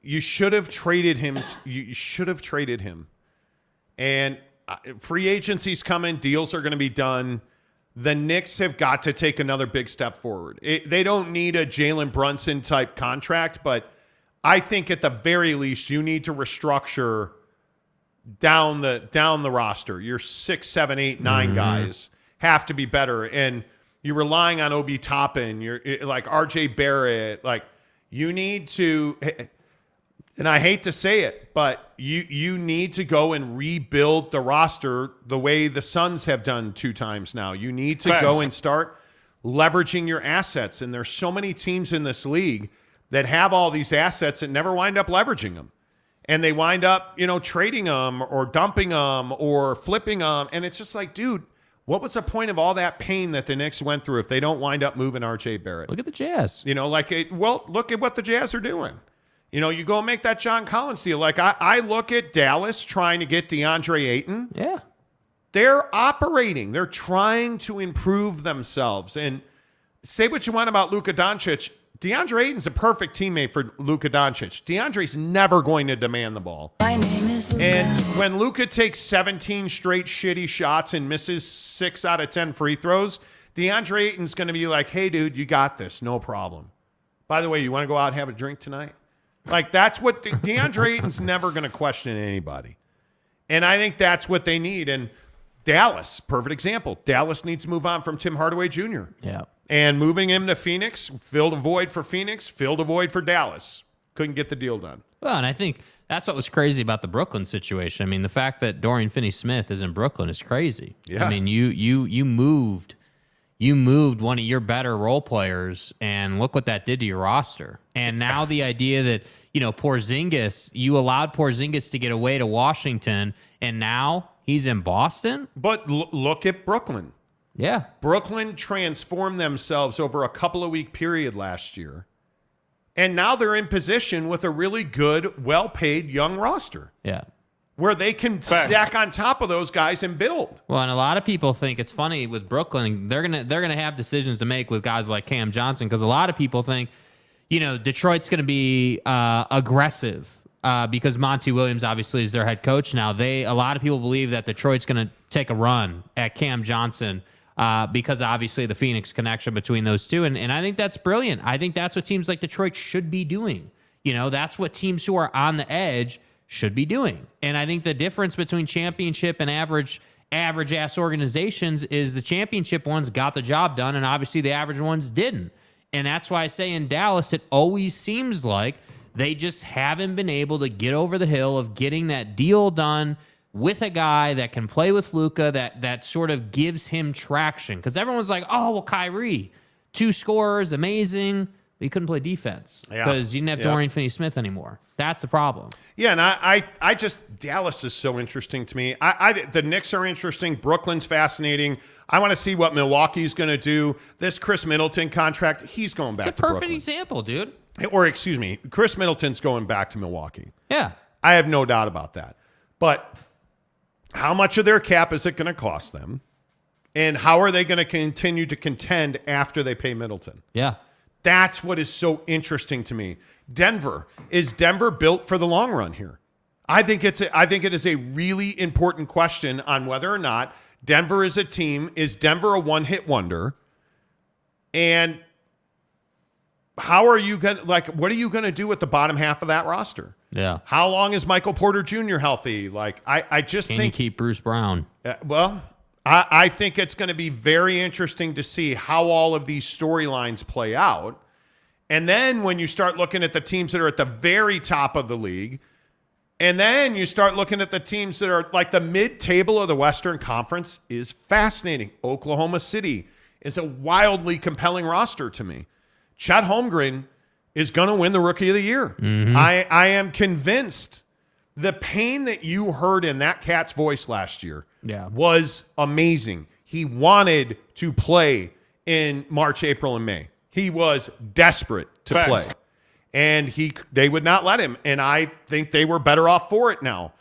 you should have traded him. You should have traded him. And free agency's coming. Deals are going to be done. The Knicks have got to take another big step forward. They don't need a Jalen Brunson type contract, but I think at the very least you need to restructure down the roster. Your 6, 7, 8, 9 guys have to be better, and you're relying on Obi Toppin. You're like RJ Barrett. Like You need to, and I hate to say it, but you need to go and rebuild the roster the way the Suns have done 2 times now. You need to go and start leveraging your assets. And there's so many teams in this league that have all these assets and never wind up leveraging them. And they wind up, trading them or dumping them or flipping them. And it's just like, dude, what was the point of all that pain that the Knicks went through if they don't wind up moving R.J. Barrett? Look at the Jazz. Look at what the Jazz are doing. You go and make that John Collins deal. Like, I look at Dallas trying to get DeAndre Ayton. Yeah. They're operating. They're trying to improve themselves. And say what you want about Luka Doncic. DeAndre Ayton's a perfect teammate for Luka Doncic. DeAndre's never going to demand the ball. And when Luka takes 17 straight shitty shots and misses 6 out of 10 free throws, DeAndre Ayton's going to be like, hey, dude, you got this. No problem. By the way, you want to go out and have a drink tonight? Like, that's what DeAndre Ayton's never going to question anybody. And I think that's what they need. And Dallas, perfect example. Dallas needs to move on from Tim Hardaway Jr. Yeah. And moving him to Phoenix, filled a void for Phoenix, filled a void for Dallas. Couldn't get the deal done. Well, and I think that's what was crazy about the Brooklyn situation. I mean, the fact that Dorian Finney-Smith is in Brooklyn is crazy. Yeah. I mean, you moved one of your better role players, and look what that did to your roster. And now the idea that, Porzingis, you allowed Porzingis to get away to Washington, and now he's in Boston? But look at Brooklyn. Yeah. Brooklyn transformed themselves over a couple of week period last year. And now they're in position with a really good, well-paid young roster. Yeah. Where they can stack on top of those guys and build. Well, and a lot of people think it's funny with Brooklyn, they're gonna have decisions to make with guys like Cam Johnson, because a lot of people think, Detroit's gonna be aggressive. Because Monty Williams obviously is their head coach now. A lot of people believe that Detroit's gonna take a run at Cam Johnson. Because obviously the Phoenix connection between those two. And I think that's brilliant. I think that's what teams like Detroit should be doing. That's what teams who are on the edge should be doing. And I think the difference between championship and average-ass organizations is the championship ones got the job done, and obviously the average ones didn't. And that's why I say in Dallas, it always seems like they just haven't been able to get over the hill of getting that deal done with a guy that can play with Luka, that sort of gives him traction. Because everyone's like, oh, well, Kyrie, 2 scorers, amazing. But he couldn't play defense because you didn't have Dorian Finney-Smith anymore. That's the problem. Yeah, and I just, Dallas is so interesting to me. The Knicks are interesting. Brooklyn's fascinating. I want to see what Milwaukee's going to do. This Chris Middleton contract, he's going back to Brooklyn. It's a perfect example, dude. Or, excuse me, Chris Middleton's going back to Milwaukee. Yeah. I have no doubt about that. But how much of their cap is it going to cost them? And how are they going to continue to contend after they pay Middleton? Yeah. That's what is so interesting to me. Is Denver built for the long run here? I think it is a really important question on whether or not Denver is a team. Is Denver a one-hit wonder? And how are you going to, what are you going to do with the bottom half of that roster? Yeah. How long is Michael Porter Jr. healthy? I just Can think you keep Bruce Brown. I think it's going to be very interesting to see how all of these storylines play out. And then when you start looking at the teams that are at the very top of the league, and then you start looking at the teams that are like the mid-table of the Western Conference is fascinating. Oklahoma City is a wildly compelling roster to me. Chet Holmgren is going to win the Rookie of the Year. Mm-hmm. I am convinced the pain that you heard in that cat's voice last year was amazing. He wanted to play in March, April, and May. He was desperate to play. And they would not let him. And I think they were better off for it now.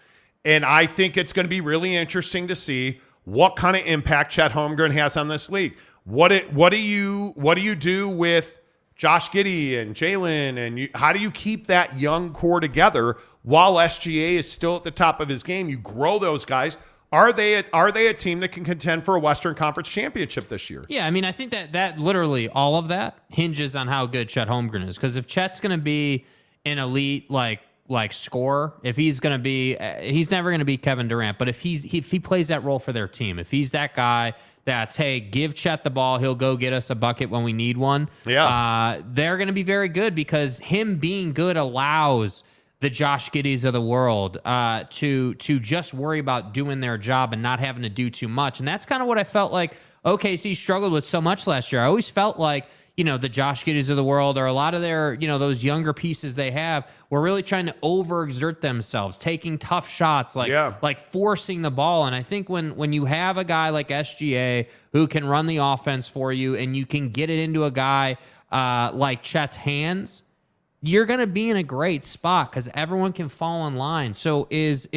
And I think it's going to be really interesting to see what kind of impact Chet Holmgren has on this league. What do you do with Josh Giddey and Jalen, and how do you keep that young core together while SGA is still at the top of his game? You grow those guys. Are they a team that can contend for a Western Conference championship this year? Yeah, I mean, I think that literally all of that hinges on how good Chet Holmgren is. Because if Chet's going to be an elite like scorer, if he's going to be, he's never going to be Kevin Durant. But if he plays that role for their team, if he's that guy that's, hey, give Chet the ball. He'll go get us a bucket when we need one. Yeah. They're going to be very good because him being good allows the Josh Giddeys of the world to just worry about doing their job and not having to do too much. And that's kind of what I felt like OKC struggled with so much last year. I always felt like, the Josh Giddeys of the world or a lot of their, those younger pieces they have were really trying to overexert themselves, taking tough shots, like forcing the ball. And I think when you have a guy like SGA who can run the offense for you and you can get it into a guy like Chet's hands, you're going to be in a great spot because everyone can fall in line. So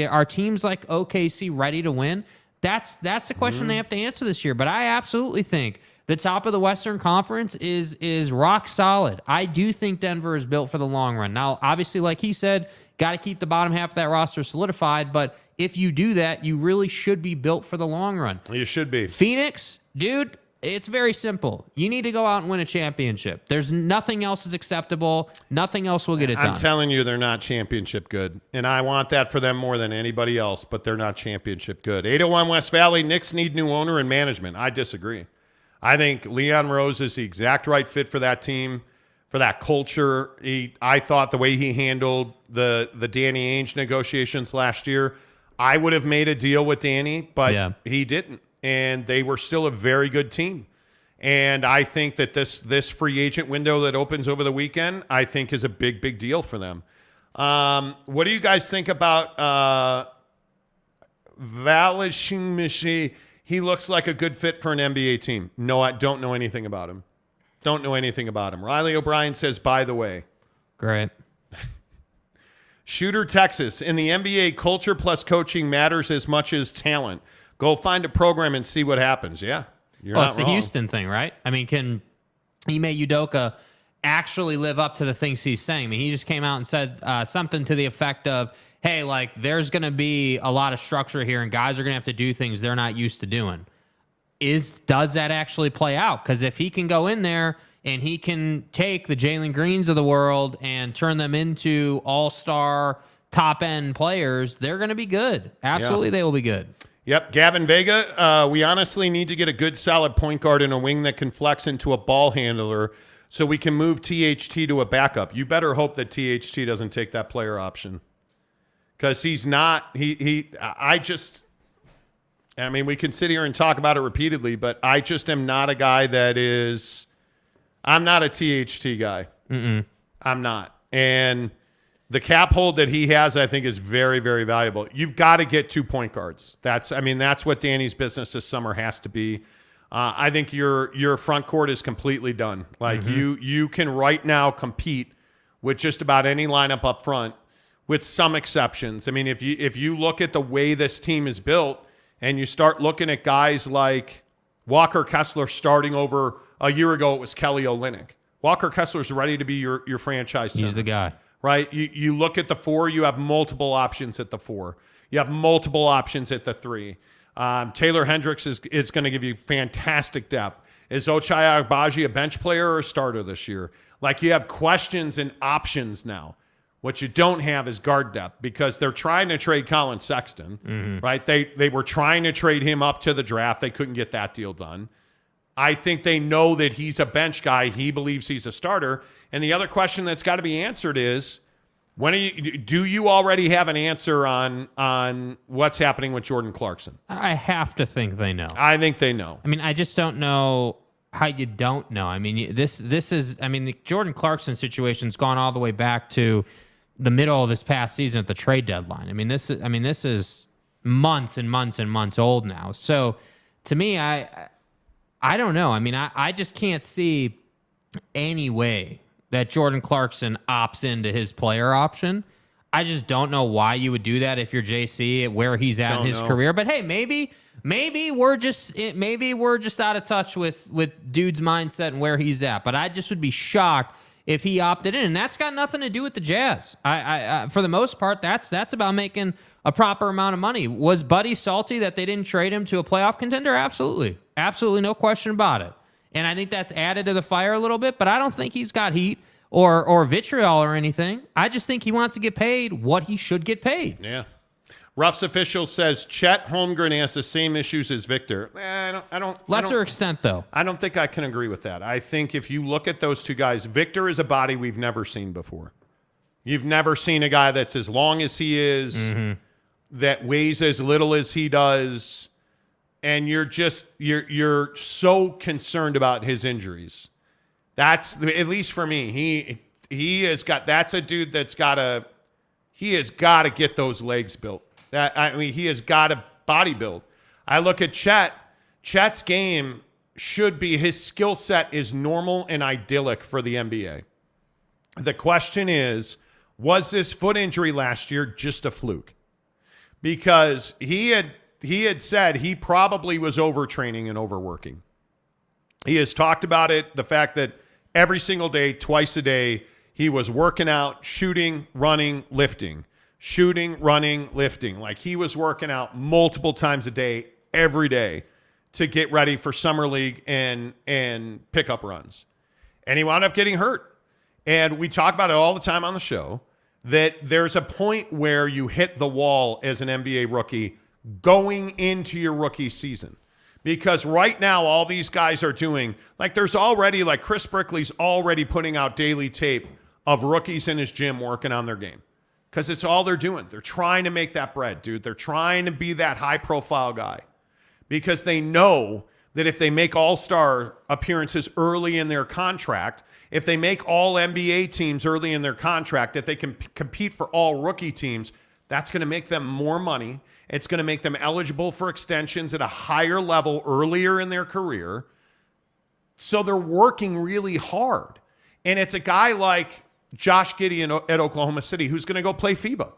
are teams like OKC ready to win? That's the question they have to answer this year. But I absolutely think the top of the Western Conference is rock solid. I do think Denver is built for the long run. Now, obviously, like he said, got to keep the bottom half of that roster solidified. But if you do that, you really should be built for the long run. You should be. Phoenix, dude, it's very simple. You need to go out and win a championship. There's nothing else is acceptable. Nothing else will get it done. I'm telling you, they're not championship good. And I want that for them more than anybody else, but they're not championship good. 801 West Valley, Knicks need new owner and management. I disagree. I think Leon Rose is the exact right fit for that team, for that culture. I thought the way he handled the Danny Ainge negotiations last year, I would have made a deal with Danny, but he didn't. And they were still a very good team. And I think that this free agent window that opens over the weekend, I think is a big, big deal for them. What do you guys think about Valashimishi? He looks like a good fit for an NBA team. No, I don't know anything about him. Don't know anything about him. Riley O'Brien says, by the way. Great. Shooter, Texas. In the NBA, culture plus coaching matters as much as talent. Go find a program and see what happens. Yeah, you're not it's the wrong. Houston thing, right? I mean, can Ime Udoka actually live up to the things he's saying? I mean, he just came out and said something to the effect of, hey, like, there's going to be a lot of structure here, and guys are going to have to do things they're not used to doing. Does that actually play out? Because if he can go in there and he can take the Jalen Greens of the world and turn them into all-star, top-end players, they're going to be good. Absolutely, They will be good. Yep, Gavin Vega, we honestly need to get a good solid point guard and a wing that can flex into a ball handler so we can move THT to a backup. You better hope that THT doesn't take that player option. Because he's not, we can sit here and talk about it repeatedly, but I just am not a guy I'm not a THT guy. I'm not. And the cap hold that he has, I think, is very, very valuable. You've got to get 2 point guards. That's what Danny's business this summer has to be. I think your front court is completely done. Like you can right now compete with just about any lineup up front, with some exceptions. I mean, if you look at the way this team is built, and you start looking at guys like Walker Kessler starting over a year ago, it was Kelly Olynyk. Walker Kessler's ready to be your franchise center. He's the guy. Right? You look at the 4, you have multiple options at the 4. You have multiple options at the 3. Taylor Hendricks is going to give you fantastic depth. Is Ochai Agbaji a bench player or a starter this year? Like, you have questions and options now. What you don't have is guard depth because they're trying to trade Colin Sexton, right? They were trying to trade him up to the draft. They couldn't get that deal done. I think they know that he's a bench guy. He believes he's a starter. And the other question that's got to be answered is, do you already have an answer on what's happening with Jordan Clarkson? I have to think they know. I think they know. I mean, I just don't know how you don't know. I mean, this is, I mean, the Jordan Clarkson situation's gone all the way back to the middle of this past season at the trade deadline. I mean, this is months and months and months old now. So to me, I don't know. I mean, I just can't see any way that Jordan Clarkson opts into his player option. I just don't know why you would do that if you're JC, where he's at in his career. But hey, maybe we're just out of touch with dude's mindset and where he's at. But I just would be shocked if he opted in, and that's got nothing to do with the Jazz. I for the most part, that's about making a proper amount of money. Was Buddy salty that they didn't trade him to a playoff contender? Absolutely, no question about it. And I think that's added to the fire a little bit. But I don't think he's got heat or vitriol or anything. I just think he wants to get paid what he should get paid. Yeah. Ruff's official says Chet Holmgren has the same issues as Victor. Lesser extent, though. I don't think I can agree with that. I think if you look at those two guys, Victor is a body we've never seen before. You've never seen a guy that's as long as he is, that weighs as little as he does, and you're so concerned about his injuries. That's, at least for me, he has got, that's a dude that's he has got to get those legs built. He has got to body build. I look at Chet. Chet's game should be, his skill set is normal and idyllic for the NBA. The question is, was this foot injury last year just a fluke? Because he had said he probably was overtraining and overworking. He has talked about it, the fact that every single day, twice a day, he was working out, shooting, running, lifting. Shooting, running, lifting. Like he was working out multiple times a day, every day, to get ready for summer league and pickup runs. And he wound up getting hurt. And we talk about it all the time on the show, that there's a point where you hit the wall as an NBA rookie going into your rookie season. Because right now, all these guys are doing, like there's already, like Chris Brickley's already putting out daily tape of rookies in his gym working on their game. Because it's all they're doing. They're trying to make that bread, dude. They're trying to be that high-profile guy. Because they know that if they make all-star appearances early in their contract, if they make all NBA teams early in their contract, if they can compete for all rookie teams, that's going to make them more money. It's going to make them eligible for extensions at a higher level earlier in their career. So they're working really hard. And it's a guy like Josh Giddey at Oklahoma City who's going to go play FIBA.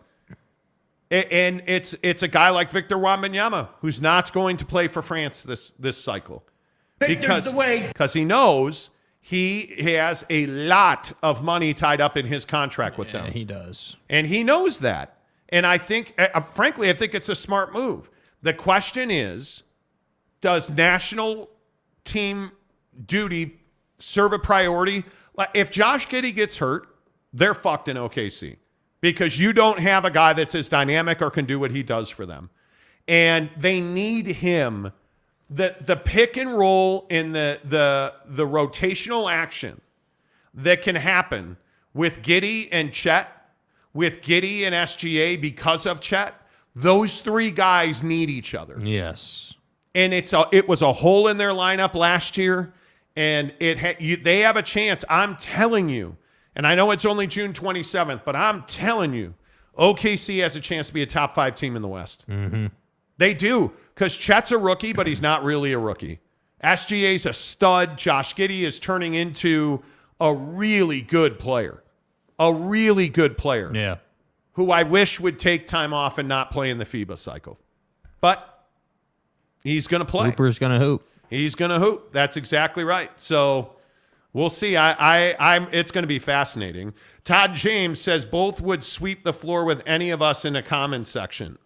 And it's a guy like Victor Wembanyama who's not going to play for France this cycle. Because he knows he has a lot of money tied up in his contract with them. He does. And he knows that. And I think, frankly, I think it's a smart move. The question is, does national team duty serve a priority? Like if Josh Giddey gets hurt, they're fucked in OKC because you don't have a guy that's as dynamic or can do what he does for them. And they need him. The pick and roll in the rotational action that can happen with Giddey and Chet, with Giddey and SGA because of Chet, those three guys need each other. Yes. And it was a hole in their lineup last year, and they have a chance. I'm telling you, and I know it's only June 27th, but I'm telling you, OKC has a chance to be a top 5 team in the West. Mm-hmm. They do, because Chet's a rookie, but he's not really a rookie. SGA's a stud. Josh Giddey is turning into a really good player. A really good player. Yeah. Who I wish would take time off and not play in the FIBA cycle. But he's going to play. Hooper's going to hoop. He's going to hoop. That's exactly right. So we'll see. It's going to be fascinating. Todd James says both would sweep the floor with any of us in the comment section.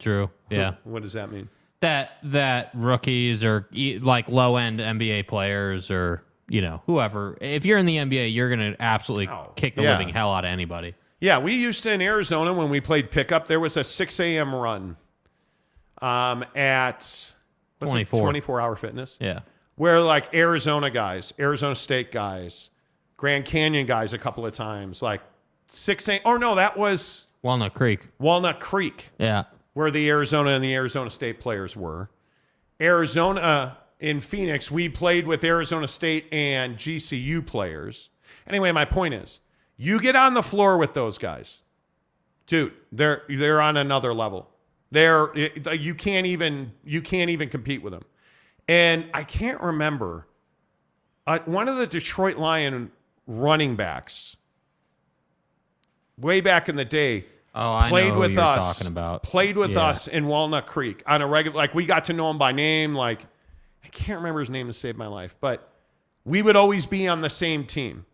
True. Yeah. What does that mean? That rookies or like low end NBA players or whoever. If you're in the NBA, you're going to absolutely kick the living hell out of anybody. Yeah, we used to in Arizona when we played pickup. There was a 6 a.m. run at 24 Hour Fitness. Yeah. Where like Arizona guys, Arizona State guys, Grand Canyon guys a couple of times, like 6 a.m. Oh, no, that was Walnut Creek. Yeah. Where the Arizona and the Arizona State players were. Arizona in Phoenix, we played with Arizona State and GCU players. Anyway, my point is, you get on the floor with those guys, dude. They're on another level. You can't even compete with them. And I can't remember one of the Detroit Lion running backs way back in the day. Played with us. Played with us in Walnut Creek on a regular. Like we got to know him by name. Like I can't remember his name to save my life, but we would always be on the same team.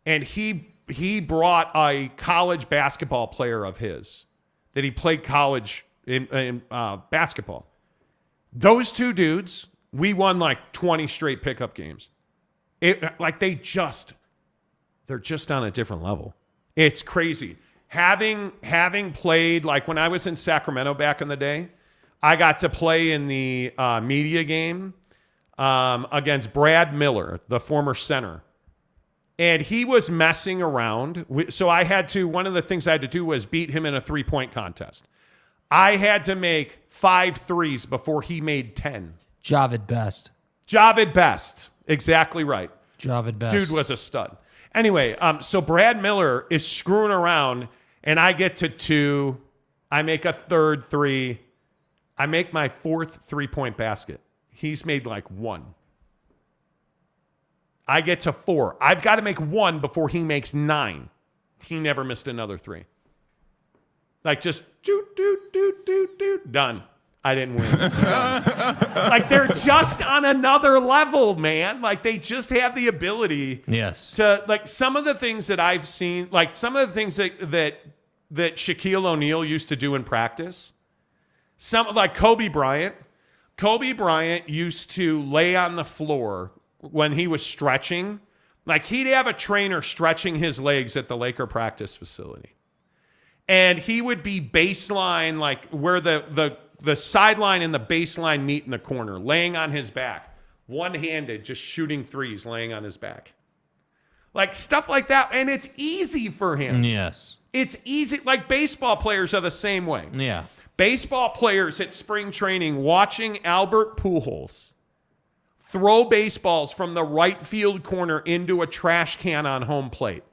And he brought a college basketball player of his that he played college in basketball. Those two dudes, we won like 20 straight pickup games. They're just on a different level. It's crazy. having played, like when I was in Sacramento back in the day, I got to play in the media game against Brad Miller, the former center. And he was messing around. So one of the things I had to do was beat him in a 3-point contest. I had to make 5 threes before he made 10. Javid Best. Javid Best. Exactly right. Javid Best. Dude was a stud. Anyway, so Brad Miller is screwing around, and I get to 2. I make a 3rd 3. I make my 4th 3-point basket. He's made like 1. I get to 4. I've got to make 1 before he makes 9. He never missed another 3. Like just done. I didn't win. Like they're just on another level, man. Like they just have the ability. Yes. To like some of the things that I've seen, like some of the things that Shaquille O'Neal used to do in practice. Some like Kobe Bryant. Kobe Bryant used to lay on the floor when he was stretching. Like he'd have a trainer stretching his legs at the Laker practice facility. And he would be baseline, like where the sideline and the baseline meet in the corner, laying on his back, one-handed, just shooting threes, laying on his back. Like stuff like that. And it's easy for him. Yes. It's easy. Like baseball players are the same way. Yeah. Baseball players at spring training watching Albert Pujols throw baseballs from the right field corner into a trash can on home plate.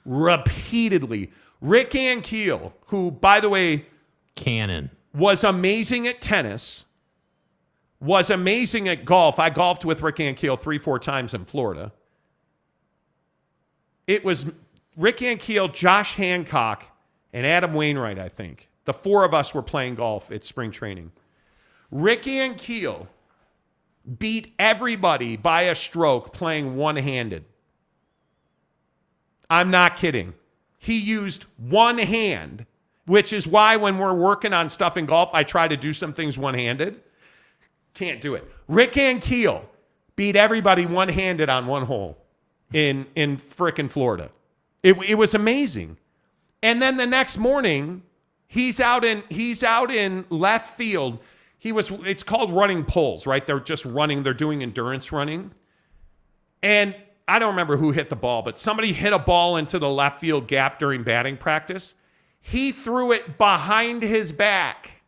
Repeatedly. Rick Ankiel, who, by the way, Cannon, was amazing at tennis, was amazing at golf. I golfed with Rick Ankiel 3-4 times in Florida. It was Rick Ankiel, Josh Hancock, and Adam Wainwright, I think. The 4 of us were playing golf at spring training. Rick Ankiel beat everybody by a stroke playing one-handed. I'm not kidding. He used one hand, which is why when we're working on stuff in golf, I try to do some things one-handed. Can't do it. Rick Ankiel beat everybody one-handed on one hole in frickin' Florida. It was amazing. And then the next morning, he's out in left field. It's called running poles, right? They're just running. They're doing endurance running. And I don't remember who hit the ball, but somebody hit a ball into the left field gap during batting practice. He threw it behind his back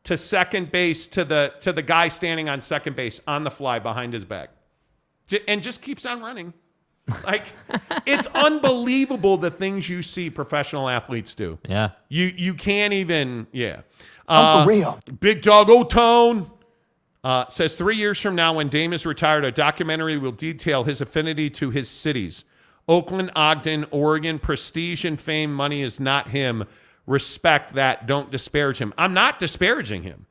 to second base, to the guy standing on second base on the fly behind his back. And just keeps on running. Like, it's unbelievable the things you see professional athletes do. Yeah. You can't even, yeah. Uncle Rio. Big Dog O-Tone says 3 years from now when Dame is retired, a documentary will detail his affinity to his cities. Oakland, Ogden, Oregon, prestige and fame, money is not him. Respect that. Don't disparage him. I'm not disparaging him.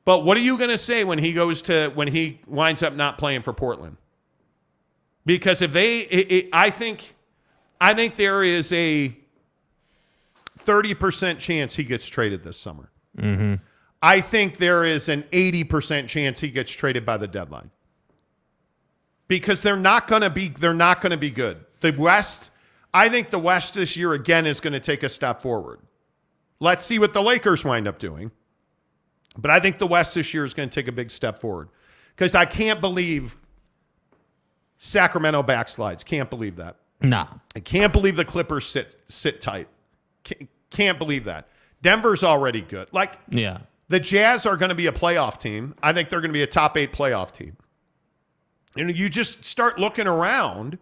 But what are you going to say when he winds up not playing for Portland? Because if I think there is a 30% chance he gets traded this summer. Mm-hmm. I think there is an 80% chance he gets traded by the deadline. Because they're not going to be good. The West, I think the West this year again is going to take a step forward. Let's see what the Lakers wind up doing. But I think the West this year is going to take a big step forward. Because I can't believe Sacramento backslides. Can't believe that. Nah. I can't believe the Clippers sit tight. Can't believe that. Denver's already good. Like, yeah. The Jazz are going to be a playoff team. I think they're going to be a top 8 playoff team. And you just start looking around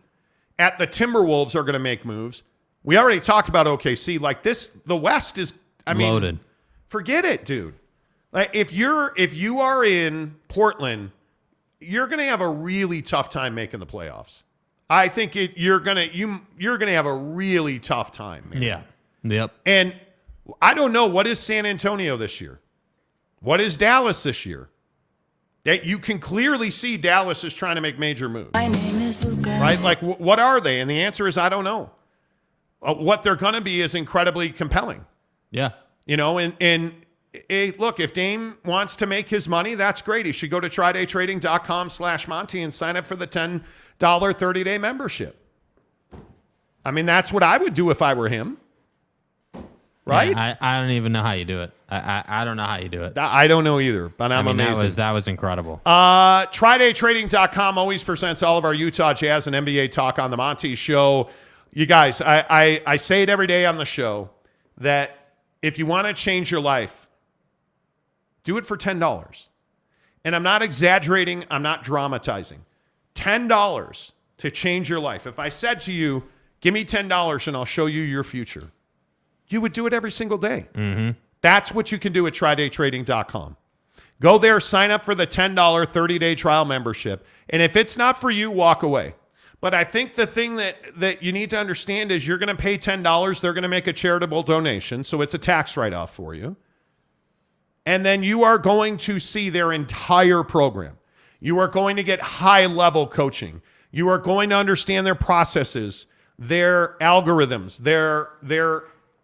at the Timberwolves are going to make moves. We already talked about OKC. Like this, the West is, loaded. Forget it, dude. Like if you are in Portland, you're going to have a really tough time making the playoffs. I think you're going to have a really tough time, man. Yeah. Yep. And I don't know, what is San Antonio this year? What is Dallas this year? That you can clearly see Dallas is trying to make major moves. My name is Luca. Right? Like, what are they? And the answer is, I don't know. What they're going to be is incredibly compelling. Yeah. You know, and look, if Dame wants to make his money, that's great. He should go to trydaytrading.com/Monty and sign up for the $10 30-day membership. I mean, that's what I would do if I were him. right? Yeah, I don't even know how you do it. I don't know how you do it. I don't know either, but I'm amazing. That was incredible. TryDayTrading.com always presents all of our Utah Jazz and NBA talk on the Monty Show. You guys, I say it every day on the show that if you want to change your life, do it for $10. And I'm not exaggerating. I'm not dramatizing. $10 to change your life. If I said to you, give me $10 and I'll show you your future, you would do it every single day. Mm-hmm. That's what you can do at TryDayTrading.com. Go there, sign up for the $10 30-day trial membership. And if it's not for you, walk away. But I think the thing that you need to understand is you're going to pay $10. They're going to make a charitable donation. So it's a tax write-off for you. And then you are going to see their entire program. You are going to get high-level coaching. You are going to understand their processes, their algorithms, their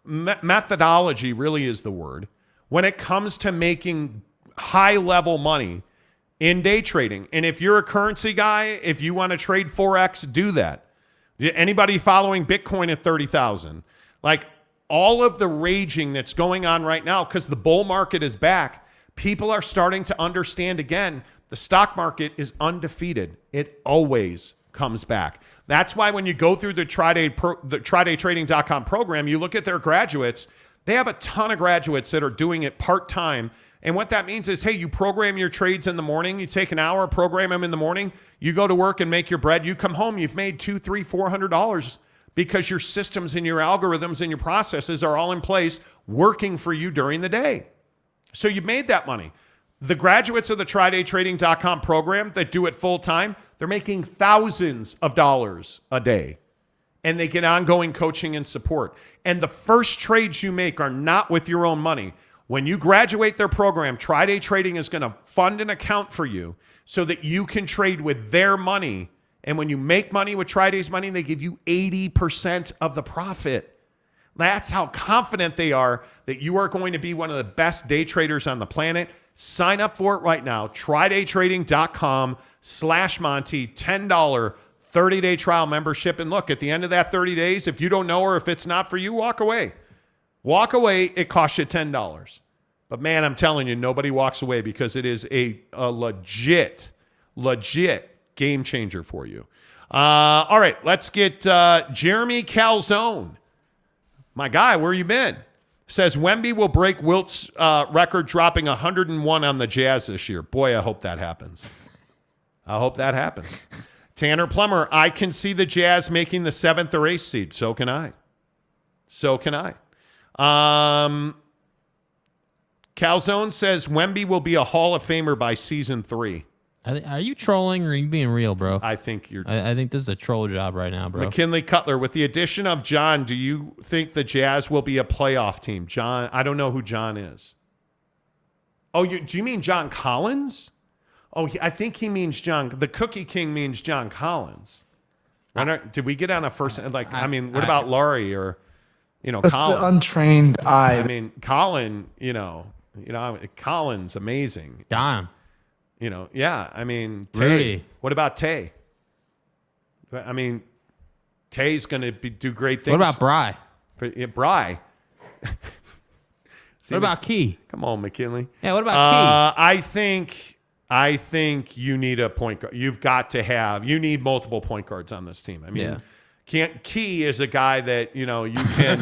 methodology really is the word when it comes to making high-level money in day trading. And if you're a currency guy, if you want to trade Forex, do that. Anybody following Bitcoin at 30,000? Like all of the raging that's going on right now because the bull market is back, people are starting to understand again, the stock market is undefeated. It always comes back. That's why when you go through the TryDayTrading.com program, you look at their graduates, they have a ton of graduates that are doing it part-time. And what that means is, hey, you program your trades in the morning, you take an hour, program them in the morning, you go to work and make your bread, you come home, you've made $200, $300, $400 because your systems and your algorithms and your processes are all in place working for you during the day. So you've made that money. The graduates of the TryDayTrading.com program that do it full time, they're making thousands of dollars a day. And they get ongoing coaching and support. And the first trades you make are not with your own money. When you graduate their program, TryDay Trading is going to fund an account for you so that you can trade with their money. And when you make money with TryDay's money, they give you 80% of the profit. That's how confident they are that you are going to be one of the best day traders on the planet. Sign up for it right now. TryDayTrading.com/Monty, $10 30-day trial membership. And look, at the end of that 30 days, if you don't know or if it's not for you, walk away. Walk away. It costs you $10. But man, I'm telling you, nobody walks away because it is a legit game changer for you. All right, let's get Jeremy Calzone. My guy, where you been? Says Wemby will break Wilt's record, dropping 101 on the Jazz this year. Boy, I hope that happens. I hope that happens. Tanner Plummer, I can see the Jazz making the 7th or 8th seed. So can I. Calzone says Wemby will be a Hall of Famer by season 3. Are you trolling or are you being real, bro? I think you're. I think this is a troll job right now, bro. McKinley Cutler, with the addition of John, do you think the Jazz will be a playoff team? John, I don't know who John is. Oh, do you mean John Collins? Oh, I think he means John. The Cookie King means John Collins. Did we get on a first? What about Laurie or, Colin? The untrained eye. I mean, Colin. Colin's amazing. Don. Yeah. I mean, Tay. Rudy. What about Tay? I mean, Tay's going to do great things. What about Bry? Bry. What about Key? Come on, McKinley. Yeah. What about Key? I think you need a point guard. You need multiple point guards on this team. I mean, Key is a guy that, you can.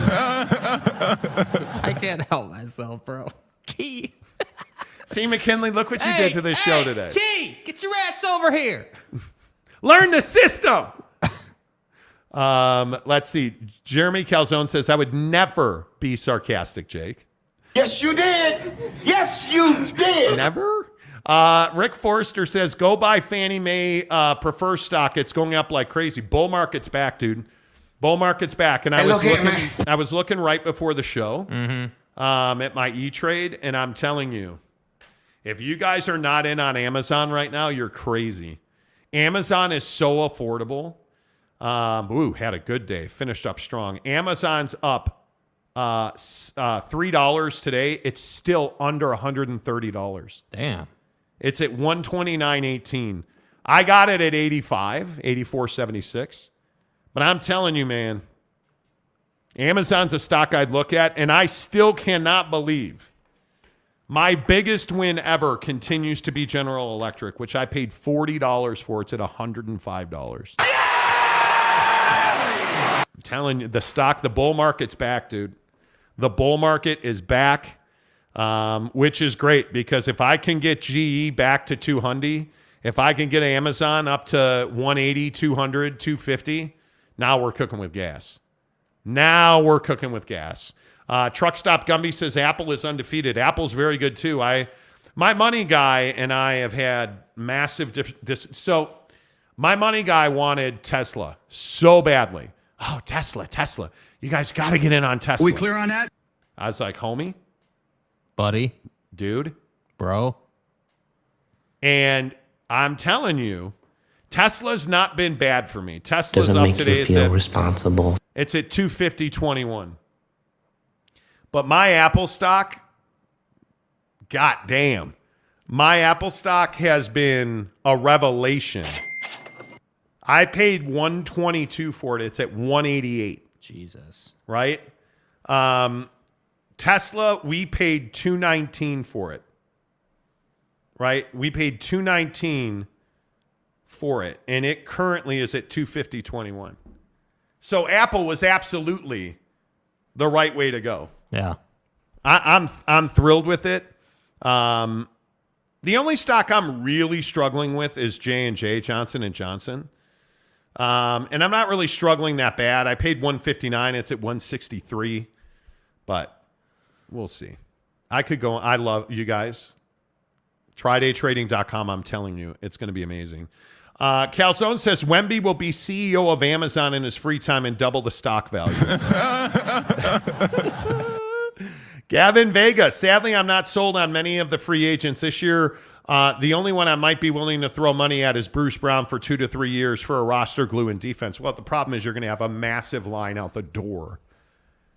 I can't help myself, bro. Key. See, McKinley, look what you did to this show today. Key, get your ass over here. Learn the system. Let's see. Jeremy Calzone says, I would never be sarcastic, Jake. Yes, you did. Yes, you did. Never? Rick Forrester says, go buy Fannie Mae preferred stock. It's going up like crazy. Bull market's back, dude. Bull market's back. And I was looking right before the show at my E-Trade, and I'm telling you, if you guys are not in on Amazon right now, you're crazy. Amazon is so affordable. Had a good day. Finished up strong. Amazon's up $3 today. It's still under $130. Damn. It's at $129.18. I got it at $84.76. But I'm telling you, man, Amazon's a stock I'd look at, and I still cannot believe my biggest win ever continues to be General Electric, which I paid $40 for. It's at $105. Yes! I'm telling you, the bull market's back, dude. The bull market is back, which is great because if I can get GE back to 200, if I can get Amazon up to 180, 200, 250, now we're cooking with gas. Truck Stop Gumby says Apple is undefeated. Apple's very good too. My money guy and I have had massive so my money guy wanted Tesla so badly. Oh, Tesla. You guys got to get in on Tesla. We clear on that? I was like, homie, buddy, dude, bro. And I'm telling you, Tesla's not been bad for me. Tesla's doesn't up make today. you feel responsible. It's at 250.21. But my Apple stock, goddamn, my Apple stock has been a revelation. I paid $122 for it. It's at $188. Jesus. Right? Tesla, we paid $219 for it. Right? We paid $219 for it, and it currently is at $250.21. So Apple was absolutely the right way to go. Yeah. I'm thrilled with it. The only stock I'm really struggling with is J&J, Johnson & Johnson. And I'm not really struggling that bad. I paid $159. It's at $163. But we'll see. I could go. I love you guys. TryDayTrading.com. I'm telling you, it's going to be amazing. Calzone says Wemby will be CEO of Amazon in his free time and double the stock value. Gavin Vega, sadly, I'm not sold on many of the free agents this year. The only one I might be willing to throw money at is Bruce Brown for 2 to 3 years for a roster glue and defense. Well, the problem is you're going to have a massive line out the door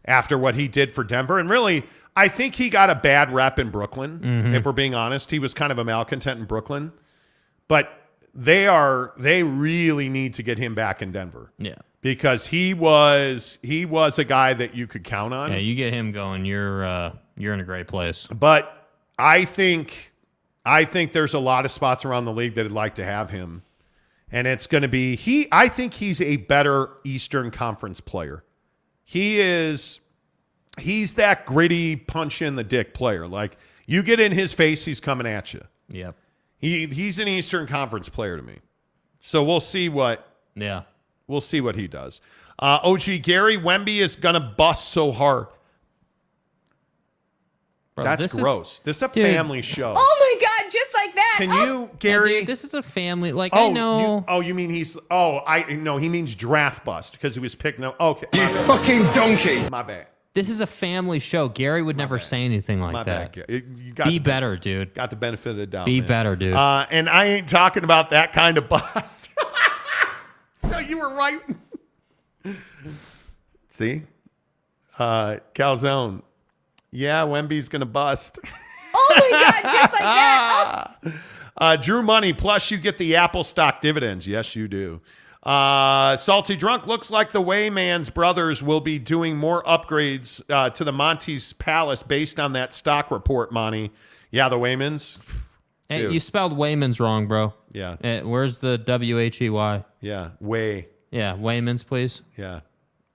after what he did for Denver. And really, I think he got a bad rep in Brooklyn, if we're being honest. He was kind of a malcontent in Brooklyn. But they really need to get him back in Denver. Yeah. Because he was a guy that you could count on. Yeah, you get him going, you're in a great place. But I think there's a lot of spots around the league that'd like to have him. And it's going to be I think he's a better Eastern Conference player. He's that gritty punch in the dick player. Like you get in his face, he's coming at you. Yep. He's an Eastern Conference player to me. So we'll see what he does. OG Gary, Wemby is going to bust so hard. Bro, that's gross. This is a family show. Oh my God, just like that. Can you, Gary? Dude, this is a family. Like, I know. You mean he means draft bust because he was picked. No, okay. You fucking donkey. My bad. This is a family show. Gary would never say anything like that. You Be better, dude. Got the benefit of the doubt. Be man. better, dude. And I ain't talking about that kind of bust. So you were right. See? Calzone. Yeah, Wemby's going to bust. Oh my God, just like that. Oh. Drew Money, plus you get the Apple stock dividends. Yes, you do. Salty Drunk, looks like the Wayman's brothers will be doing more upgrades to the Monty's Palace based on that stock report, Monty. Yeah, the Waymans. Hey, you spelled Waymans wrong, bro. Yeah. Where's the W-H-E-Y? Yeah, Way. Yeah, Waymans, please. Yeah,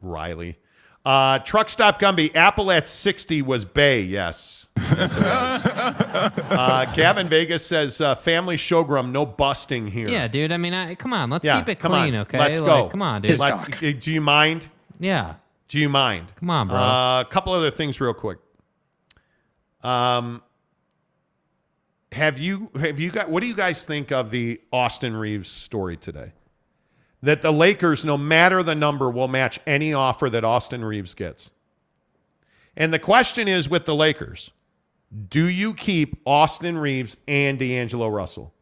Riley. Truck Stop Gumby, Apple at 60 was Bay, yes. Yes, it was. Gavin Vegas says, family showgrum, no busting here. Yeah, dude. I mean, come on. Let's keep it clean, okay? Let's go. Come on, dude. Do you mind? Yeah. Do you mind? Come on, bro. A couple other things real quick. Have you got, what do you guys think of the Austin Reeves story today? That the Lakers, no matter the number, will match any offer that Austin Reeves gets. And the question is with the Lakers, do you keep Austin Reeves and D'Angelo Russell?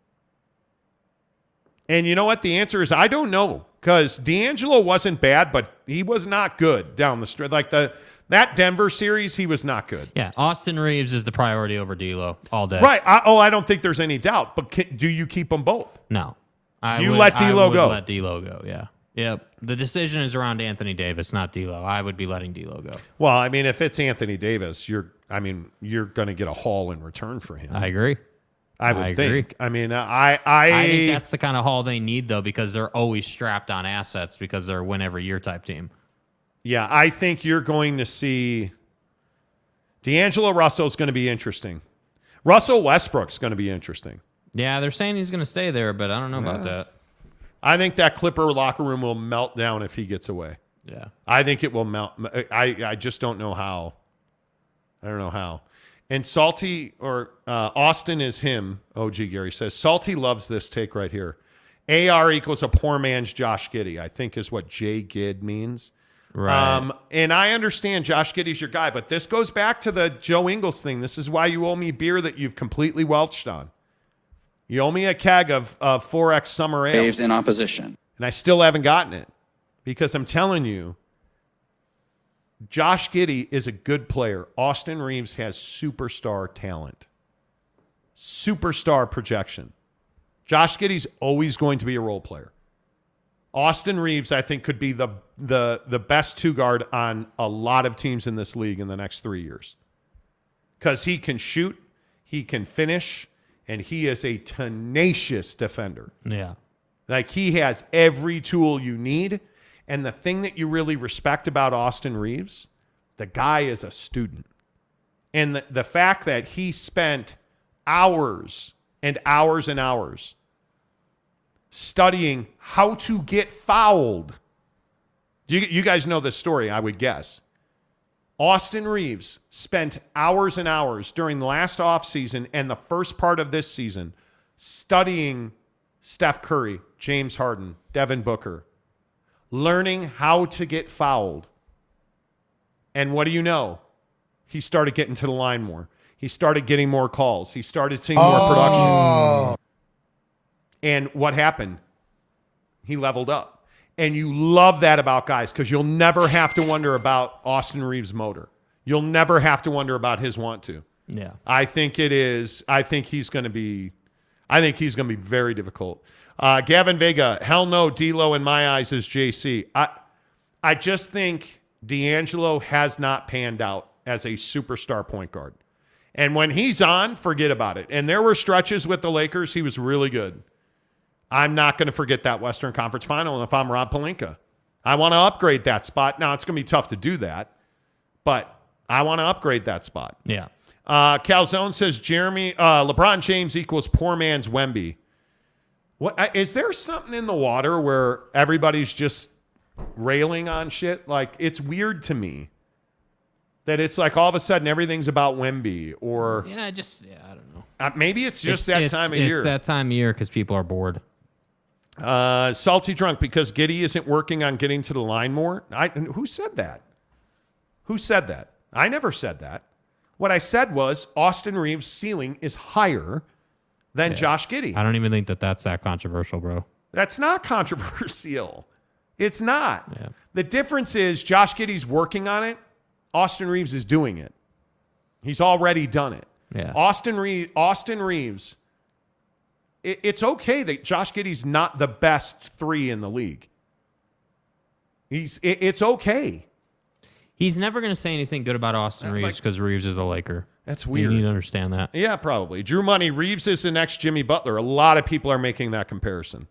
And you know what? The answer is I don't know, because D'Angelo wasn't bad, but he was not good down the stretch. Like that Denver series, he was not good. Yeah, Austin Reeves is the priority over D'Lo all day. Right. I don't think there's any doubt. But do you keep them both? No. Let D'Lo go. Let D'Lo go. Yeah. Yep. The decision is around Anthony Davis, not D'Lo. I would be letting D'Lo go. Well, I mean, if it's Anthony Davis, you're going to get a haul in return for him. I agree. I would agree. think. I mean, I think that's the kind of haul they need, though, because they're always strapped on assets because they're a win every year type team. Yeah, I think you're going to see D'Angelo Russell's going to be interesting. Russell Westbrook's going to be interesting. Yeah, they're saying he's going to stay there, but I don't know about that. I think that Clipper locker room will melt down if he gets away. Yeah. I think it will melt. I just don't know how. I don't know how. And Salty or Austin is him, OG Gary says. Salty loves this take right here. AR equals a poor man's Josh Giddey, I think is what J Gidd means. Right. And I understand Josh Giddey's your guy, but this goes back to the Joe Ingles thing. This is why you owe me beer that you've completely welched on. You owe me a keg of 4X Summer Ale. Waves in opposition. And I still haven't gotten it because I'm telling you, Josh Giddey is a good player. Austin Reeves has superstar talent. Superstar projection. Josh Giddey's always going to be a role player. Austin Reeves, I think, could be the best two guard on a lot of teams in this league in the next 3 years. Because he can shoot, he can finish, and he is a tenacious defender. Yeah. Like, he has every tool you need. And the thing that you really respect about Austin Reeves, the guy is a student. And the fact that he spent hours and hours and hours studying how to get fouled. You guys know this story, I would guess. Austin Reeves spent hours and hours during the last offseason and the first part of this season studying Steph Curry, James Harden, Devin Booker, learning how to get fouled. And what do you know? He started getting to the line more. He started getting more calls. He started seeing more production. And what happened? He leveled up. And you love that about guys because you'll never have to wonder about Austin Reeves' motor. You'll never have to wonder about his want to. Yeah. I think he's going to be very difficult. Gavin Vega, hell no, D'Lo in my eyes is JC. I just think D'Angelo has not panned out as a superstar point guard. And when he's on, forget about it. And there were stretches with the Lakers, he was really good. I'm not going to forget that Western Conference Final. And if I'm Rob Pelinka, I want to upgrade that spot. Now, it's going to be tough to do that, but I want to upgrade that spot. Yeah. Calzone says LeBron James equals poor man's Wemby. What is there something in the water where everybody's just railing on shit? Like, it's weird to me that it's like all of a sudden everything's about Wemby or I don't know. Maybe it's just that time of year. It's that time of year because people are bored. Salty drunk because Giddey isn't working on getting to the line more. Who said that? Who said that? I never said that. What I said was Austin Reeves' ceiling is higher than Josh Giddey. I don't even think that's that controversial, bro. That's not controversial. It's not. Yeah. The difference is Josh Giddey's working on it. Austin Reeves is doing it. He's already done it. Yeah. Austin Reeves, it's okay that Josh Giddey's not the best three in the league. It's okay. He's never going to say anything good about Austin Reeves because Reeves is a Laker. That's weird. You need to understand that. Yeah, probably. Drew Money, Reeves is the next Jimmy Butler. A lot of people are making that comparison.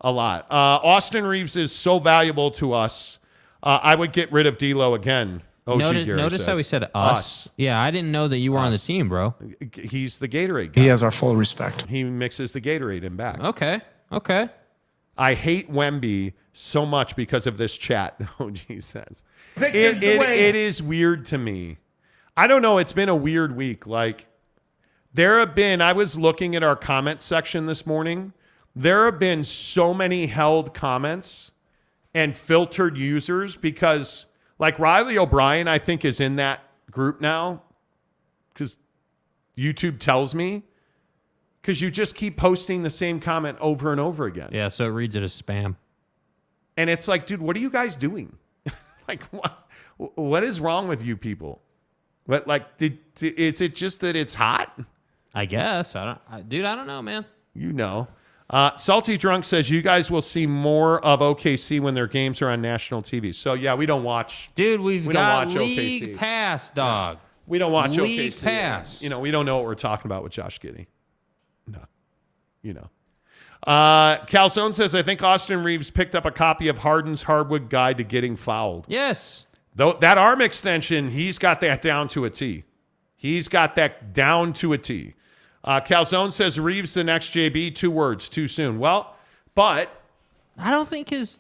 A lot. Austin Reeves is so valuable to us. I would get rid of D'Lo again. Notice how he said us. Yeah, I didn't know that you were on the team, bro. He's the Gatorade guy. He has our full respect. He mixes the Gatorade in back. Okay. I hate Wemby so much because of this chat, OG says. It is weird to me. I don't know. It's been a weird week. Like, I was looking at our comment section this morning. There have been so many held comments and filtered users because, like, Riley O'Brien, I think, is in that group now because YouTube tells me. Because you just keep posting the same comment over and over again. Yeah, so it reads it as spam. And it's like, dude, what are you guys doing? Like, what is wrong with you people? But like, is it just that it's hot? I guess. I don't know, man. You know. Salty Drunk says you guys will see more of OKC when their games are on national TV. So, yeah, we don't watch. Dude, we don't got watch League OKC. Pass, dog. We don't watch League OKC. Pass. You know, we don't know what we're talking about with Josh Giddey. No. You know. Calzone says, I think Austin Reeves picked up a copy of Harden's Hardwood Guide to Getting Fouled. Yes. Though that arm extension, he's got that down to a T. He's got that down to a T. Calzone says, Reeves the next JB, 2 words, too soon. Well, but I don't think his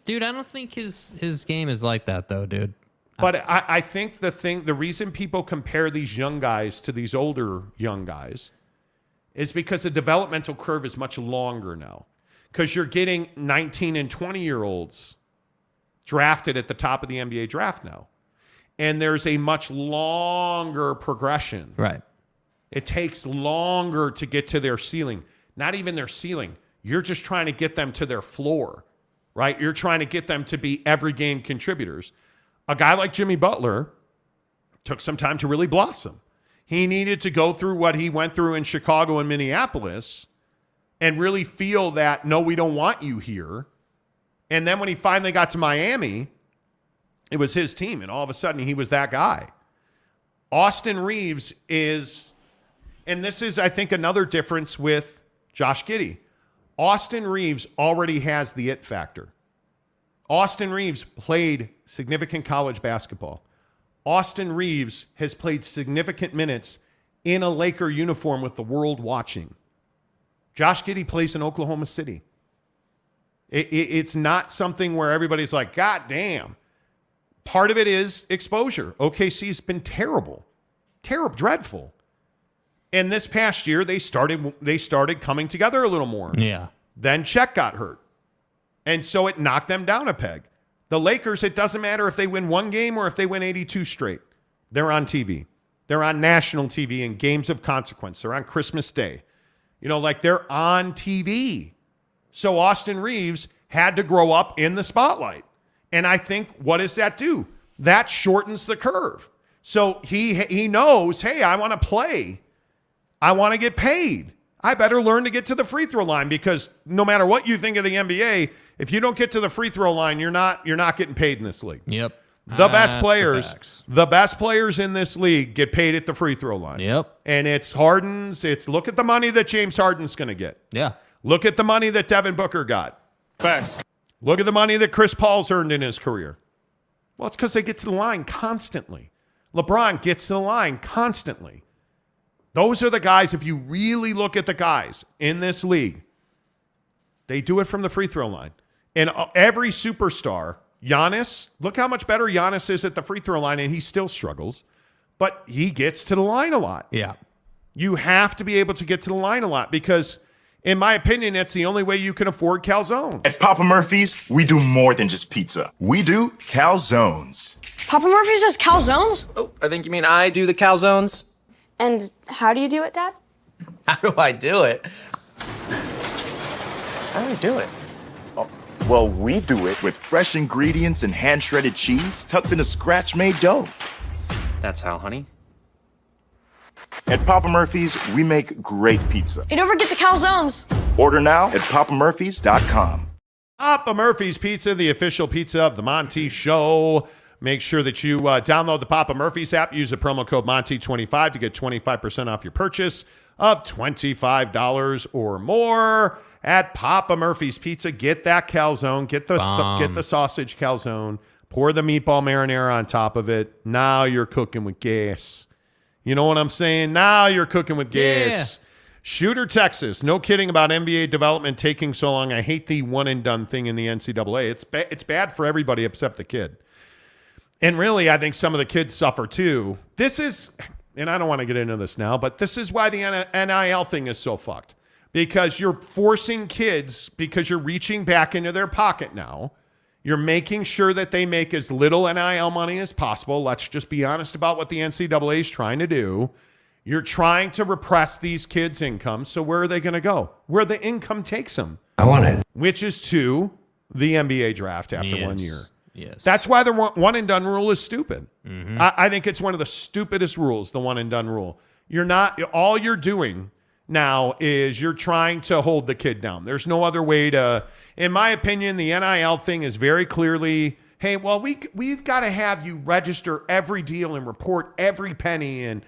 game is like that though, dude. But I think the reason people compare these young guys to these older young guys is because the developmental curve is much longer now. Because you're getting 19 and 20-year-olds drafted at the top of the NBA draft now. And there's a much longer progression. Right. It takes longer to get to their ceiling. Not even their ceiling. You're just trying to get them to their floor, right? You're trying to get them to be every game contributors. A guy like Jimmy Butler took some time to really blossom. He needed to go through what he went through in Chicago and Minneapolis and really feel that, no, we don't want you here. And then when he finally got to Miami, it was his team, and all of a sudden he was that guy. Austin Reeves is, and this is, I think, another difference with Josh Giddey. Austin Reeves already has the it factor. Austin Reeves played significant college basketball. Austin Reeves has played significant minutes in a Laker uniform with the world watching. Josh Giddey plays in Oklahoma City. It's not something where everybody's like, God damn. Part of it is exposure. OKC's been terrible, dreadful. And this past year, they started coming together a little more. Yeah. Then Chet got hurt. And so it knocked them down a peg. The Lakers, it doesn't matter if they win one game or if they win 82 straight. They're on TV. They're on national TV in games of consequence. They're on Christmas Day. You know, like they're on TV. So Austin Reeves had to grow up in the spotlight. And I think, what does that do? That shortens the curve. So he knows, hey, I want to play. I want to get paid. I better learn to get to the free throw line, because no matter what you think of the NBA, if you don't get to the free throw line, you're not getting paid in this league. Yep. The best players in this league get paid at the free throw line. Yep. And it's Harden's. Look at the money that James Harden's going to get. Yeah. Look at the money that Devin Booker got. Facts. Look at the money that Chris Paul's earned in his career. Well, it's because they get to the line constantly. LeBron gets to the line constantly. Those are the guys, if you really look at the guys in this league, they do it from the free throw line. And every superstar, Giannis, look how much better Giannis is at the free throw line, and he still struggles. But he gets to the line a lot. Yeah. You have to be able to get to the line a lot, because, in my opinion, that's the only way you can afford calzones. At Papa Murphy's, we do more than just pizza. We do calzones. Papa Murphy's does calzones? Oh, I think you mean I do the calzones. And how do you do it, Dad? How do I do it? How do I do it? Oh, well, we do it with fresh ingredients and hand-shredded cheese tucked in a scratch-made dough. That's how, honey. At Papa Murphy's, we make great pizza. Hey, don't forget the calzones. Order now at papamurphys.com. Papa Murphy's Pizza, the official pizza of the Monty Show. Make sure that you download the Papa Murphy's app. Use the promo code Monty25 to get 25% off your purchase of $25 or more at Papa Murphy's Pizza. Get that calzone. Get the sausage calzone. Pour the meatball marinara on top of it. Now you're cooking with gas. You know what I'm saying? Now you're cooking with gas. Yeah. Shooter, Texas. No kidding about NBA development taking so long. I hate the one-and-done thing in the NCAA. It's bad for everybody except the kid. And really, I think some of the kids suffer too. This is, and I don't want to get into this now, but this is why the NIL thing is so fucked. Because you're forcing kids, because you're reaching back into their pocket now. You're making sure that they make as little NIL money as possible. Let's just be honest about what the NCAA is trying to do. You're trying to repress these kids' income. So where are they going to go? Where the income takes them. I want it. Which is to the NBA draft after 1 year. Yes. That's why the one and done rule is stupid. Mm-hmm. I think it's one of the stupidest rules, the one and done rule. All you're doing now is you're trying to hold the kid down. There's no other way to, in my opinion, the NIL thing is very clearly, hey, well, we've got to have you register every deal and report every penny, and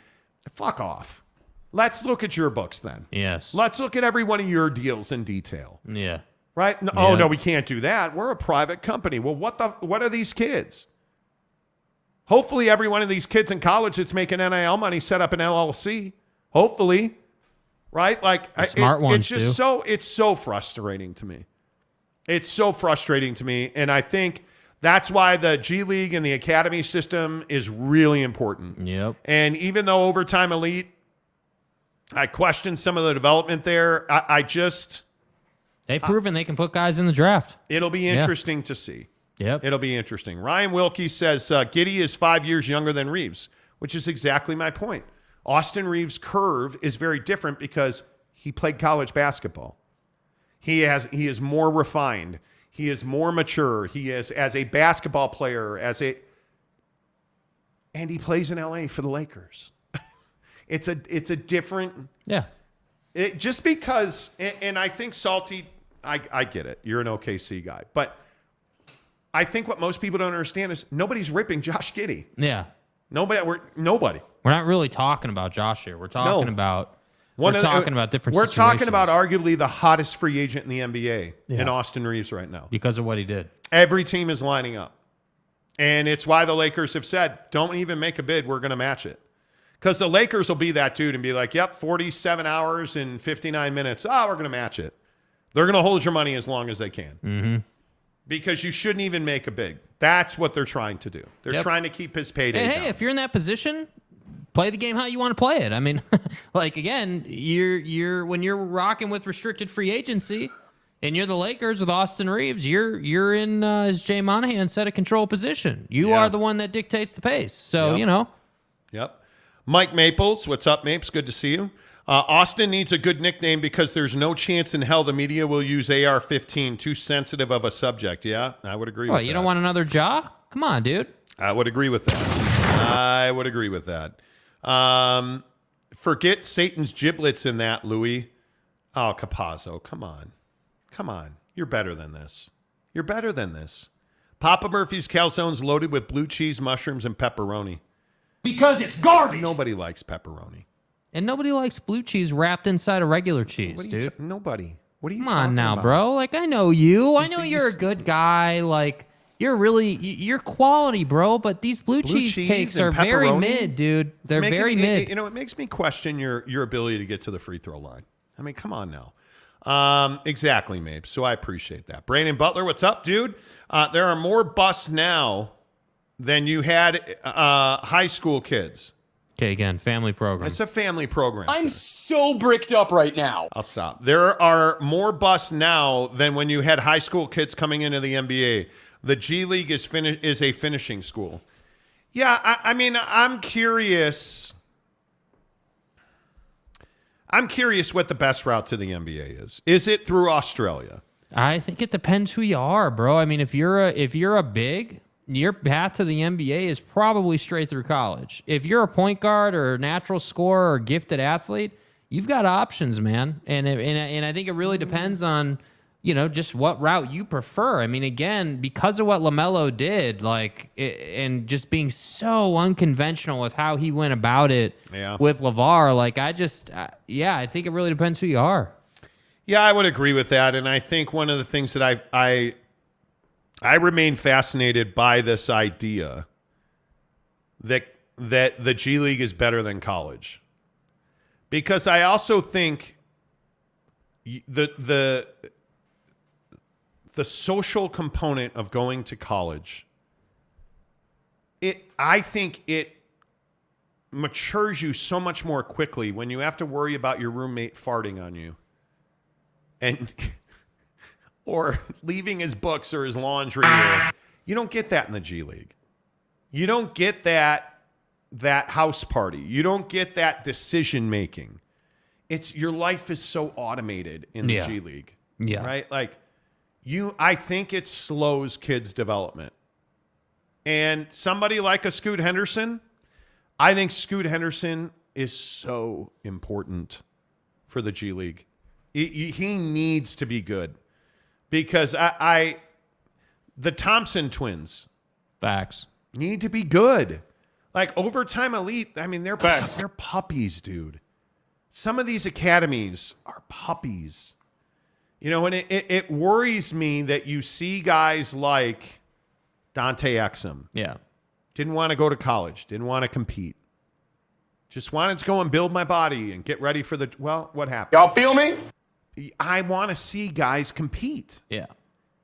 fuck off. Let's look at your books then. Yes. Let's look at every one of your deals in detail. Yeah. Right? No, Yeah. Oh, no, we can't do that. We're a private company. Well, what are these kids? Hopefully every one of these kids in college that's making NIL money set up an LLC. Hopefully. Right? Like The smart ones it's just do. it's so frustrating to me. It's so frustrating to me. And I think that's why the G League and the academy system is really important. Yep. And even though Overtime Elite, I question some of the development there, They've proven they can put guys in the draft. It'll be interesting to see. Yep. It'll be interesting. Ryan Wilkie says Giddey is 5 years younger than Reeves, which is exactly my point. Austin Reeves' curve is very different because he played college basketball. He is more refined. He is more mature. He is as a basketball player, and he plays in LA for the Lakers. It's a different. Yeah. Just because, and I think Salty, I get it. You're an OKC guy. But I think what most people don't understand is nobody's ripping Josh Giddey. Yeah. Nobody. We're not really talking about Josh here. We're talking about different We're talking situations. about arguably the hottest free agent in the NBA in Austin Reeves right now. Because of what he did. Every team is lining up. And it's why the Lakers have said, don't even make a bid. We're going to match it. Because the Lakers will be that dude and be like, yep, 47 hours and 59 minutes. Oh, we're going to match it. They're going to hold your money as long as they can. Mm-hmm. Because you shouldn't even make a bid. That's what they're trying to do. They're trying to keep his payday And down. hey, if you're in that position, play the game how you want to play it. I mean, like, again, you're when you're rocking with restricted free agency and you're the Lakers with Austin Reeves, you're in, as Jay Monahan said, a control position. You are the one that dictates the pace. So, Yep. Mike Maples, what's up, Mapes? Good to see you. Austin needs a good nickname because there's no chance in hell the media will use AR-15. Too sensitive of a subject. Yeah, I would agree with that. You don't want another jaw? Come on, dude. I would agree with that. Forget Satan's giblets in that, Louis. Oh, Capazzo, come on. You're better than this. Papa Murphy's calzones loaded with blue cheese, mushrooms, and pepperoni. Because it's garbage. Nobody likes pepperoni. And nobody likes blue cheese wrapped inside of regular cheese, dude. Nobody. What are you Come talking on now, about? bro. Like, I know you. I know you're a good guy. Like, you're quality, bro. But these blue cheese takes are very mid, dude. They're very mid. It makes me question your ability to get to the free throw line. I mean, come on now. Exactly, Mapes. So I appreciate that. Brandon Butler, what's up, dude? There are more busts now than you had high school kids. Okay, again, family program. It's a family program. I'm so bricked up right now. I'll stop. There are more busts now than when you had high school kids coming into the NBA. The G League is a finishing school. Yeah, I mean, I'm curious. I'm curious what the best route to the NBA is. Is it through Australia? I think it depends who you are, bro. I mean, if you're a big, your path to the NBA is probably straight through college. If you're a point guard or a natural scorer or gifted athlete, you've got options, man. And I think it really depends on, just what route you prefer. I mean, again, because of what LaMelo did, and just being so unconventional with how he went about it with LeVar, I think it really depends who you are. Yeah, I would agree with that. And I think one of the things that I remain fascinated by this idea that the G League is better than college. Because I also think the social component of going to college, I think it matures you so much more quickly when you have to worry about your roommate farting on you. And or leaving his books or his laundry. You don't get that in the G League. You don't get that house party. You don't get that decision making. Your life is so automated in the G League. Yeah. Right? I think it slows kids' development. And somebody like a Scoot Henderson, I think Scoot Henderson is so important for the G League. He needs to be good because the Thompson twins facts need to be good. Like overtime elite, I mean, they're puppies, dude. Some of these academies are puppies. You know, and it worries me that you see guys like Dante Exum. Yeah. Didn't want to go to college. Didn't want to compete. Just wanted to go and build my body and get ready for what happened? Y'all feel me? I want to see guys compete. Yeah.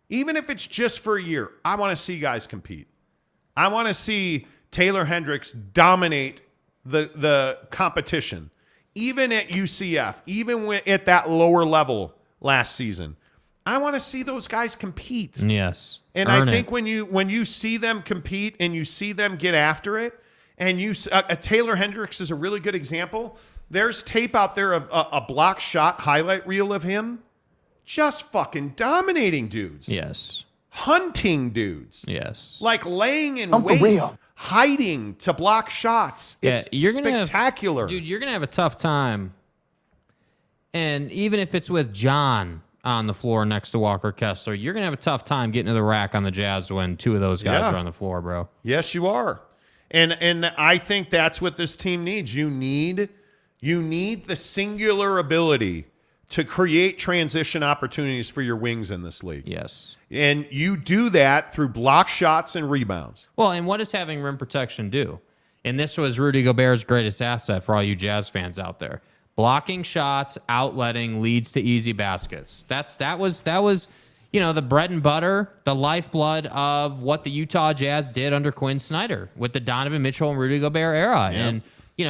Even if it's just for a year, I want to see guys compete. I want to see Taylor Hendricks dominate the competition. Even at UCF, even at that lower level last season. I want to see those guys compete. Yes. And I think when you see them compete and you see them get after it, and Taylor Hendricks is a really good example. There's tape out there of a block shot highlight reel of him just fucking dominating dudes. Yes. Hunting dudes. Yes. Like laying in wait, hiding to block shots. It's spectacular. You're going to have a tough time. And even if it's with John on the floor next to Walker Kessler, you're going to have a tough time getting to the rack on the Jazz when two of those guys are on the floor, bro. Yes, you are. And I think that's what this team needs. You need the singular ability to create transition opportunities for your wings in this league. Yes. And you do that through block shots and rebounds. Well, and what does having rim protection do? And this was Rudy Gobert's greatest asset for all you Jazz fans out there. Blocking shots, outletting leads to easy baskets. That was the bread and butter, the lifeblood of what the Utah Jazz did under Quinn Snyder with the Donovan Mitchell and Rudy Gobert era. Yep. And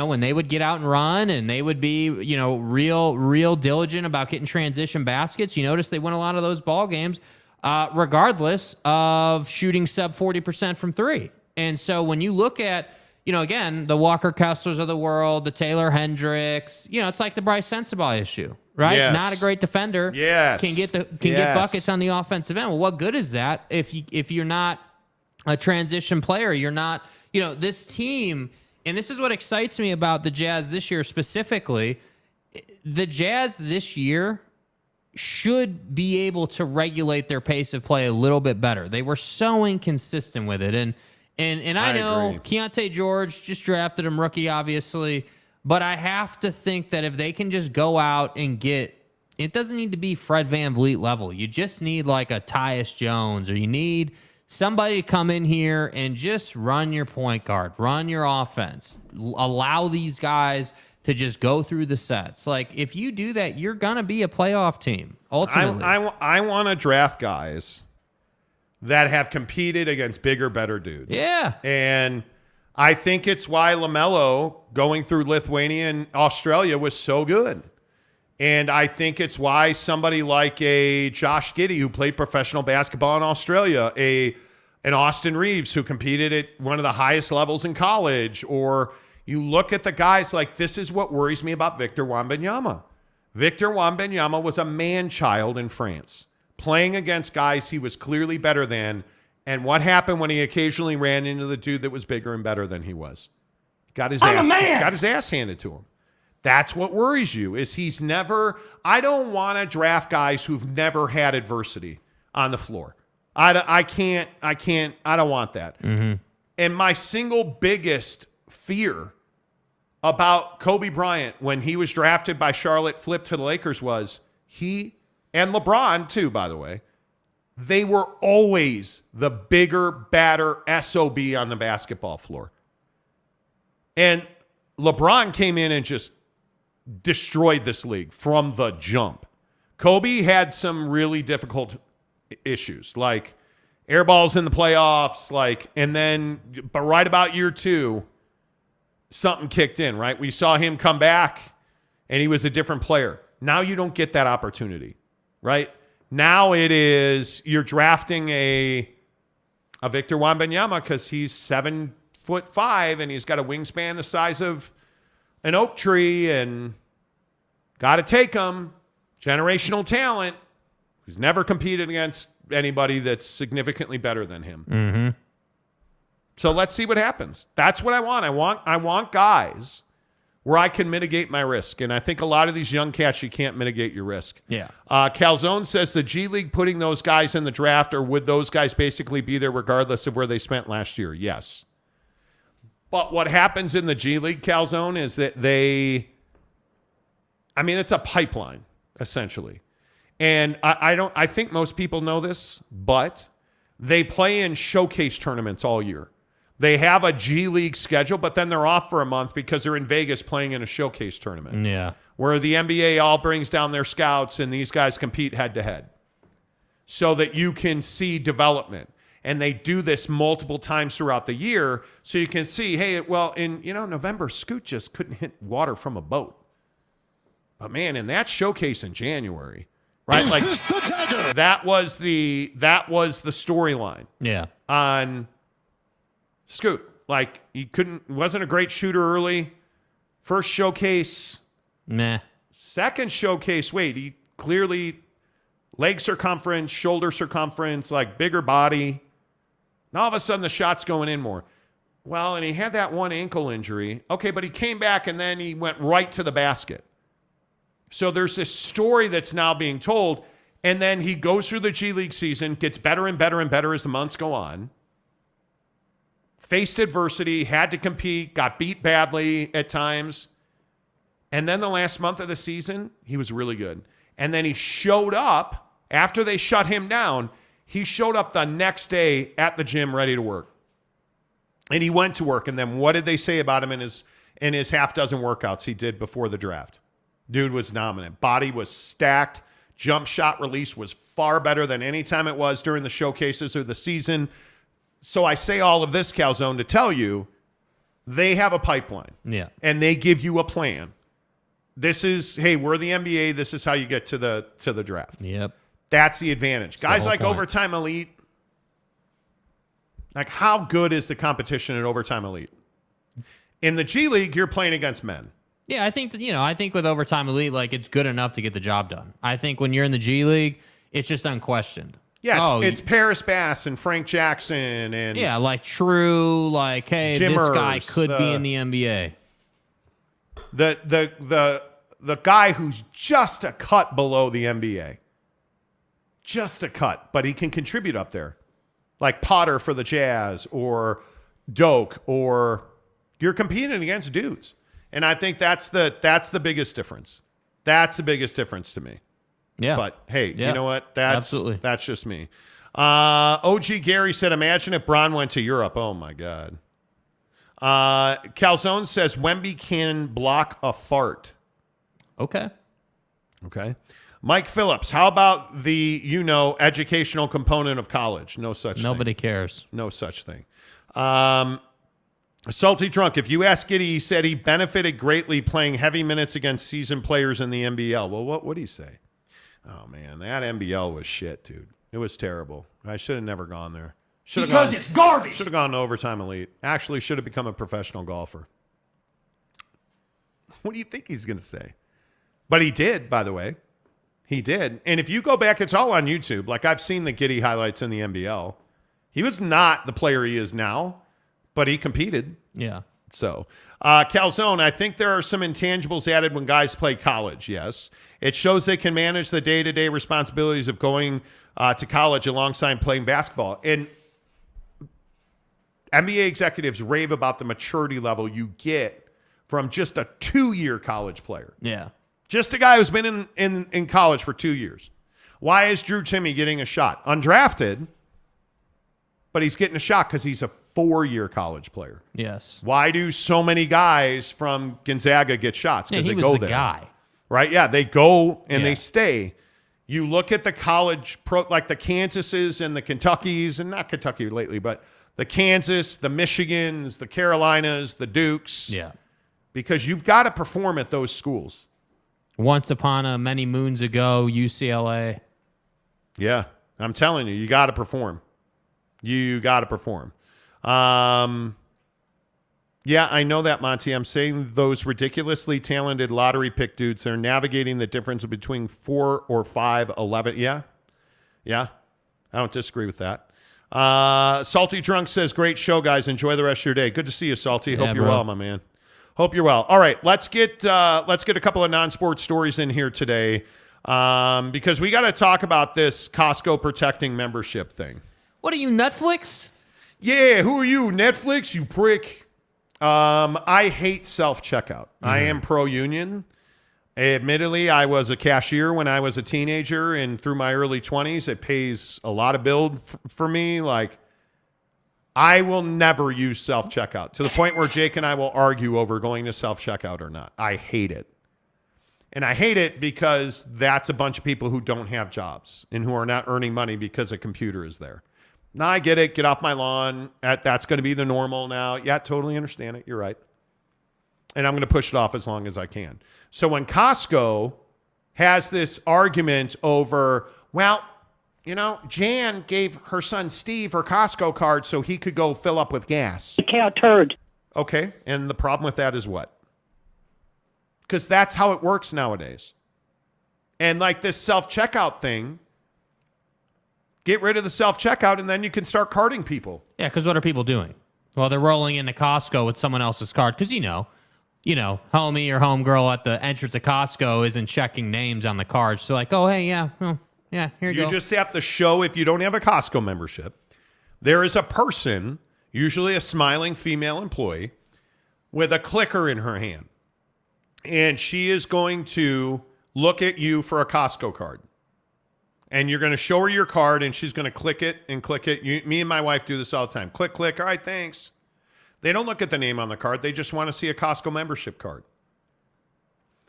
when they would get out and run and they would be, real diligent about getting transition baskets, you notice they win a lot of those ball games, regardless of shooting sub 40% from three. And so when you look at, again, the Walker Kesslers of the world, the Taylor Hendricks, it's like the Bryce Sensabaugh issue, right? Yes. Not a great defender. Yes. Can get buckets on the offensive end. Well, what good is that if you're not a transition player? You're not, this team. And this is what excites me about the Jazz this year specifically. The Jazz this year should be able to regulate their pace of play a little bit better. They were so inconsistent with it. And I know agree. Keontae George just drafted him rookie, obviously. But I have to think that if they can just go out and get, it doesn't need to be Fred VanVleet level. You just need like a Tyus Jones, or you need somebody to come in here and just run your point guard, run your offense, allow these guys to just go through the sets. Like, if you do that, you're going to be a playoff team, ultimately. I want to draft guys that have competed against bigger, better dudes. Yeah. And I think it's why LaMelo going through Lithuania and Australia was so good. And I think it's why somebody like a Josh Giddey, who played professional basketball in Australia, an Austin Reeves, who competed at one of the highest levels in college, or you look at the guys like, this is what worries me about Victor Wembanyama. Victor Wembanyama was a man-child in France, playing against guys he was clearly better than. And what happened when he occasionally ran into the dude that was bigger and better than he was? Got his ass handed to him. That's what worries you, is I don't want to draft guys who've never had adversity on the floor. I don't want that. Mm-hmm. And my single biggest fear about Kobe Bryant when he was drafted by Charlotte, flipped to the Lakers, was he, and LeBron too, by the way, they were always the bigger, badder SOB on the basketball floor. And LeBron came in and just destroyed this league from the jump. Kobe had some really difficult issues, like air balls in the playoffs, but right about year two, something kicked in, right? We saw him come back and he was a different player. Now you don't get that opportunity, right? Now it is, you're drafting a Victor Wembanyama because he's 7'5" and he's got a wingspan the size of an oak tree, and got to take him. Generational talent who's never competed against anybody that's significantly better than him. Mm-hmm. So let's see what happens. That's what I want. I want guys where I can mitigate my risk. And I think a lot of these young cats, you can't mitigate your risk. Yeah. Calzone says the G League putting those guys in the draft, or would those guys basically be there regardless of where they spent last year? Yes. But what happens in the G League, Calzone, is that it's a pipeline, essentially. And I think most people know this, but they play in showcase tournaments all year. They have a G League schedule, but then they're off for a month because they're in Vegas playing in a showcase tournament. Yeah. Where the NBA all brings down their scouts and these guys compete head to head so that you can see development. And they do this multiple times throughout the year so you can see, hey, well, in November, Scoot just couldn't hit water from a boat. But man, in that showcase in January, right? Like that was the storyline. Yeah. On Scoot. Like he wasn't a great shooter early. First showcase, meh. Second showcase, he clearly leg circumference, shoulder circumference, like bigger body. And all of a sudden the shot's going in more. Well, and he had that one ankle injury. Okay, but he came back and then he went right to the basket. So there's this story that's now being told, and then he goes through the G League season, gets better and better and better as the months go on. Faced adversity, had to compete, got beat badly at times. And then the last month of the season, he was really good. And then he showed up, after they shut him down, he showed up the next day at the gym ready to work. And he went to work. And then what did they say about him in his half dozen workouts he did before the draft? Dude was dominant. Body was stacked. Jump shot release was far better than any time it was during the showcases or the season. So I say all of this, Calzone, to tell you they have a pipeline. Yeah. And they give you a plan. This is, hey, we're the NBA. This is how you get to the draft. Yep. That's the advantage. Guys like point. Overtime Elite, like how good is the competition at Overtime Elite? In the G League, you're playing against men. Yeah, I think with Overtime Elite, like it's good enough to get the job done. I think when you're in the G League, it's just unquestioned. Yeah, it's Paris Bass and Frank Jackson and like true, like hey, Jimmers, this guy could be in the NBA. The guy who's just a cut below the NBA, just a cut, but he can contribute up there, like Potter for the Jazz or Doak, or you're competing against dudes, and I think that's the biggest difference. That's the biggest difference to me. Yeah. But hey, you know what? That's just me. OG Gary said, imagine if Bron went to Europe. Oh my God. Calzone says Wemby can block a fart. Okay. Mike Phillips, how about the educational component of college? No such thing. Nobody cares. No such thing. Salty Drunk, if you ask Giddy, he said he benefited greatly playing heavy minutes against seasoned players in the NBL. Well, what would he say? Oh, man, that NBL was shit, dude. It was terrible. I should have never gone there. It's garbage. Should have gone to Overtime Elite. Actually, should have become a professional golfer. What do you think he's going to say? But he did, by the way. He did. And if you go back, it's all on YouTube. Like, I've seen the Giddy highlights in the NBL. He was not the player he is now, but he competed. Yeah. So, Calzone, I think there are some intangibles added when guys play college, yes. It shows they can manage the day-to-day responsibilities of going to college alongside playing basketball. And NBA executives rave about the maturity level you get from just a 2-year college player. Yeah. Just a guy who's been in college for 2 years. Why is Drew Timme getting a shot? Undrafted, but he's getting a shot because he's a 4-year college player. Yes. Why do so many guys from Gonzaga get shots? Because they go there. Guy. Right? Yeah, they go and they stay. You look at the college pro, like the Kansases and the Kentuckys, and not Kentucky lately, but the Kansas, the Michigans, the Carolinas, the Dukes. Yeah. Because you've got to perform at those schools. Once upon a many moons ago, UCLA. Yeah, I'm telling you, you got to perform. You got to perform. Yeah, I know that, Monty. I'm saying those ridiculously talented lottery pick dudes are navigating the difference between 4 or 5, 11. Yeah. I don't disagree with that. Salty Drunk says, great show, guys. Enjoy the rest of your day. Good to see you, Salty. Hope you're well, my man. Hope you're well. All right, let's get a couple of non-sports stories in here today, because we got to talk about this Costco protecting membership thing. What are you, Netflix? Yeah, who are you, Netflix? You prick. I hate self-checkout. I am pro-union. Admittedly, I was a cashier when I was a teenager and through my early 20s. It pays a lot of bill for me. Like, I will never use self-checkout to the point where Jake and I will argue over going to self-checkout or not. I hate it. And I hate it because that's a bunch of people who don't have jobs and who are not earning money because a computer is there. Now, I get it. Get off my lawn. That's going to be the normal now. Yeah, totally understand it. You're right. And I'm going to push it off as long as I can. So when Costco has this argument over, well, you know, Jan gave her son Steve her Costco card so he could go fill up with gas. Cow turd. Okay, and the problem with that is what? Because that's how it works nowadays. And like this self-checkout thing, get rid of the self-checkout and then you can start carding people. Yeah, because what are people doing? Well, they're rolling into Costco with someone else's card because, you know, homie or homegirl at the entrance of Costco isn't checking names on the card. So like, oh, hey, yeah, well, yeah, here you go. You just have to show, if you don't have a Costco membership, there is a person, usually a smiling female employee, with a clicker in her hand. And she is going to look at you for a Costco card. And you're going to show her your card, and she's going to click it and click it. Me and my wife do this all the time. Click, click. All right, thanks. They don't look at the name on the card. They just want to see a Costco membership card.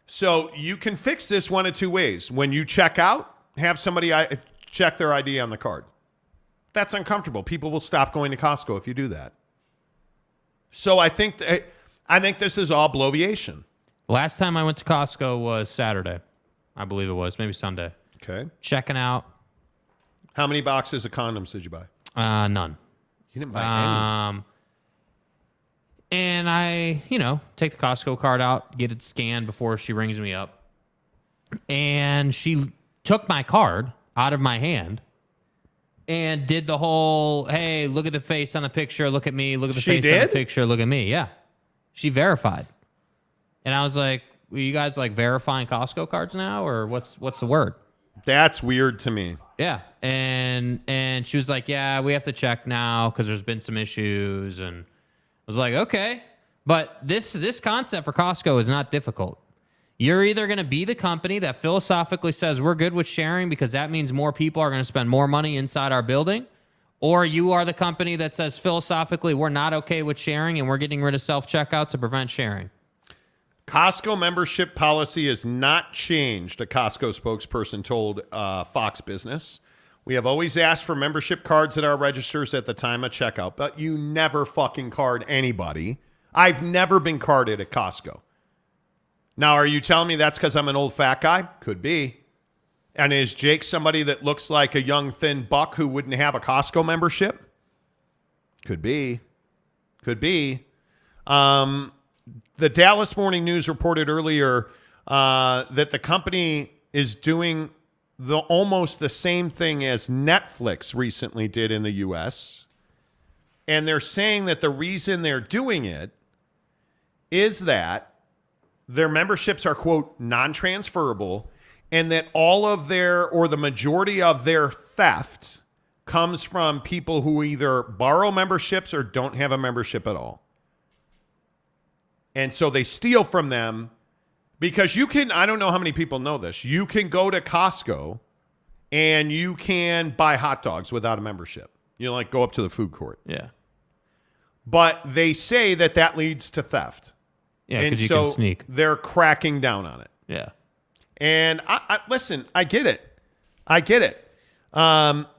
So you can fix this one of two ways. When you check out, have somebody check their ID on the card. That's uncomfortable. People will stop going to Costco if you do that. So I think this is all bloviation. Last time I went to Costco was Saturday. I believe it was. Maybe Sunday. Okay. Checking out. How many boxes of condoms did you buy? None. You didn't buy any? And I, take the Costco card out, get it scanned before she rings me up. And she took my card out of my hand and did the whole, hey, look at the face on the picture, look at me, look at the face on the picture, look at me. Yeah. She verified. And I was like, are you guys like verifying Costco cards now, or what's the word? That's weird to me. Yeah. And she was like, yeah, we have to check now because there's been some issues. And I was like, okay. But this concept for Costco is not difficult. You're either going to be the company that philosophically says we're good with sharing because that means more people are going to spend more money inside our building, or you are the company that says philosophically we're not okay with sharing and we're getting rid of self-checkout to prevent sharing. Costco membership policy has not changed, a Costco spokesperson told Fox Business. We have always asked for membership cards at our registers at the time of checkout, but you never fucking card anybody. I've never been carded at Costco. Now, are you telling me that's because I'm an old fat guy? Could be. And is Jake somebody that looks like a young, thin buck who wouldn't have a Costco membership? Could be. Could be. The Dallas Morning News reported earlier that the company is doing almost the same thing as Netflix recently did in the U.S. And they're saying that the reason they're doing it is that their memberships are, quote, non-transferable, and that all of the majority of their theft comes from people who either borrow memberships or don't have a membership at all. And so they steal from them because I don't know how many people know this, you can go to Costco and you can buy hot dogs without a membership. You go up to the food court. Yeah. But they say that leads to theft. Yeah, because you can sneak. They're cracking down on it. Yeah. And I listen, I get it.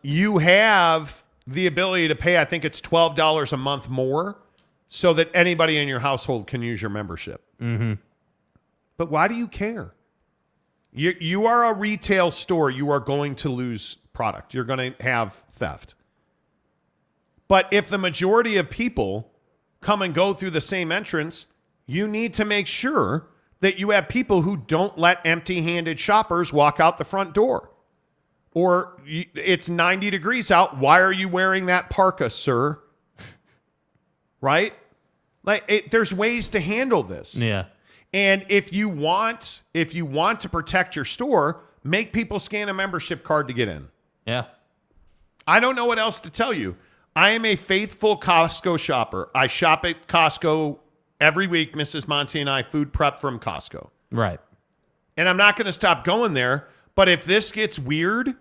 You have the ability to pay, I think it's $12 a month more so that anybody in your household can use your membership. Mm-hmm. But why do you care? You are a retail store. You are going to lose product. You're going to have theft. But if the majority of people come and go through the same entrance, you need to make sure that you have people who don't let empty-handed shoppers walk out the front door. Or it's 90 degrees out. Why are you wearing that parka, sir? Right? There's ways to handle this. Yeah. And if you want to protect your store, make people scan a membership card to get in. Yeah. I don't know what else to tell you. I am a faithful Costco shopper. I shop at Costco every week. Mrs. Monty and I food prep from Costco. Right. And I'm not going to stop going there. But if this gets weird,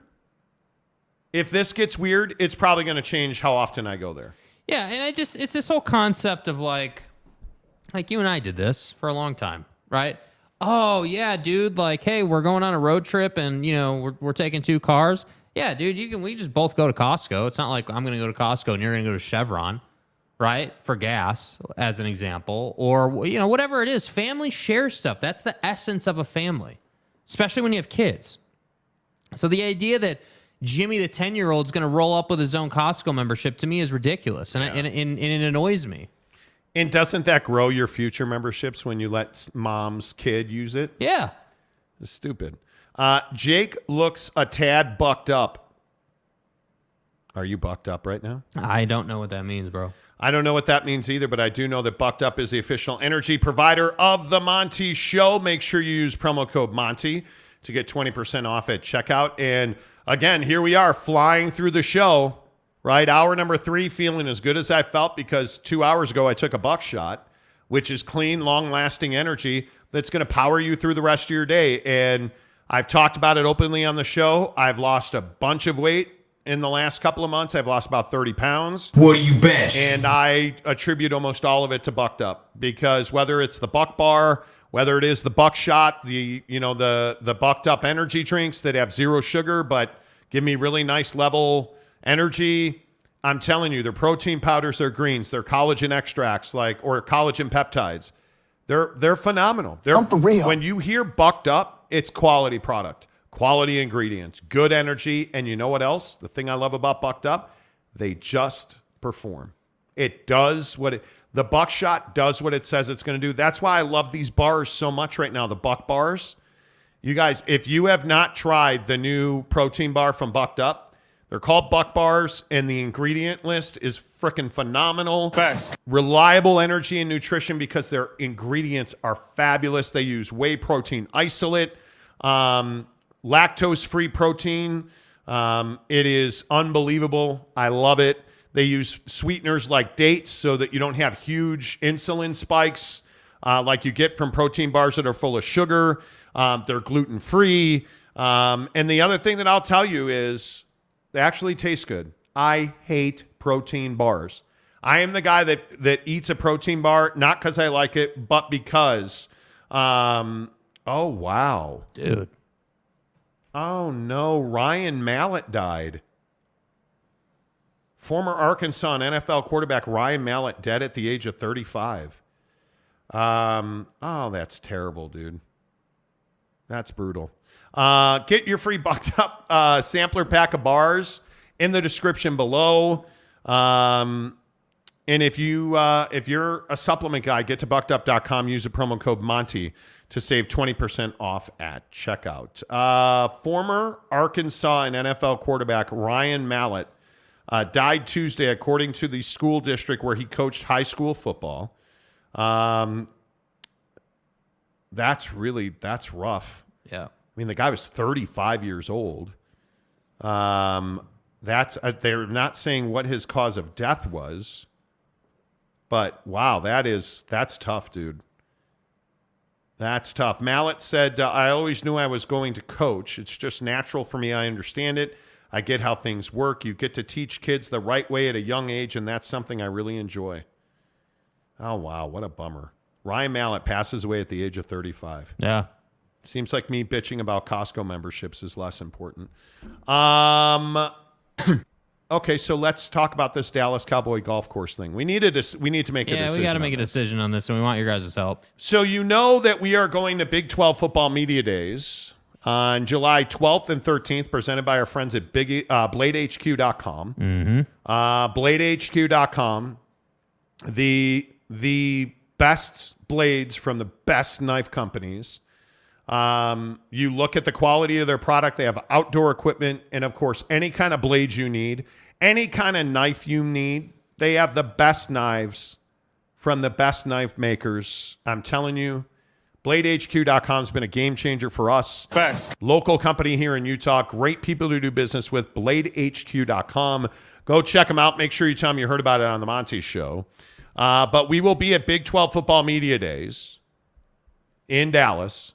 it's probably going to change how often I go there. Yeah, and it's this whole concept of like you and I did this for a long time, right? Oh yeah, dude, like, hey, we're going on a road trip and we're taking 2 cars. Yeah, dude, we just both go to Costco. It's not like I'm gonna go to Costco and you're gonna go to Chevron, right? For gas, as an example. Or whatever it is. Family shares stuff. That's the essence of a family. Especially when you have kids. So the idea that Jimmy, the 10-year-old, is going to roll up with his own Costco membership, to me, is ridiculous, and it annoys me. And doesn't that grow your future memberships when you let mom's kid use it? Yeah. It's stupid. Jake looks a tad bucked up. Are you bucked up right now? I don't know what that means, bro. I don't know what that means either, but I do know that Bucked Up is the official energy provider of the Monty Show. Make sure you use promo code Monty to get 20% off at checkout. And again, here we are flying through the show, right? Hour number 3, feeling as good as I felt because 2 hours ago I took a buckshot, which is clean, long-lasting energy that's going to power you through the rest of your day. And I've talked about it openly on the show. I've lost a bunch of weight in the last couple of months. I've lost about 30 pounds. What do you bench? And I attribute almost all of it to Bucked Up because whether it's the Buck Bar, whether it is the Buckshot, the Bucked Up energy drinks that have 0 sugar but give me really nice level energy. I'm telling you, their protein powders, their greens, their collagen extracts, or collagen peptides. They're phenomenal. They're for real. When you hear Bucked Up, it's quality product. Quality ingredients, good energy, and you know what else? The thing I love about Bucked Up, they just perform. It does the Buckshot does what it says it's going to do. That's why I love these bars so much right now, the Buck Bars. You guys, if you have not tried the new protein bar from Bucked Up, they're called Buck Bars, and the ingredient list is freaking phenomenal. Facts. Reliable energy and nutrition because their ingredients are fabulous. They use whey protein isolate, lactose-free protein. It is unbelievable. I love it. They use sweeteners like dates so that you don't have huge insulin spikes like you get from protein bars that are full of sugar. They're gluten-free. And the other thing that I'll tell you is they actually taste good. I hate protein bars. I am the guy that eats a protein bar, not because I like it, but because, oh, wow. Dude. Oh, no. Ryan Mallett died. Former Arkansas and NFL quarterback Ryan Mallett dead at the age of 35. Oh, that's terrible, dude. That's brutal. Get your free Bucked Up sampler pack of bars in the description below. And if you're a supplement guy, get to buckedup.com. Use the promo code Monty to save 20% off at checkout. Former Arkansas and NFL quarterback Ryan Mallett died Tuesday, according to the school district where he coached high school football. That's rough. Yeah. I mean, the guy was 35 years old. They're not saying what his cause of death was, but wow, that's tough, dude. That's tough. Mallett said, I always knew I was going to coach. It's just natural for me. I understand it. I get how things work. You get to teach kids the right way at a young age, and that's something I really enjoy. Oh, wow. What a bummer. Ryan Mallett passes away at the age of 35. Yeah. Seems like me bitching about Costco memberships is less important. Okay, so let's talk about this Dallas Cowboy golf course thing. We need to make a decision. Yeah, we got to make a decision on this, and we want your guys' help. So you know that we are going to Big 12 Football Media Days on July 12th and 13th, presented by our friends at BladeHQ.com. Mm-hmm. BladeHQ.com, the best blades from the best knife companies. You look at the quality of their product. They have outdoor equipment and, of course, any kind of blades you need, any kind of knife you need. They have the best knives from the best knife makers. I'm telling you, BladeHQ.com has been a game changer for us. Facts. Local company here in Utah. Great people to do business with. BladeHQ.com. Go check them out. Make sure you tell them you heard about it on the Monty Show. But we will be at Big 12 Football Media Days in Dallas.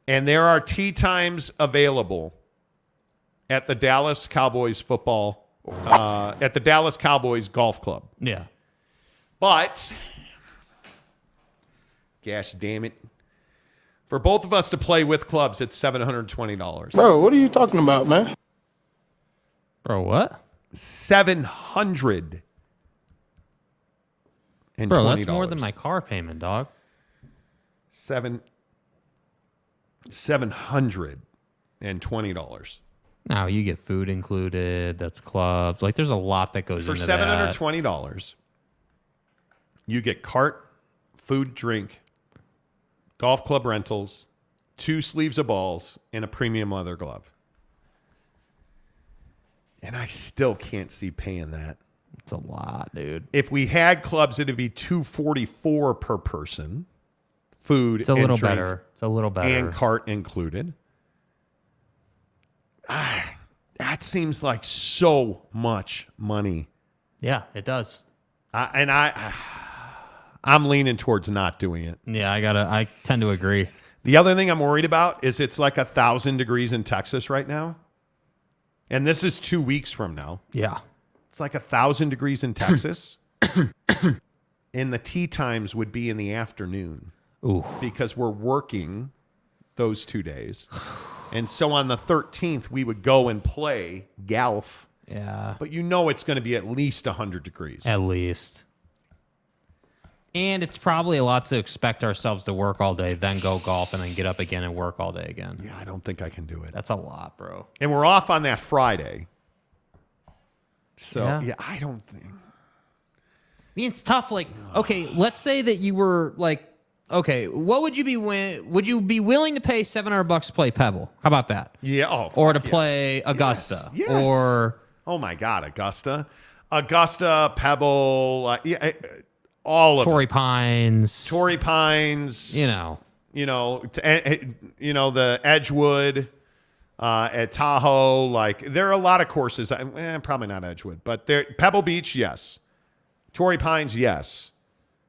And there are tee times available at the Dallas Cowboys at the Dallas Cowboys Golf Club. Yeah. But, gosh damn it, for both of us to play with clubs, it's $720. Bro, what are you talking about, man? Bro, what? $720. Bro, that's more than my car payment, dog. $720. Now you get food included. That's clubs. Like, there's a lot that goes into that. For $720, you get cart, food, drink, golf club rentals, 2 sleeves of balls, and a premium leather glove. And I still can't see paying that. It's a lot, dude. If we had clubs, it'd be $244 per person. Food, it's a little drink, better. It's a little better. And cart included. That seems like so much money. Yeah, it does. I'm leaning towards not doing it. Yeah, I tend to agree. The other thing I'm worried about is it's like 1,000 degrees in Texas right now. And this is 2 weeks from now. Yeah. It's like 1,000 degrees in Texas. And the tee times would be in the afternoon. Ooh. Because we're working those 2 days. And so on the 13th, we would go and play golf. Yeah. But you know it's going to be at least 100 degrees. At least. And it's probably a lot to expect ourselves to work all day, then go golf, and then get up again and work all day again. Yeah, I don't think I can do it. That's a lot, bro. And we're off on that Friday. So, yeah I don't think. I mean, it's tough. Like, okay, let's say that you were like, okay, what would you be would you be willing to pay $700 to play Pebble? How about that? Yeah. Or to play Augusta. Yes. Or oh my God, Augusta, Pebble, all of Torrey Pines. Torrey Pines. You know, the Edgewood at Tahoe. Like, there are a lot of courses. Probably not Edgewood, but Pebble Beach, yes. Torrey Pines, yes.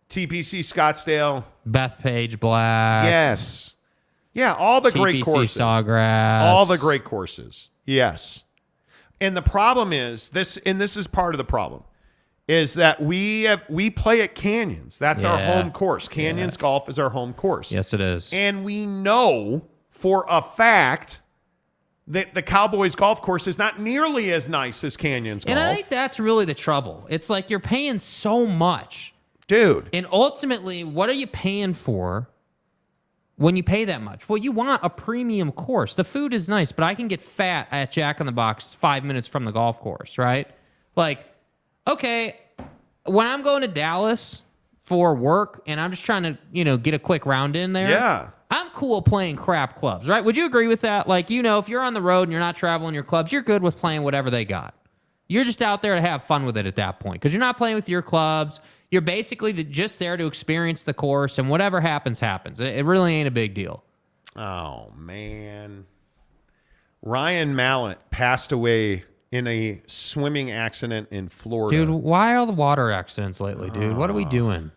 TPC Scottsdale. Bethpage Black. Yes. Yeah, all the great courses. Sawgrass. All the great courses. Yes. And the problem is, this is part of the problem, is that we play at Canyons. That's our home course. Canyons Golf is our home course. Yes, it is. And we know for a fact that the Cowboys golf course is not nearly as nice as Canyons Golf. And I think that's really the trouble. It's like you're paying so much. Dude. And ultimately, what are you paying for when you pay that much? Well, you want a premium course. The food is nice, but I can get fat at Jack in the Box 5 minutes from the golf course, right? Like, okay, when I'm going to Dallas for work and I'm just trying to, get a quick round in there. Yeah. I'm cool playing crap clubs, right? Would you agree with that? Like, if you're on the road and you're not traveling your clubs, you're good with playing whatever they got. You're just out there to have fun with it at that point because you're not playing with your clubs. You're basically just there to experience the course, and whatever happens, happens. It really ain't a big deal. Oh, man. Ryan Mallett passed away in a swimming accident in Florida. Dude, why all the water accidents lately, dude? What are we doing?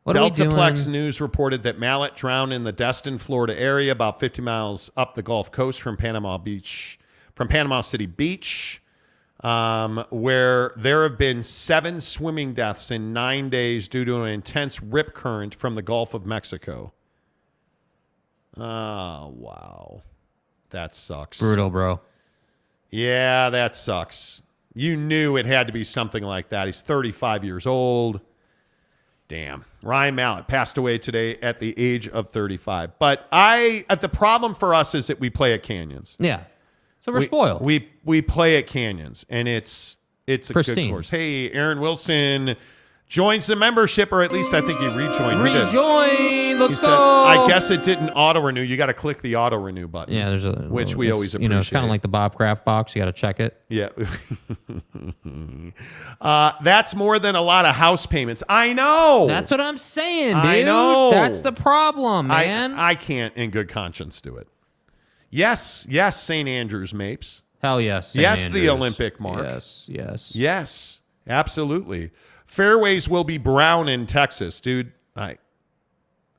Deltaplex News reported that Mallett drowned in the Destin, Florida area, about 50 miles up the Gulf Coast from Panama City Beach, where there have been 7 swimming deaths in 9 days due to an intense rip current from the Gulf of Mexico. Oh, wow. That sucks. Brutal, bro. Yeah, that sucks. You knew it had to be something like that. He's 35 years old. Damn. Ryan Mallett passed away today at the age of 35. But the problem for us is that we play at Canyons. Yeah. So we're spoiled. We play at Canyons, and it's a pristine. good course. Hey, Aaron Wilson joins the membership, or at least I think he rejoined. Rejoin Let's said, go. I guess it didn't auto-renew. You got to click the auto-renew button. Yeah, there's which we always appreciate. You know, it's kind of like the Bob Kraft box. You got to check it. Yeah. That's more than a lot of house payments. I know. That's what I'm saying, dude. I know. That's the problem, man. I can't in good conscience do it. Yes, St. Andrews Mapes. Hell yes. St. Yes, Andrews. the Olympic mark. Yes. Absolutely. Fairways will be brown in Texas, dude.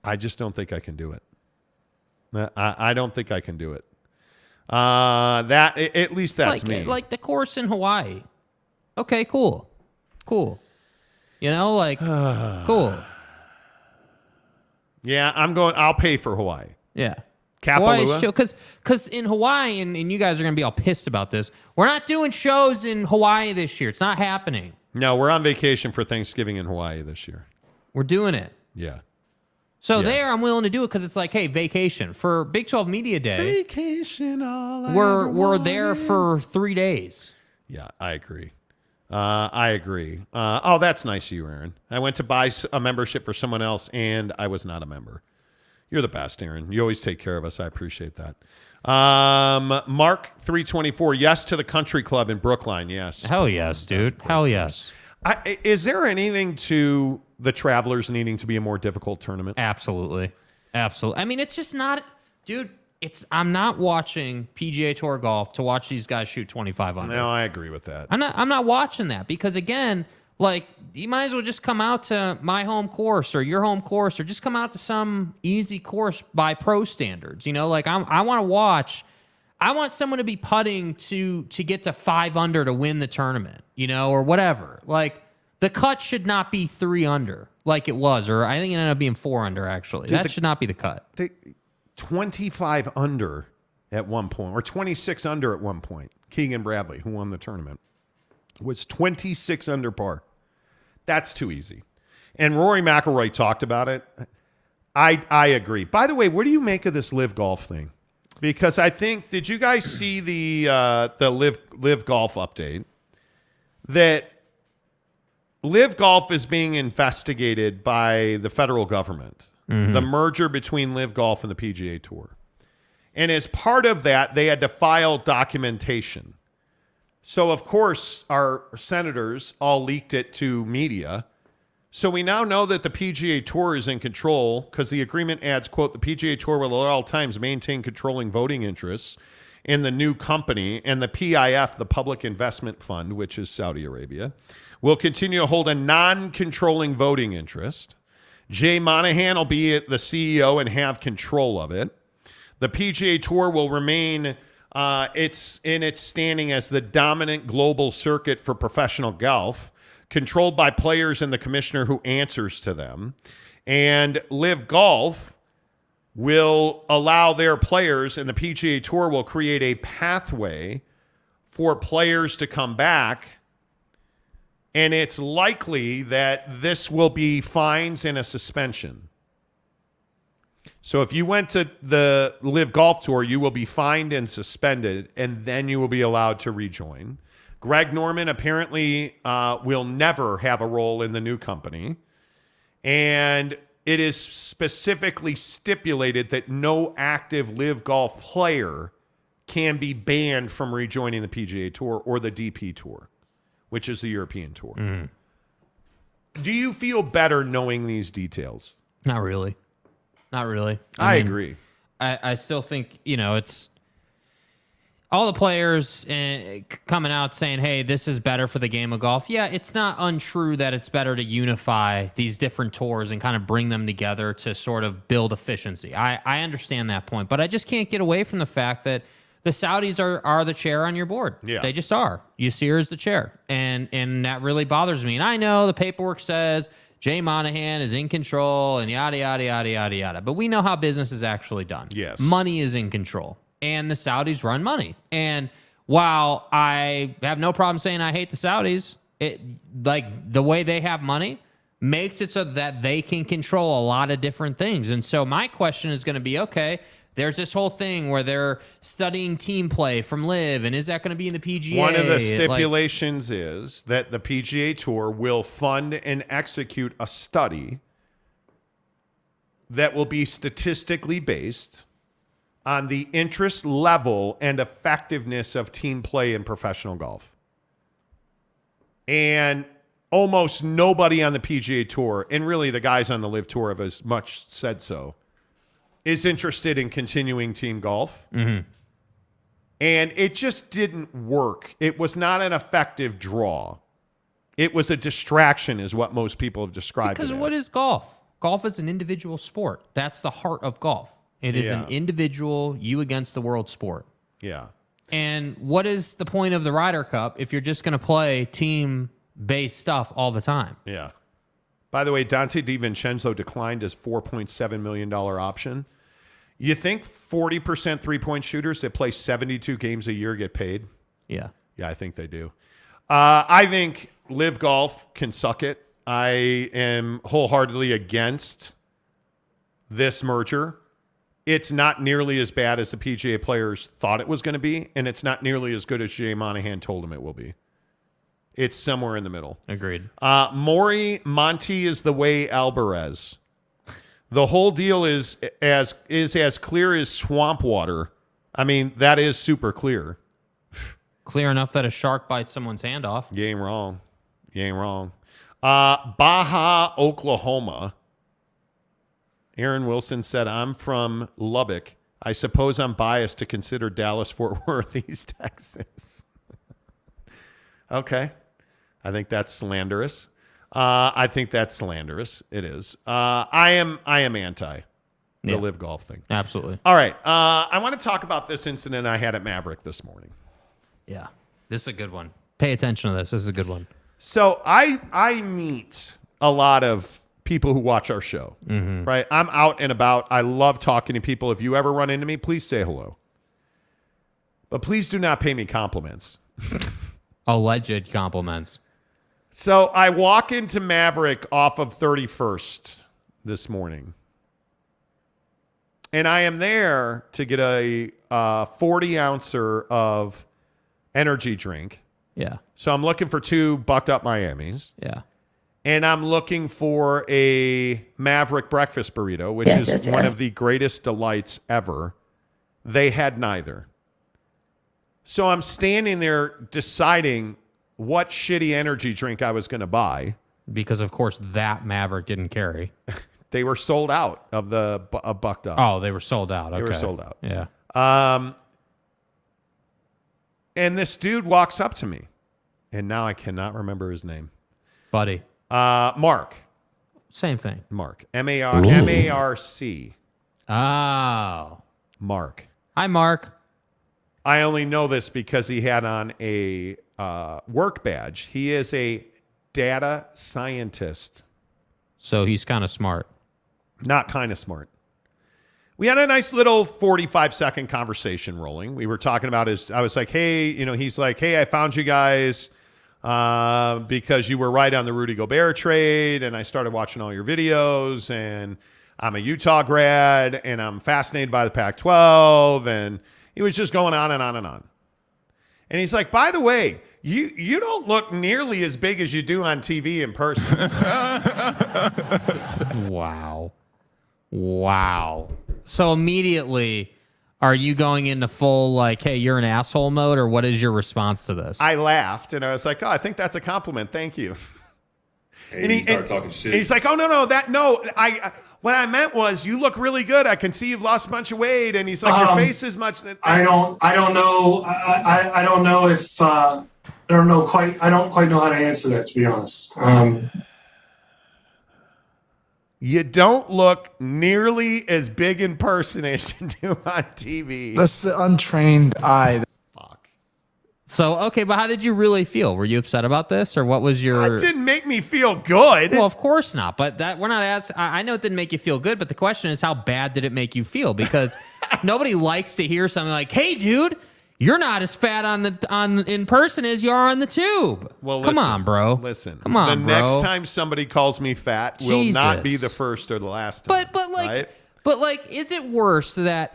I just don't think I can do it. I don't think I can do it. At least that's me. Like the course in Hawaii. Okay, cool. You know, like cool. Yeah, I'll pay for Hawaii. Yeah. Kapalua. Because in Hawaii, and you guys are going to be all pissed about this, we're not doing shows in Hawaii this year. It's not happening. No, we're on vacation for Thanksgiving in Hawaii this year. We're doing it. Yeah. So there, I'm willing to do it because it's like, hey, vacation. For Big 12 Media Day, vacation all we're there for 3 days. Yeah, I agree. Oh, that's nice of you, Aaron. I went to buy a membership for someone else, and I was not a member. You're the best, Aaron. You always take care of us. I appreciate that. Mark 324, yes to the country club in Brookline. Yes. Hell yes, dude. Hell yes. Is there anything to the Travelers needing to be a more difficult tournament? Absolutely. I mean, it's just not, dude. I'm not watching PGA Tour golf to watch these guys shoot 25 under. No, I agree with that. I'm not watching that because again, like you might as well just come out to my home course or your home course or just come out to some easy course by pro standards. You know, like I want to watch. I want someone to be putting to get to 5 under to win the tournament, you know, or whatever. Like the cut should not be 3 under like it was, or I think it ended up being 4 under actually. Dude, that should not be the cut. 25 under at one point, or 26 under at one point. Keegan Bradley, who won the tournament, was 26 under par. That's too easy. And Rory McIlroy talked about it. I agree. By the way, what do you make of this live golf thing? Because I think, did you guys see the live golf update? That live golf is being investigated by the federal government. Mm-hmm. The merger between live golf and the PGA Tour. And as part of that, they had to file documentation. So, of course, our senators all leaked it to media. So we now know that the PGA Tour is in control because the agreement adds, quote, the PGA Tour will at all times maintain controlling voting interests in the new company, and the PIF, the Public Investment Fund, which is Saudi Arabia, will continue to hold a non-controlling voting interest. Jay Monahan will be the CEO and have control of it. The PGA Tour will remain its standing as the dominant global circuit for professional golf, controlled by players and the commissioner who answers to them. And Live Golf will allow their players, and the PGA Tour will create a pathway for players to come back. And it's likely that this will be fines and a suspension. So if you went to the Live Golf Tour, you will be fined and suspended, and then you will be allowed to rejoin. Greg Norman apparently will never have a role in the new company. And it is specifically stipulated that no active Live Golf player can be banned from rejoining the PGA Tour or the DP Tour, which is the European Tour. Mm. Do you feel better knowing these details? Not really. Not really. I mean, agree. I still think, you know, it's all the players coming out saying, hey, this is better for the game of golf. Yeah, it's not untrue that it's better to unify these different tours and kind of bring them together to sort of build efficiency. I understand that point, but I just can't get away from the fact that the Saudis are the chair on your board. Yeah. They just are. Yasir is the chair, and that really bothers me. And I know the paperwork says Jay Monahan is in control and yada, yada, yada, yada, yada. But we know how business is actually done. Yes. Money is in control. And the Saudis run money. And while I have no problem saying I hate the Saudis, like the way they have money makes it so that they can control a lot of different things. And so my question is going to be, okay, there's this whole thing where they're studying team play from Live, and is that going to be in the PGA? One of the stipulations is that the PGA Tour will fund and execute a study that will be statistically based on the interest level and effectiveness of team play in professional golf. And almost nobody on the PGA Tour, and really the guys on the LIV Tour have as much said so, is interested in continuing team golf. Mm-hmm. And it just didn't work. It was not an effective draw. It was a distraction is what most people have described it as. Because what is golf? Golf is an individual sport. That's the heart of golf. It is an individual, you against the world sport. Yeah. And what is the point of the Ryder Cup if you're just going to play team-based stuff all the time? Yeah. By the way, Dante DiVincenzo declined his $4.7 million option. You think 40% three-point shooters that play 72 games a year get paid? Yeah. Yeah, I think they do. I think LIV Golf can suck it. I am wholeheartedly against this merger. It's not nearly as bad as the PGA players thought it was going to be, and it's not nearly as good as Jay Monahan told him it will be. It's somewhere in the middle. Agreed. Monty is the way Alvarez. The whole deal is as clear as swamp water. I mean, that is super clear. Clear enough that a shark bites someone's hand off. You ain't wrong. You ain't wrong. Baja, Oklahoma. Aaron Wilson said, I'm from Lubbock. I suppose I'm biased to consider Dallas-Fort Worth East Texas. Okay. I think that's slanderous. It is. I am anti the LIV Golf thing. Absolutely. All right. I want to talk about this incident I had at Maverick this morning. Yeah. This is a good one. Pay attention to this. This is a good one. So I meet a lot of people who watch our show, right? I'm out and about. I love talking to people. If you ever run into me, please say hello. But please do not pay me compliments. Alleged compliments. So I walk into Maverick off of 31st this morning. And I am there to get a 40-ouncer of energy drink. Yeah. So I'm looking for 2 bucked up Miamis. Yeah. And I'm looking for a Maverick breakfast burrito, which is one of the greatest delights ever. They had neither. So I'm standing there deciding what shitty energy drink I was going to buy. Because, of course, that Maverick didn't carry. They were sold out of the bucked up. Oh, they were sold out. Okay. They were sold out. Yeah. And this dude walks up to me. And now I cannot remember his name. Buddy. Mark. Same thing. Mark. M-A-R-C. Oh. Mark. Hi, Mark. I only know this because he had on a work badge. He is a data scientist. So he's kind of smart. Not kind of smart. We had a nice little 45-second conversation rolling. We were talking about I was like, hey, he's like, hey, I found you guys because you were right on the Rudy Gobert trade, and I started watching all your videos, and I'm a Utah grad, and I'm fascinated by the Pac-12, and he was just going on and on and on. And he's like, by the way, you don't look nearly as big as you do on TV in person. Wow. So immediately, are you going into full, like, hey, you're an asshole mode, or what is your response to this? I laughed, and I was like, oh, I think that's a compliment. Thank you. And he started talking shit. And he's like, oh, no, what I meant was you look really good. I can see you've lost a bunch of weight. And he's like, your face is much. I don't know. I don't know if, I don't quite know how to answer that, to be honest. You don't look nearly as big in person as you do on TV. That's the untrained eye. Fuck. So, okay, but how did you really feel? Were you upset about this, or what was your... It didn't make me feel good. Well, of course not, but we're not asking... I know it didn't make you feel good, but the question is, how bad did it make you feel? Because nobody likes to hear something like, hey, dude, you're not as fat in person as you are on the tube. Well, come on, bro. Listen. Come on, the bro. next time somebody calls me fat will not be the first or the last time. But is it worse that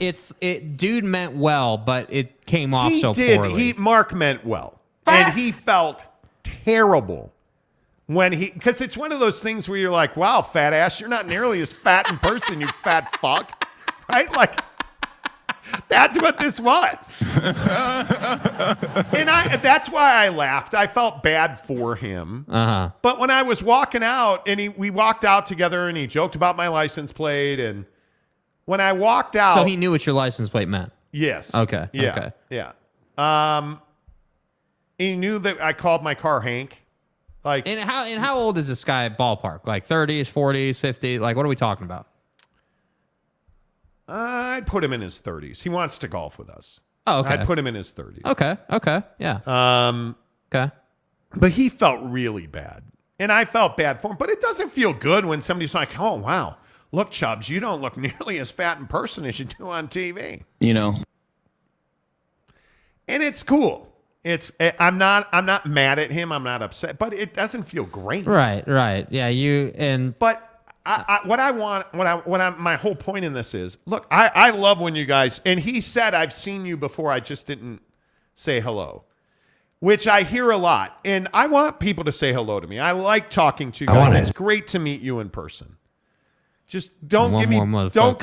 dude meant well, but it came off so poorly? Mark meant well. And he felt terrible because it's one of those things where you're like, wow, fat ass, you're not nearly as fat in person, you fat fuck. Right? Like, that's what this was. And that's why I laughed. I felt bad for him. Uh-huh. But when I was walking out, and we walked out together, and he joked about my license plate, and when I walked out... So he knew what your license plate meant? Yes. Okay. Yeah. Okay. Yeah. He knew that I called my car Hank. Like, and how old is this guy ballpark? Like 30s, 40s, 50s? Like, what are we talking about? I'd put him in his 30s. He wants to golf with us. Oh, okay. I'd put him in his 30s. Okay. Yeah. Okay. But he felt really bad. And I felt bad for him. But it doesn't feel good when somebody's like, oh, wow. Look, Chubbs, you don't look nearly as fat in person as you do on TV. You know. And it's cool. I'm not mad at him. I'm not upset. But it doesn't feel great. Right. Yeah, But my whole point in this is, look, I love when you guys, and he said, I've seen you before, I just didn't say hello, which I hear a lot. And I want people to say hello to me. I like talking to you guys. It's great to meet you in person. Just don't give me compliments. Don't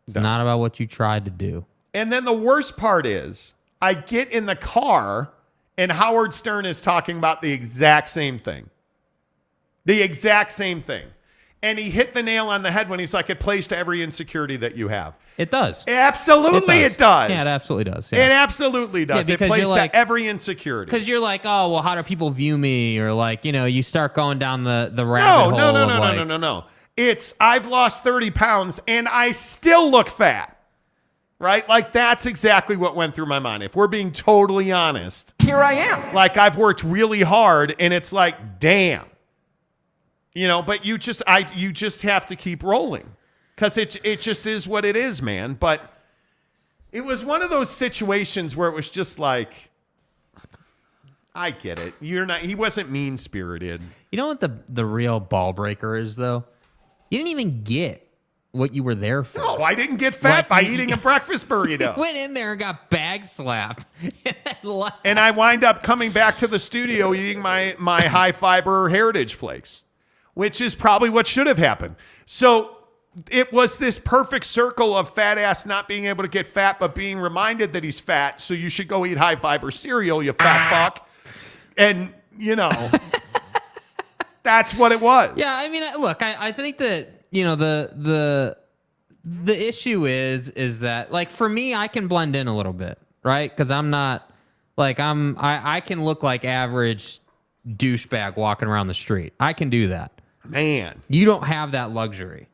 It's not about what you tried to do. And then the worst part is, I get in the car and Howard Stern is talking about the exact same thing. The exact same thing. And he hit the nail on the head when he's like, it plays to every insecurity that you have. It does. Absolutely it does. Yeah, it absolutely does. Yeah. It absolutely does. Yeah, it plays to every insecurity. Because you're like, oh, well, how do people view me? Or like, you start going down the rabbit hole. No. It's, I've lost 30 pounds and I still look fat. Right? Like, that's exactly what went through my mind. If we're being totally honest. Here I am. Like, I've worked really hard and it's like, damn. But you just have to keep rolling. Because it just is what it is, man. But it was one of those situations where it was just like, I get it. He wasn't mean-spirited. You know what the real ball breaker is, though? You didn't even get what you were there for. No, I didn't get fat by eating a breakfast burrito. Went in there and got bag slapped. And I wind up coming back to the studio eating my high-fiber Heritage Flakes, which is probably what should have happened. So it was this perfect circle of fat ass not being able to get fat, but being reminded that he's fat, so you should go eat high-fiber cereal, you fat fuck. And, that's what it was. Yeah, I mean, look, I think that, the issue is that, like, for me, I can blend in a little bit, right? Because I'm not, like, I can look like average douchebag walking around the street. I can do that. Man. You don't have that luxury.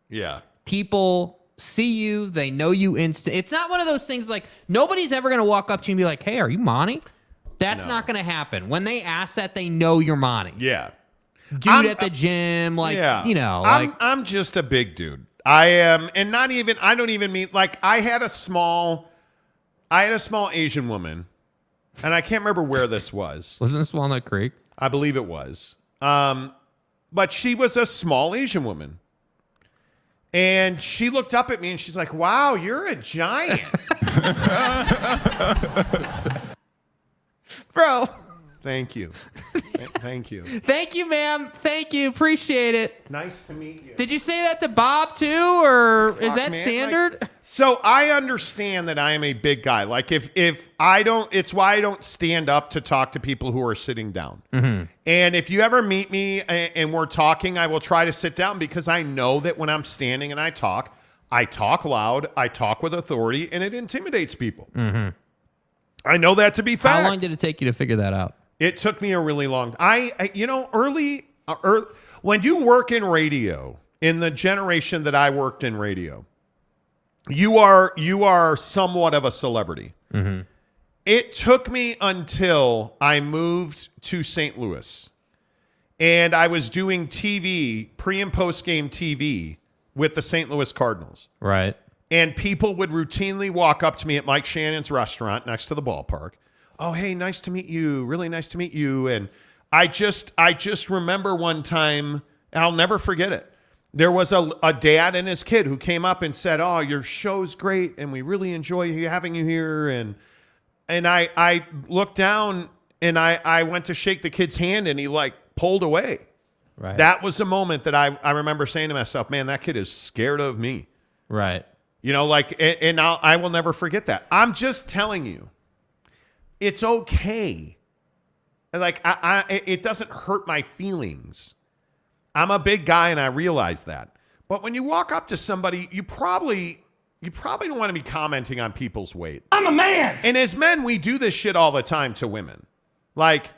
Yeah. People see you. They know you instant. It's not one of those things like, nobody's ever going to walk up to you and be like, hey, are you Monty? That's not going to happen. When they ask that, they know you're Monty. Yeah. Dude at the gym, like, I'm just a big dude. I am, and I don't even mean, like, I had a small Asian woman, and I can't remember where this was. Wasn't this Walnut Creek? I believe it was. But she was a small Asian woman. And she looked up at me and she's like, wow, you're a giant. Bro. Thank you. Thank you. Thank you, ma'am. Thank you. Appreciate it. Nice to meet you. Did you say that to Bob too, or is that man, standard? Like, so I understand that I am a big guy. Like if I don't, it's why I don't stand up to talk to people who are sitting down. Mm-hmm. And if you ever meet me and we're talking, I will try to sit down because I know that when I'm standing and I talk loud, I talk with authority, and it intimidates people. Mm-hmm. I know that to be fact. How long did it take you to figure that out? It took me a really long time. Early, when you work in radio, in the generation that I worked in radio, you are somewhat of a celebrity. Mm-hmm. It took me until I moved to St. Louis, and I was doing TV, pre- and post-game TV with the St. Louis Cardinals. Right. And people would routinely walk up to me at Mike Shannon's restaurant next to the ballpark. Oh, hey, nice to meet you. Really nice to meet you. And I just remember one time, I'll never forget it. There was a dad and his kid who came up and said, oh, your show's great, and we really enjoy having you here. And And I looked down and I went to shake the kid's hand and he like pulled away. Right. That was a moment that I remember saying to myself, man, that kid is scared of me. Right. You know, like, and I will never forget that. I'm just telling you, it's okay. Like, it doesn't hurt my feelings. I'm a big guy and I realize that. But when you walk up to somebody, you probably don't want to be commenting on people's weight. I'm a man. And as men, we do this shit all the time to women. Like,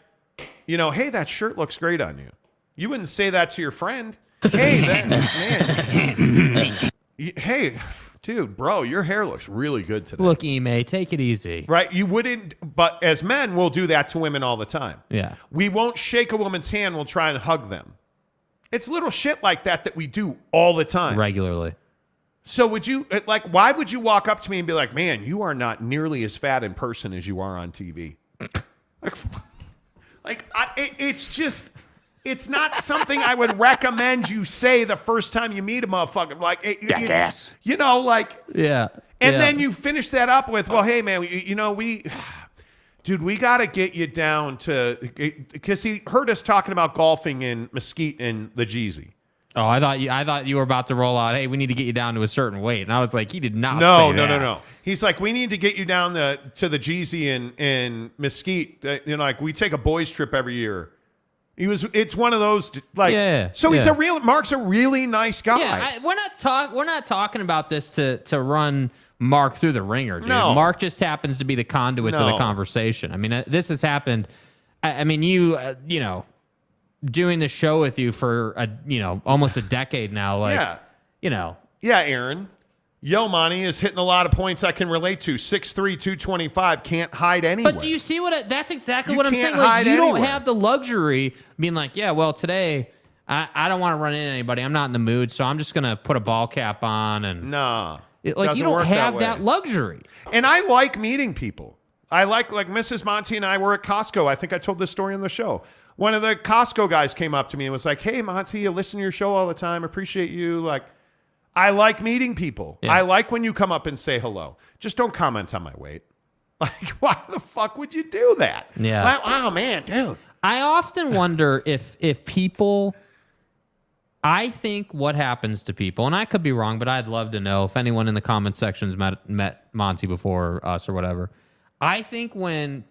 you know, hey, that shirt looks great on you. You wouldn't say that to your friend. Hey, man. Hey, dude, bro, your hair looks really good today. Look, Ime, take it easy. Right? You wouldn't, but as men, we'll do that to women all the time. Yeah. We won't shake a woman's hand, we'll try and hug them. It's little shit like that we do all the time. Regularly. So would you, like, why would you walk up to me and be like, man, you are not nearly as fat in person as you are on TV? It's just, it's not something I would recommend you say the first time you meet a motherfucker. Like, jackass. You know, like, yeah. And then you finish that up with, well, hey, man, dude, we got to get you down to, because he heard us talking about golfing in Mesquite and the Jeezy. Oh, I thought you were about to roll out, hey, we need to get you down to a certain weight. And I was like, he did not say that. No. He's like, we need to get you down to the Jeezy in Mesquite. You know, like, we take a boys trip every year. It's one of those, like, Mark's a really nice guy. Yeah, we're not talking about this to run Mark through the ringer, dude. No. Mark just happens to be the conduit to the conversation. I mean, this has happened. I mean, you know, doing the show with you for almost a decade now. Like, you know. Yeah, Aaron. Yo Monty is hitting a lot of points I can relate to. 6'3", 225, can't hide anywhere. But do you see that's exactly You what I'm can't saying? Like, hide you don't anywhere. have the luxury being like, yeah, well, today I don't want to run into anybody. I'm not in the mood, so I'm just gonna put a ball cap on and you don't have that luxury. And I like meeting people. I like Mrs. Monty and I were at Costco. I think I told this story on the show. One of the Costco guys came up to me and was like, hey, Monty, I listen to your show all the time. Appreciate you. Like, I like meeting people. Yeah. I like when you come up and say hello. Just don't comment on my weight. Like, why the fuck would you do that? Yeah. Like, wow, man, dude. I often wonder if people, I think what happens to people, and I could be wrong, but I'd love to know if anyone in the comment sections met Monty before us or whatever. I think when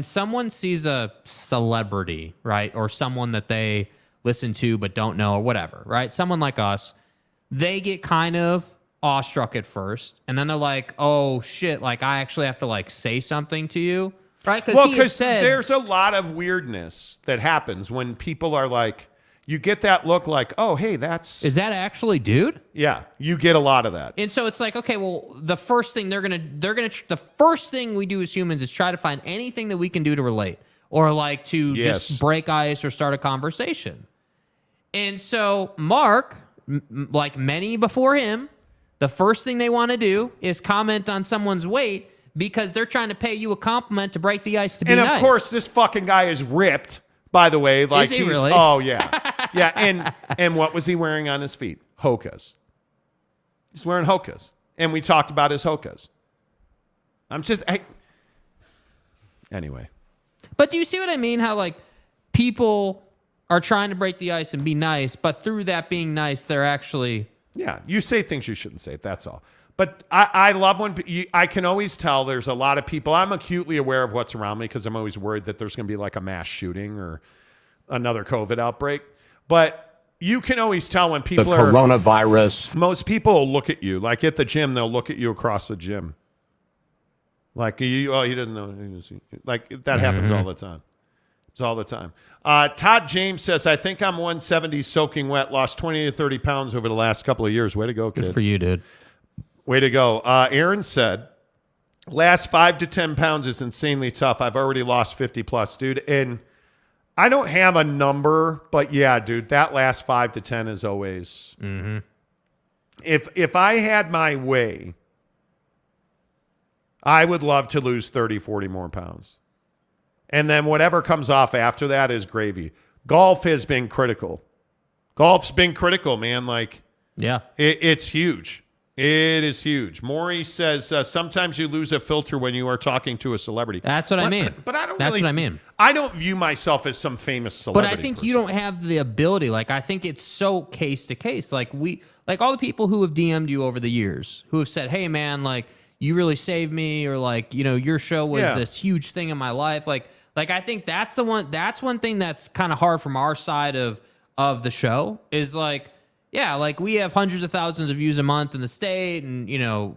someone sees a celebrity, right, or someone that they listen to but don't know or whatever, right, someone like us, they get kind of awestruck at first, and then they're like, oh, shit, like, I actually have to, like, say something to you, right? Because there's a lot of weirdness that happens when people are like, you get that look like, oh, hey, is that actually dude? Yeah, you get a lot of that. And so it's like, okay, well, the first thing the first thing we do as humans is try to find anything that we can do to relate or like to just break ice or start a conversation. And so Mark, like many before him, the first thing they want to do is comment on someone's weight because they're trying to pay you a compliment to break the ice to be nice. And of course, this fucking guy is ripped, by the way. Like, is he really? Oh, yeah. Yeah, and what was he wearing on his feet? Hokas. He's wearing Hokas. And we talked about his Hokas. Anyway. But do you see what I mean? How, like, people are trying to break the ice and be nice, but through that being nice, they're actually... Yeah, you say things you shouldn't say. That's all. But I love when I can always tell there's a lot of people. I'm acutely aware of what's around me because I'm always worried that there's going to be like a mass shooting or another COVID outbreak. But you can always tell when people are... coronavirus. Most people will look at you. Like at the gym, they'll look at you across the gym. Like, he doesn't know. Like, that happens all the time. It's all the time. Todd James says, I think I'm 170 soaking wet. Lost 20 to 30 pounds over the last couple of years. Way to go, kid. Good for you, dude. Way to go. Aaron said, last 5 to 10 pounds is insanely tough. I've already lost 50 plus, dude. And I don't have a number, but yeah, dude, that last 5 to 10 is always. Mm-hmm. If I had my way, I would love to lose 30, 40 more pounds. And then whatever comes off after that is gravy. Golf has been critical. Golf's been critical, man. Like, yeah, it's huge. It is huge. Maury says sometimes you lose a filter when you are talking to a celebrity. That's what I mean. But I don't. That's really, what I mean. I don't view myself as some famous But celebrity. I think person. you don't have the ability. Like, I think it's so case to case. Like all the people who have DM'd you over the years, who have said, "Hey, man, like you really saved me," or like, you know, your show was this huge thing in my life. Like I think that's the one. That's one thing that's kind of hard from our side of the show is like. Yeah, like we have hundreds of thousands of views a month in the state and, you know,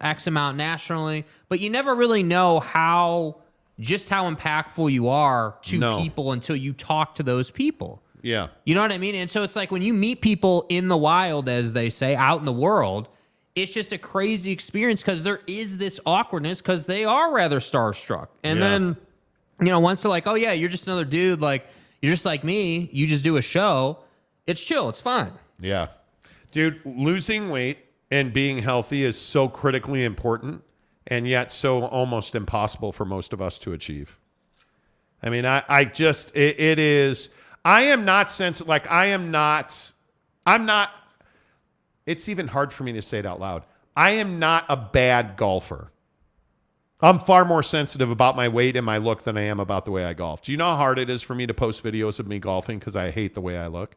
X amount nationally, but you never really know how impactful you are to people until you talk to those people. Yeah. You know what I mean? And so it's like when you meet people in the wild, as they say, out in the world, it's just a crazy experience because there is this awkwardness because they are rather starstruck. And then, you know, once they're like, oh, yeah, you're just another dude, like you're just like me, you just do a show, it's chill, it's fine. Yeah. Dude, losing weight and being healthy is so critically important and yet so almost impossible for most of us to achieve. I mean, it is, I am not, it's even hard for me to say it out loud. I am not a bad golfer. I'm far more sensitive about my weight and my look than I am about the way I golf. Do you know how hard it is for me to post videos of me golfing because I hate the way I look?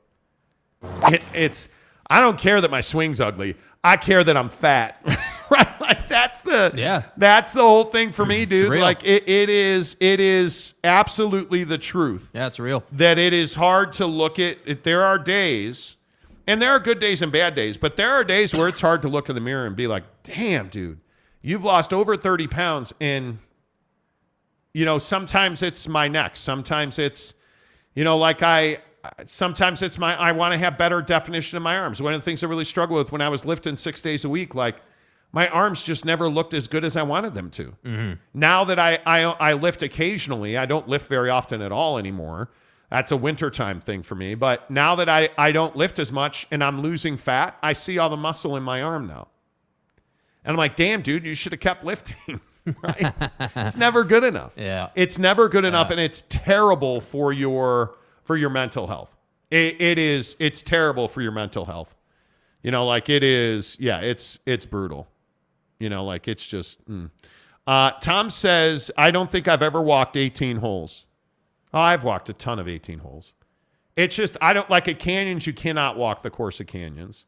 I don't care that my swing's ugly. I care that I'm fat. Right? Like that's the whole thing for me, dude. Like it is absolutely the truth. Yeah, it's real. That it is hard to look at it. There are days, and there are good days and bad days, but there are days where it's hard to look in the mirror and be like, damn, dude, you've lost over 30 pounds. And, you know, sometimes it's my neck. Sometimes it's, you know, like sometimes it's I want to have better definition in my arms. One of the things I really struggled with when I was lifting 6 days a week, like my arms just never looked as good as I wanted them to. Mm-hmm. Now that I lift occasionally, I don't lift very often at all anymore. That's a wintertime thing for me. But now that I don't lift as much and I'm losing fat, I see all the muscle in my arm now. And I'm like, damn, dude, you should have kept lifting. Right? It's never good enough. Yeah. It's never good enough, and it's terrible for your mental health. It's terrible for your mental health. You know, like it is, it's brutal. You know, like it's just, Tom says, I don't think I've ever walked 18 holes. Oh, I've walked a ton of 18 holes. It's just, I don't like at canyons, you cannot walk the course of canyons.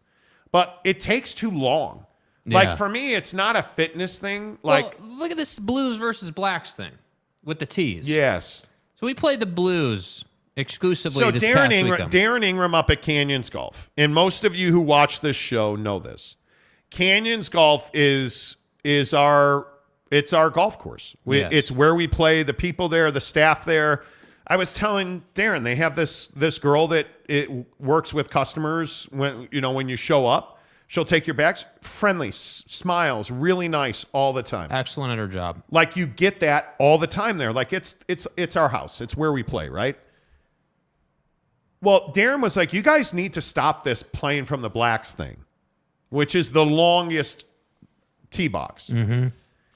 But it takes too long. Yeah. Like for me, it's not a fitness thing. Like, well, look at this Blues versus Blacks thing with the tees. Yes. So we played the Blues exclusively so this Darren past weekend. Darren Ingram up at Canyons Golf, and most of you who watch this show know this. Canyons Golf is our golf course. It's where we play. The people there, the staff there. I was telling Darren they have this girl that it works with customers when you show up. She'll take your bags, friendly, smiles, really nice all the time. Excellent at her job. Like you get that all the time there. Like it's our house. It's where we play, right? Well, Darren was like, you guys need to stop this playing from the Blacks thing, which is the longest tee box. Mm-hmm.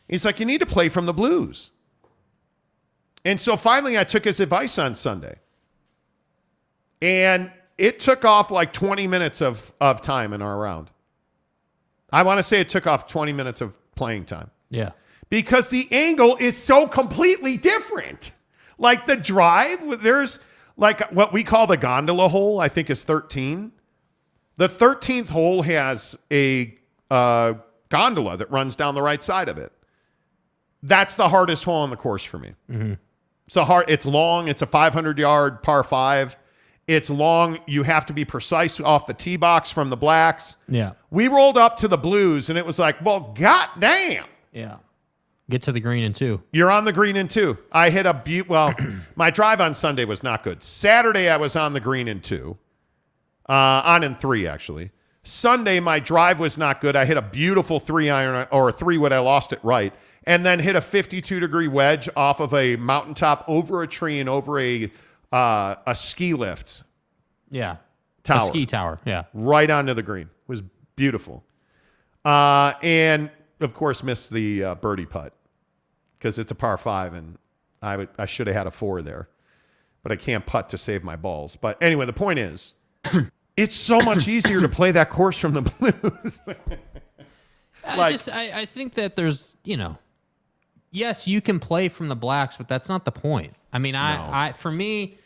He's like, you need to play from the Blues. And so finally I took his advice on Sunday. And it took off like 20 minutes of time in our round. I want to say it took off 20 minutes of playing time. Yeah. Because the angle is so completely different. Like the drive, there's like what we call the gondola hole, I think is 13. The 13th hole has a gondola that runs down the right side of it. That's the hardest hole on the course for me. Mm-hmm. It's long. It's a 500-yard par 5. It's long. You have to be precise off the tee box from the Blacks. Yeah. We rolled up to the Blues, and it was like, well, goddamn. Yeah. Get to the green in 2. You're on the green in 2. I hit my drive on Sunday was not good. Saturday, I was on the green in 2. On in 3, actually. Sunday, my drive was not good. I hit a beautiful 3-iron, or 3-wood. I lost it right. And then hit a 52-degree wedge off of a mountaintop over a tree and over a ski lift. Yeah. Tower. A ski tower. Yeah. Right onto the green. It was beautiful. And of course, missed the birdie putt because it's a par 5, and I should have had a 4 there, but I can't putt to save my balls. But anyway, the point is, it's so much easier to play that course from the Blues. I think that there's, yes, you can play from the blacks, but that's not the point. I mean, for me,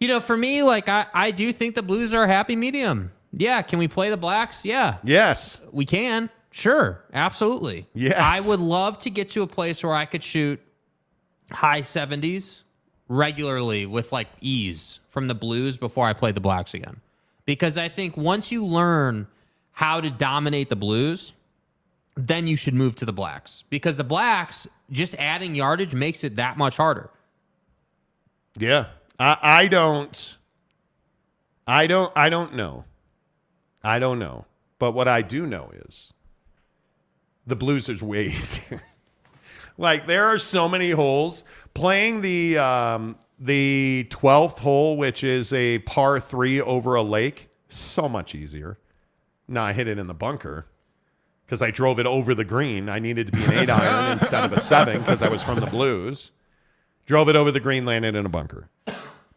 I do think the Blues are a happy medium. Yeah. Can we play the blacks? Yeah. Yes. We can. Sure. Absolutely. Yes. I would love to get to a place where I could shoot high 70s regularly with ease from the Blues before I played the blacks again. Because I think once you learn how to dominate the Blues, then you should move to the blacks. Because the blacks, just adding yardage makes it that much harder. Yeah. I don't know. I don't know. But what I do know is the Blues is way easier. There are so many holes. Playing the 12th hole, which is a par 3 over a lake, so much easier. No, I hit it in the bunker because I drove it over the green. I needed to be an 8-iron instead of a 7 because I was from the Blues. Drove it over the green, landed in a bunker.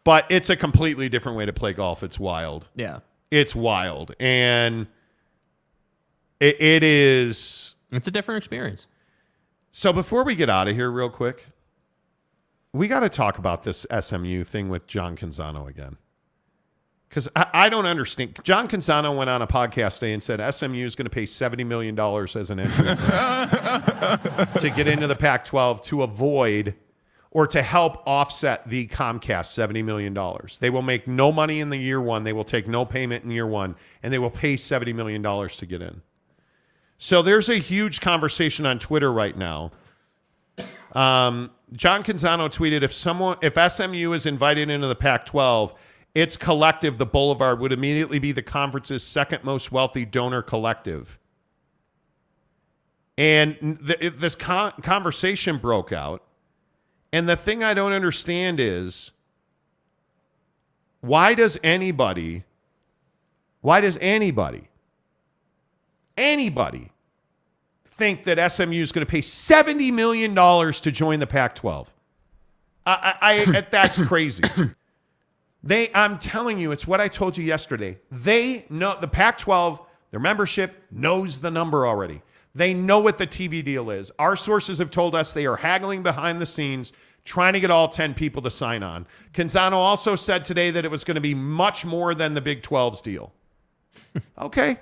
But it's a completely different way to play golf. It's wild. Yeah. It's wild. And it is... It's a different experience. So before we get out of here real quick, we got to talk about this SMU thing with John Canzano again. Because I don't understand. John Canzano went on a podcast today and said SMU is going to pay $70 million as an entry to get into the Pac-12 to avoid or to help offset the Comcast $70 million. They will make no money in the year one. They will take no payment in year one, and they will pay $70 million to get in. So there's a huge conversation on Twitter right now. John Canzano tweeted, if SMU is invited into the Pac-12, its collective, the Boulevard, would immediately be the conference's second most wealthy donor collective. And this conversation broke out. And the thing I don't understand is, why does anybody think that SMU is going to pay $70 million to join the Pac-12? That's crazy. I'm telling you, it's what I told you yesterday. They know the Pac-12, their membership knows the number already. They know what the TV deal is. Our sources have told us they are haggling behind the scenes, trying to get all 10 people to sign on. Canzano also said today that it was going to be much more than the Big 12's deal. Okay.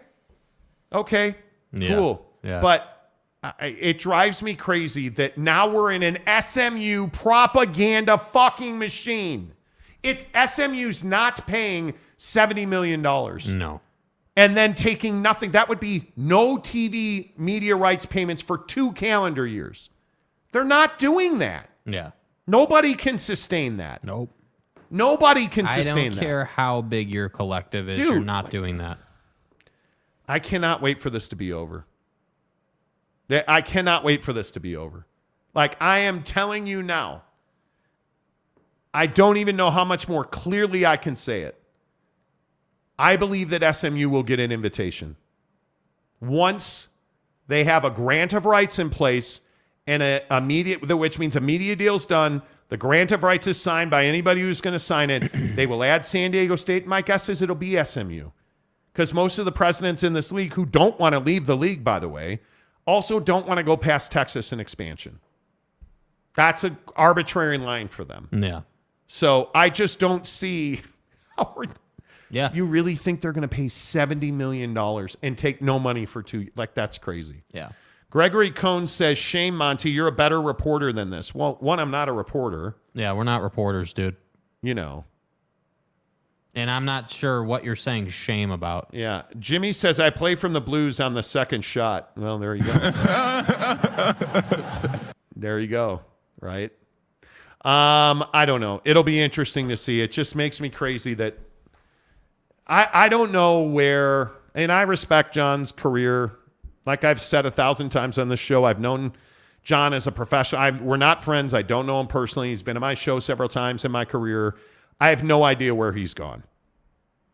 Cool. Yeah. But it drives me crazy that now we're in an SMU propaganda fucking machine. SMU's not paying $70 million. No. And then taking nothing. That would be no TV media rights payments for 2 calendar years. They're not doing that. Yeah. Nobody can sustain that. Nope. Nobody can sustain that. I don't care how big your collective is. Dude, you're not doing that. I cannot wait for this to be over. I cannot wait for this to be over. I am telling you now, I don't even know how much more clearly I can say it. I believe that SMU will get an invitation once they have a grant of rights in place and which means a media deal's done. The grant of rights is signed by anybody who's going to sign it. They will add San Diego State. My guess is it'll be SMU, because most of the presidents in this league who don't want to leave the league, by the way, also don't want to go past Texas in expansion. That's an arbitrary line for them. Yeah. So I just don't see how Yeah. you really think they're going to pay $70 million and take no money for 2 years. That's crazy. Yeah. Gregory Cohn says, shame, Monty, you're a better reporter than this. Well, one, I'm not a reporter. Yeah, we're not reporters, dude. You know. And I'm not sure what you're saying shame about. Yeah. Jimmy says, I play from the Blues on the second shot. Well, there you go. There you go. Right? I don't know. It'll be interesting to see. It just makes me crazy that I don't know where, and I respect John's career. Like I've said 1,000 times on this show, I've known John as a professional. We're not friends. I don't know him personally. He's been on my show several times in my career. I have no idea where he's gone.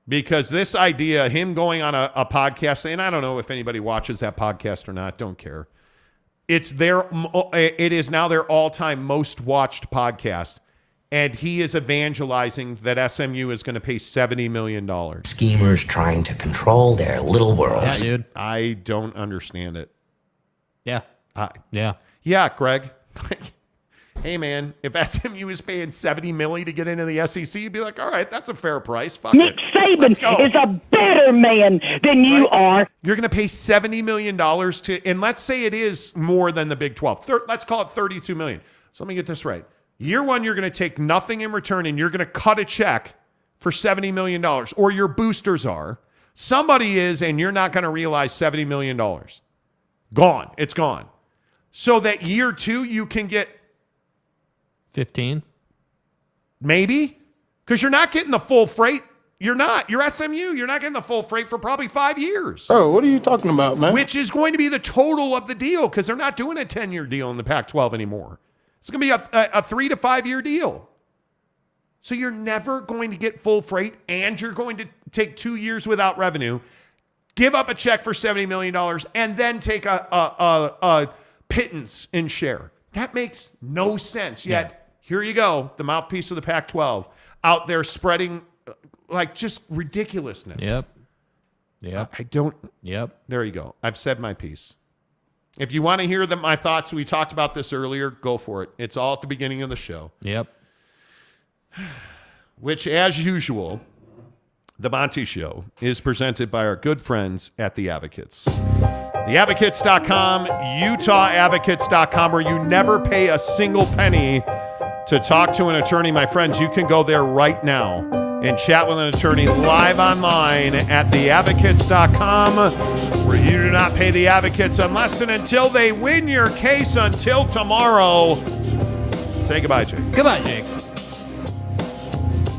Because this idea, him going on a podcast, and I don't know if anybody watches that podcast or not, don't care. It is now their all-time most watched podcast. And he is evangelizing that SMU is going to pay $70 million. Schemers trying to control their little world. Yeah, dude. I don't understand it. Yeah. Yeah. Yeah, Greg. Hey, man, if SMU is paying $70 million to get into the SEC, you'd be like, all right, that's a fair price. Fuck Nick it. Saban is a better man than you are. You're going to pay $70 million to, and let's say it is more than the Big 12. Let's call it $32 million. So let me get this right. Year one, you're going to take nothing in return, and you're going to cut a check for $70 million, or your boosters are. Somebody is, and you're not going to realize $70 million. Gone. It's gone. So that year two, you can get 15. Maybe. Because you're not getting the full freight. You're not. You're SMU. You're not getting the full freight for probably 5 years. Oh, what are you talking about, man? Which is going to be the total of the deal, because they're not doing a 10-year deal in the Pac-12 anymore. It's going to be a 3 to 5 year deal. So you're never going to get full freight, and you're going to take 2 years without revenue, give up a check for $70 million, and then take a pittance in share. That makes no sense. Yet, here you go, the mouthpiece of the Pac-12 out there spreading like just ridiculousness. Yep. There you go. I've said my piece. If you want to hear my thoughts, we talked about this earlier, go for it. It's all at the beginning of the show. Yep. Which, as usual, the Monty Show is presented by our good friends at The Advocates. TheAdvocates.com, UtahAdvocates.com, where you never pay a single penny to talk to an attorney. My friends, you can go there right now and chat with an attorney live online at TheAdvocates.com, where you do not pay the advocates unless and until they win your case. Until tomorrow, say goodbye, Jake. Goodbye, Jake.